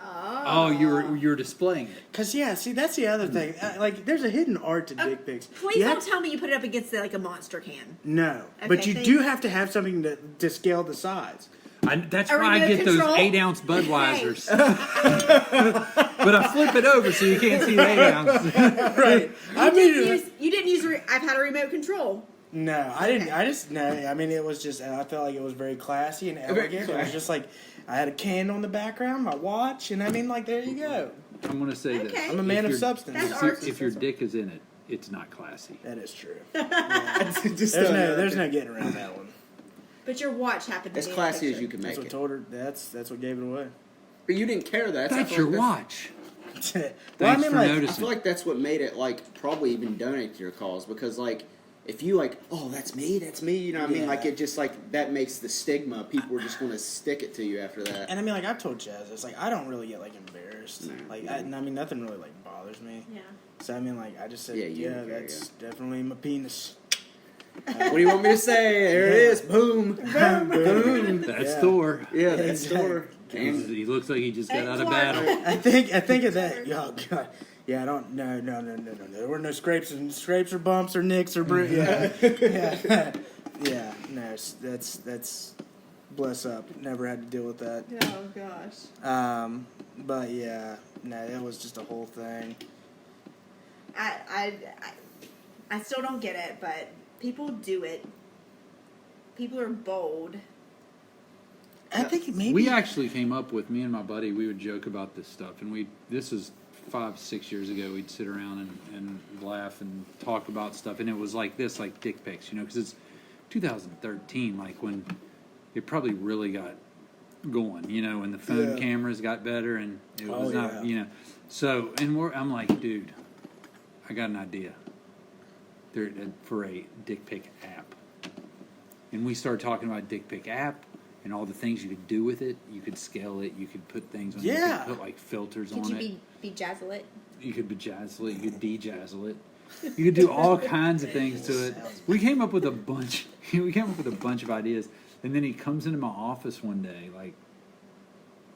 Oh, you were displaying it. Cause yeah, see that's the other thing. Like, there's a hidden art to dick pics. Please You don't have- tell me you put it up against like a monster can. No, Okay, but you thank do you. have to have something to scale the size. That's A why I remote get control? those 8-ounce Budweisers. But I flip it over so you can't see the 8-ounce. Right. I mean, You didn't use. I've had a remote control. no, I didn't. I just no. I mean, it was just. I felt like it was very classy and elegant. It was just like I had a candle in the background, my watch, and I mean, like there you go. I'm going to say Okay. this. I'm a man If of your- substance. That's If your art. dick is in it, it's not classy. That is true. Just There's no getting around that one. But your watch happened to as be in classy the as you can That's make what it. told her. That's what gave it away. But you didn't care. That That's your watch. Well, Thanks for I noticing. feel like that's what made it like probably even donate to your cause because like if you like that's me, you know what I mean? Yeah. Like it just like that makes the stigma. People are just going to stick it to you after that. And I mean, like I've told Chaz, it's like I don't really get like embarrassed. No. Like I mean, nothing really like bothers me. Yeah. So I mean, like I just said, Yeah, you yeah, don't care, that's definitely my penis. What do you want me to say? There it is. Boom. Boom. That's Yeah. Thor. Yeah, that's Exactly. Thor. And He looks like he just got out of Clark. battle. I think of that. Oh God. Yeah, I don't. No. There were no scrapes or bumps or nicks or yeah. Yeah. No, that's bless up. Never had to deal with that. Oh gosh. But yeah, no, that was just a whole thing. I still don't get it, but people do it. People are bold. I think maybe We actually came up with, me and my buddy, we would joke about this stuff. And this is 5-6 years ago, we'd sit around and laugh and talk about stuff. And it was like this, like dick pics, because it's 2013, like when it probably really got going, when the phone Yeah. cameras got better and it was Oh, not, yeah. So, and I'm like, dude, I got an idea. For a dick pic app. And we started talking about dick pic app and all the things you could do with it. You could scale it. You could put things on it. You Yeah. could put like filters Could on you it. be jazzle it? You could bejazzle it. You could dejazzle it. You could do all kinds of things to it. We came up with a bunch. We came up with a bunch of ideas. And then he comes into my office one day, like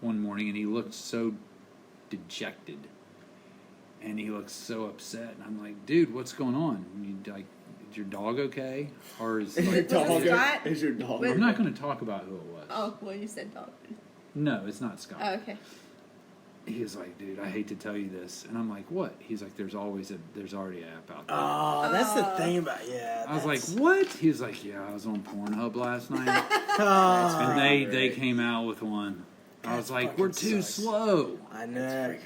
one morning, and he looked so dejected. And he looks so upset. And I'm like, dude, what's going on? Is your dog okay? Or is your like, dog. Scott? Is your dog? I'm not going to talk about who it was. Oh, well, you said dog. No, it's not Scott. Oh, okay. He was like, dude, I hate to tell you this. And I'm like, what? He's like, there's already an app out there. Oh, that's the thing about I was like, what? He was like, yeah, I was on Pornhub last night. oh, And they came out with one. I was That like, fucking we're too sucks. slow. I know. Right.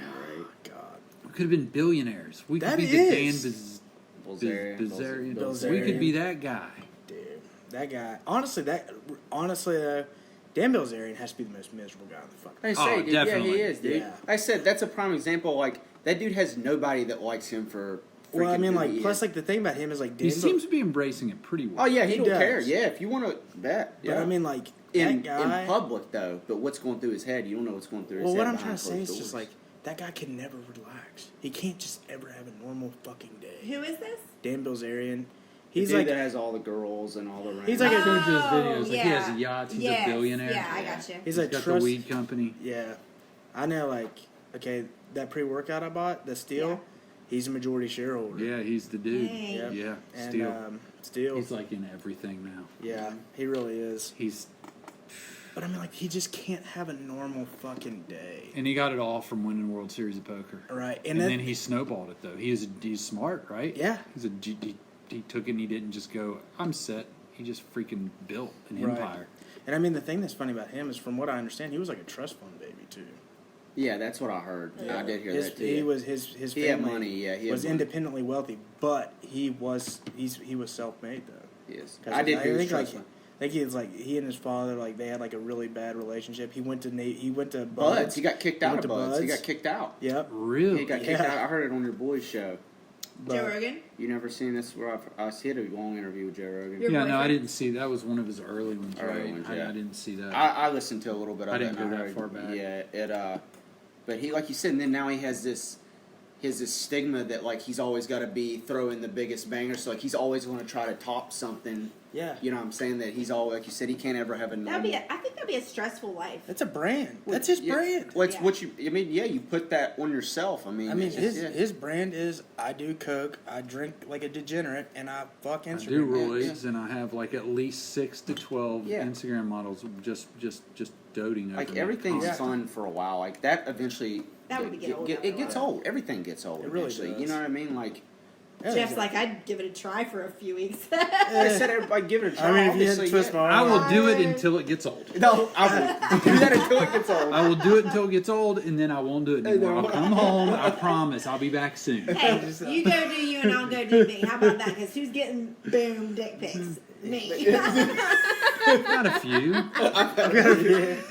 God. We could have been billionaires. We could That be is. the Dan Bilzerian. Bilzerian. We could be that guy. Dude, that guy. Honestly, though, Dan Bilzerian has to be the most miserable guy in the fucking. I say, dude, definitely. yeah, he is, dude. Yeah. I said that's a prime example. Like that dude has nobody that likes him for. Well, I freaking mean, who like, he plus, is. like, the thing about him is, like, Dan He seems to be embracing it pretty well. Oh yeah, he don't does. care. Yeah, if you want to bet. But Yeah. I mean, like, in that guy. in public though, but what's going through his head, you don't know what's going through his Well, head. what I'm behind trying to say closed is just doors. like that guy can never relax. He can't just ever have a normal fucking day. Who is this? Dan Bilzerian. the He's dude like that has all the girls and all the. He's like a- I've seen his videos. Like, he yeah. has yachts. He's Yes. a billionaire. Yeah, I got you. he's He's like got trust. the weed company. Yeah, I know. Like, okay, that pre-workout I bought, the Steel. Yeah. He's a majority shareholder. Yeah, he's the dude. Dang. Yep. Yeah, And Steel. Steel. He's like in everything now. Yeah, he really is. He's But I mean, like, he just can't have a normal fucking day. and he got it all from winning World Series of Poker. Right, And that- then he snowballed it though. He's smart, right? Yeah. He took it and he didn't just go, I'm set. He just freaking built an Right. empire. And I mean, the thing that's funny about him is, from what I understand, he was like a trust fund baby too. Yeah, that's what I heard. I did hear that too. He was his He had family money, yeah, he had was money. independently wealthy, but he was self-made though. Yes, 'Cause I did hear his think trust like fund. I think he was like he and his father like they had like a really bad relationship. He went to Buds. Buds. He got kicked out went of to Buds. He Buds. got kicked out. Yep. Really? He got kicked Yeah. out. I heard it on your boys' show. But, Joe Rogan? You never seen this? Where I hit a long interview with Joe Rogan. Your Yeah, no, I boyfriend? didn't see that. Was one of his early ones, Early right? ones, yeah. I didn't see that. I listened to a little bit of I it. didn't and go that heard- far back. Yeah, but he, like you said, and then now he has this stigma that like he's always got to be throwing the biggest banger. So like he's always going to try to top something. Yeah. You know what I'm saying? That he's all like you said, he can't ever have a normal. I think that'd be a stressful life. That's a brand. That's his Yeah. brand. Well, it's Yeah. what you. I mean, yeah, you put that on yourself. I mean, I mean, it's just- his brand is I do coke, I drink like a degenerate, and I fuck I Instagram. do roll yeah. eggs, and I have like at least 6 to 12 Yeah. Instagram models just doting over like me everything's constantly. fun for a while. Like that eventually. That would get old after It a gets while. old. Everything gets old. It really eventually. does. You know what I mean? Like. Yeah, Jeff's exactly. like, I'd give it a try for a few weeks. I said everybody give it a try. I mean, if you obviously, had to twist yeah. my I arm, will do it until it gets old. No, I will do that until it gets old. I will do it until it gets old, and then I won't do it anymore. I'll come home. I promise. I'll be back soon. Hey, you go do you and I'll go do me. How about that? Because who's getting boom dick pics? Me. Not a few.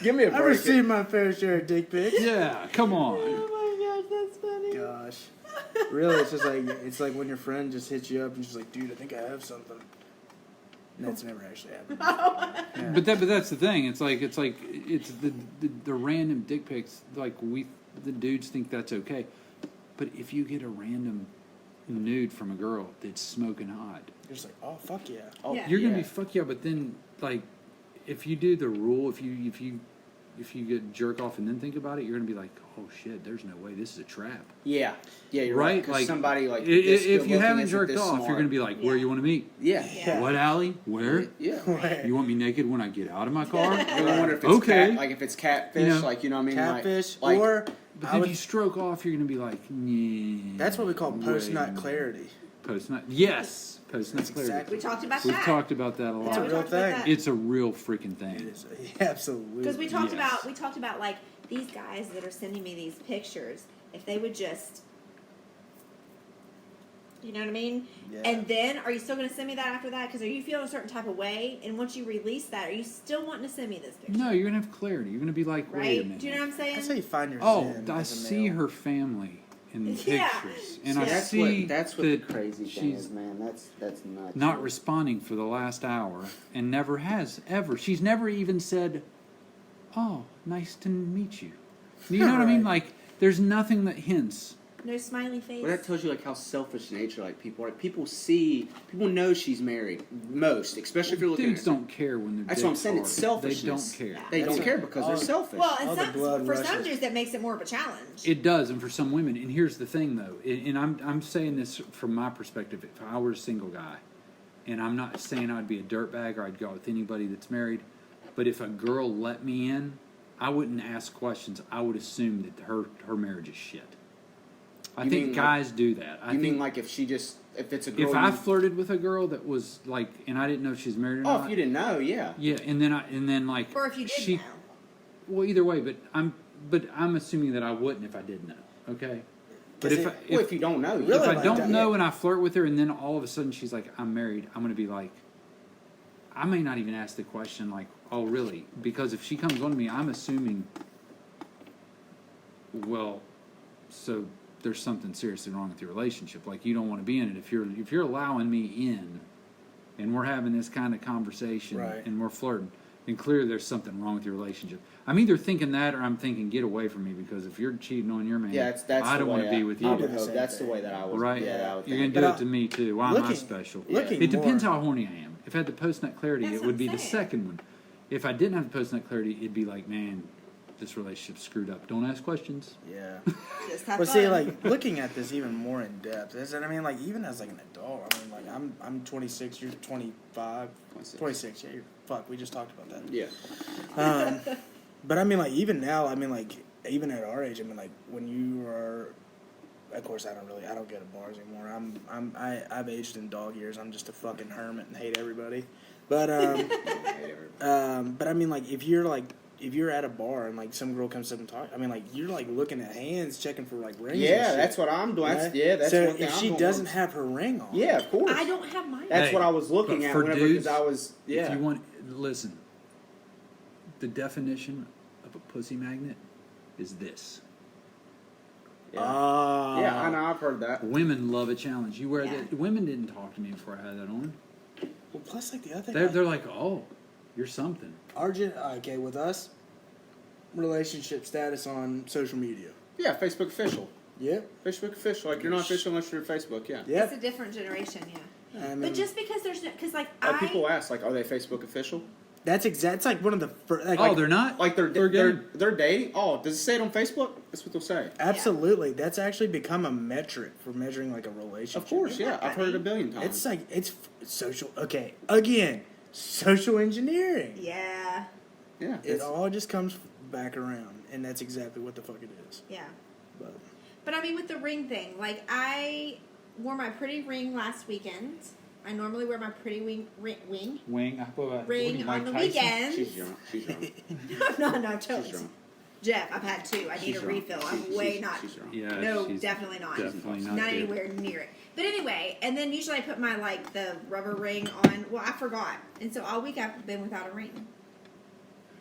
Give me a I've break. received my fair share of dick pics. Yeah, come on. Oh my gosh, that's funny. Gosh, really, it's like when your friend just hits you up and she's like, "Dude, I think I have something." And that's never actually happened. Yeah. But that's the thing. It's the random dick pics. Like the dudes think that's okay, but if you get a random nude from a girl that's smoking hot, You're just like, "Oh fuck yeah!" Oh, Yeah. you're gonna be fuck yeah. But then like, if you do the rule, if you get jerk off and then think about it, you're gonna be like, oh shit, there's no way this is a trap. Yeah, you're Right? right. 'Cause Like somebody like if this you good-looking haven't isn't jerked this off, smart. you're gonna be like, where Yeah. you want to meet? Yeah, Yeah. What alley? Where? yeah. You want me naked when I get out of my car? I wonder if it's Okay. if it's catfish, You know, like you know what I mean, Catfish, like, or But I then would, if you stroke off, you're gonna be like, yeah. that's what we call post wait. nut clarity. Post nut. Yes, post nut That's clarity. exactly. We talked about We've that. talked about that a It's a we lot. real talked about thing. that. It's a real freaking It thing. is absolutely. Because we talked Yes. about like these guys that are sending me these pictures, if they would just, you know what I mean? Yeah. And then, are you still going to send me that after that? Because are you feeling a certain type of way? And once you release that, are you still wanting to send me this picture? No, you're gonna have clarity. You're gonna be like, wait a Right? minute. Do you know what I'm saying? That's how you find your Oh, sin I as a see male. her family in the Yeah. pictures, and Yeah. I that's see that's what the that crazy thing she's is, man. That's nuts. not responding for the last hour, and never has ever. She's never even said, "Oh, nice to meet you." You know what I mean? Right. Like, there's nothing that hints. No smiley face. Well, that tells you like how selfish nature like people are. Like, people know she's married. Most, especially if you're looking. Dudes at don't care when they're. That's what I'm dicks saying. hard. It's selfishness. They don't care. They Yeah. don't care because they're selfish. Well, and All the blood for some rushes. dudes that makes it more of a challenge. It does, and for some women. And here's the thing, though, and I'm saying this from my perspective. If I were a single guy, and I'm not saying I'd be a dirtbag or I'd go out with anybody that's married, but if a girl let me in, I wouldn't ask questions. I would assume that her marriage is shit. I You think mean guys do that. I you think mean like if it's a girl? if I you- flirted with a girl that was like, and I didn't know if she's married or oh, not. if you didn't know, yeah. Yeah, and then like Or if you did she, know. well, either way, but I'm assuming that I wouldn't if I did know. Okay, But if you don't know, Really? if I like don't that, know yeah. and I flirt with her and then all of a sudden she's like, I'm married, I'm going to be like, I may not even ask the question like, oh, really? Because if she comes on to me, I'm assuming, well, so there's something seriously wrong with your relationship. Like, you don't want to be in it. If you're allowing me in and we're having this kind of conversation Right. and we're flirting, then clearly there's something wrong with your relationship. I'm either thinking that or I'm thinking, get away from me, because if you're cheating on your man, that's I the don't want way to be with I you. would the hope same that's the thing. way that I would. Right? Yeah, I would You're think. going to do But it to me too. Why am I looking- special? looking It depends more- how horny I am. If I had the post-nut clarity, That's it what would I'm be the saying. second one. If I didn't have the post-nut clarity, it'd be like, man, this relationship's screwed up. Don't ask questions. Yeah. Just have But fun. see, like looking at this even more in depth, is that I mean, like even as like an adult, I mean, like I'm 26, you're 25, 26. Yeah, you're, fuck, we just talked about that. Yeah. But I mean, like even now, I mean, like even at our age, I mean, like when you are, of course, I don't go to bars anymore. I've aged in dog years. I'm just a fucking hermit and hate everybody. But but I mean, like if you're at a bar and like some girl comes up and talk, I mean, like you're like looking at hands, checking for like rings. Yeah, and shit, that's what I'm doing. right? That's so one thing if I'm she doing. doesn't have her ring on, Yeah, of course. I don't have mine. That's Hey, what I was looking but at for whenever dudes, because I was. Yeah. If you want, listen, the definition of a pussy magnet is this. Yeah. Ah, Yeah, I know. I've heard that. Women love a challenge. You wear Yeah. that. Women didn't talk to me before I had that on. Well, plus like the other thing, They're like, oh, you're something. okay, with us, relationship status on social media. Yeah, Facebook official. Yeah, Facebook official. Like you're not official unless you're Facebook. Yeah. yeah. It's a different generation, yeah. I mean, But just because there's no, because like People ask like, are they Facebook official? that's exact. It's like one of the first. Like, Oh, they're not. Like they're gay. they're dating. Oh, does it say it on Facebook? That's what they'll say. absolutely. That's actually become a metric for measuring like a relationship. Of course, Isn't yeah. that I've heard it a funny? billion times. It's like it's social. Okay, again, social engineering. Yeah, yeah. It all just comes back around, and that's exactly what the fuck it is. yeah. But But I mean, with the ring thing, like I wore my pretty ring last weekend. I normally wear my pretty ring. Wing. I thought about Ring on the weekends. She's drunk. She's drunk. no, She's totally. drunk. Jeff, I've had two. I need She's a drunk. refill. I'm She's- way she's- not. She's drunk. Yeah. No, she's definitely not. Definitely not. Not good. anywhere near it. But anyway, and then usually I put my like the rubber ring on. Well, I forgot, and so all week I've been without a ring.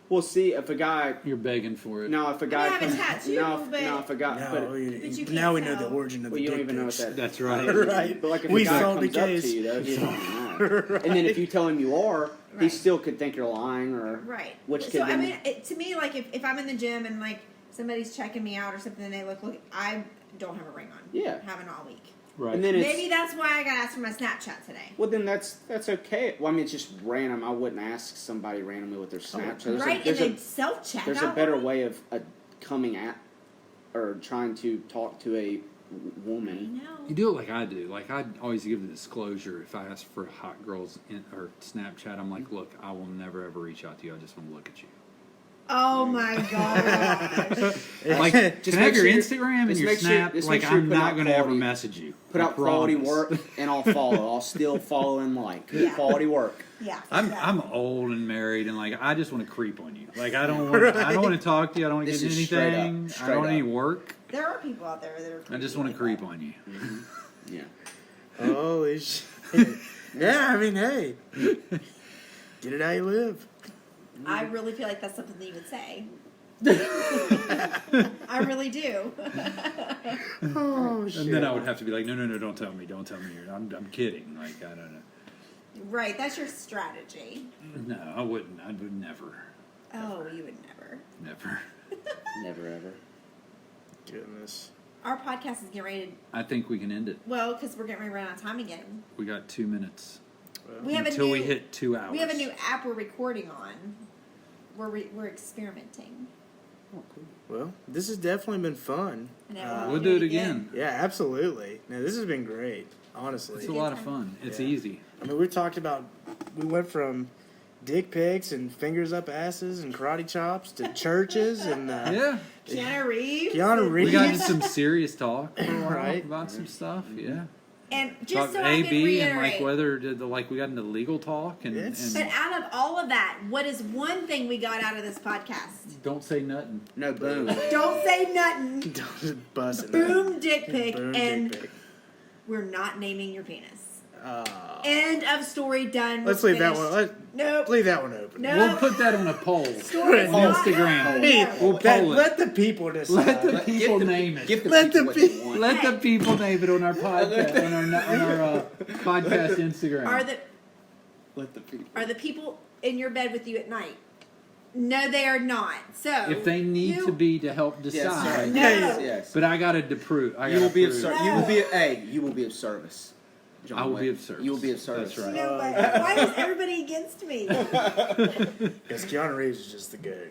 Well, see, if a guy, You're begging for it. no, if a guy, I have a comes- tattoo, no, but- if a guy, now, but, But you now we can't know the tell. origin of well, the you don't dick even know what pics. that. That's right. Right. But like if We a guy solved the comes up to case. you, though, he's not mad. And then if you tell him you are, he Right. still could think you're lying, or Right. Which so could I then- mean, to me, like if I'm in the gym and like somebody's checking me out or something, and they look, I don't have a ring on. Yeah. Haven't all week. Right. And then it's Maybe that's why I got asked for my Snapchat today. well, then that's okay. Well, I mean, it's just random. I wouldn't ask somebody randomly with their Snapchat. There's Right, there's and they self-check. there's a better way of coming at or trying to talk to a I woman. know. You do it like I do. Like I always give the disclosure if I ask for hot girls or Snapchat. I'm like, look, I will never ever reach out to you. I just want to look at you. Oh my god. Like, Just can I have make your sure- Instagram and just your make sure- Snap? just Like, make sure you I'm put not out going to ever quality- message you. Put I out quality promise. work, and I'll follow. I'll still follow and like Yeah. quality work. Yeah. I'm old and married, and like I just want to creep on you. Like I don't want to talk to you. I don't want to This get is straight up. anything. I Straight don't want any up. work. There are people out there that are. I just want to creep on you. Yeah. Holy shit. Yeah, I mean, hey. Get it how you live. I really feel like that's something that you would say. I really do. Oh, shit. And then I would have to be like, no, don't tell me. I'm kidding. Like I don't know. Right, that's your strategy. No, I wouldn't. I would never, Oh, you would never. never. Never ever. Goodness. Our podcast is getting ready to, I think we can end it. well, because we're getting ready to run out of time again. We got 2 minutes We have until a new, we hit 2 hours. We have a new app we're recording on. We're experimenting. Oh, cool. Well, this has definitely been fun. I know. We'll do it again. Yeah, absolutely. Now, this has been great, honestly. It's a lot of fun. It's Yeah. easy. I mean, we went from dick pics and fingers up asses and karate chops to churches and Yeah. Keanu Reeves. Keanu We Reeves. got into some serious talk for a while Right. about some stuff. Yeah. And just Talk so I A, can B, and reiterate. like whether we got into legal talk and But out of all of that, what is one thing we got out of this podcast? don't say nothing. No, boom. Don't say nothing. Don't bust it. Boom, dick pic, Boom, and dick pic. we're not naming your penis. End of story. Done. Let's We're leave that finished. one. Nope. Leave that one open. No. We'll put that on a poll on Story's not Instagram. happening. Hey, We'll poll it. let the people decide. Let the people name it. Give the Let people the what pe- they want. Let the people name it on our podcast on our podcast Instagram. Let the people. Are the people in your bed with you at night? No, they are not. So if they need you- to be to help decide, Yes, sir. No. Yes. but I got to prove. You will be of No. You will be. Hey, you will be of service. John I will Wick. be of service. You will be of service. That's right. No, but why is everybody against me? Because Keanu Reeves is just the goat.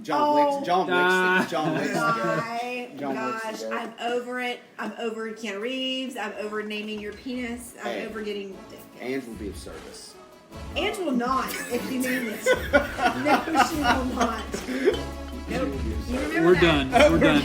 John Wick's. John Wick's. John Wick's. My John Wick's gosh, the guy. I'm over it. I'm over Keanu Reeves. I'm over naming your penis. I'm Hey. over getting dick pics. Ange will be of service. Ange will not if you name it. No, she will not. Nope. You remember We're that. done. We're done.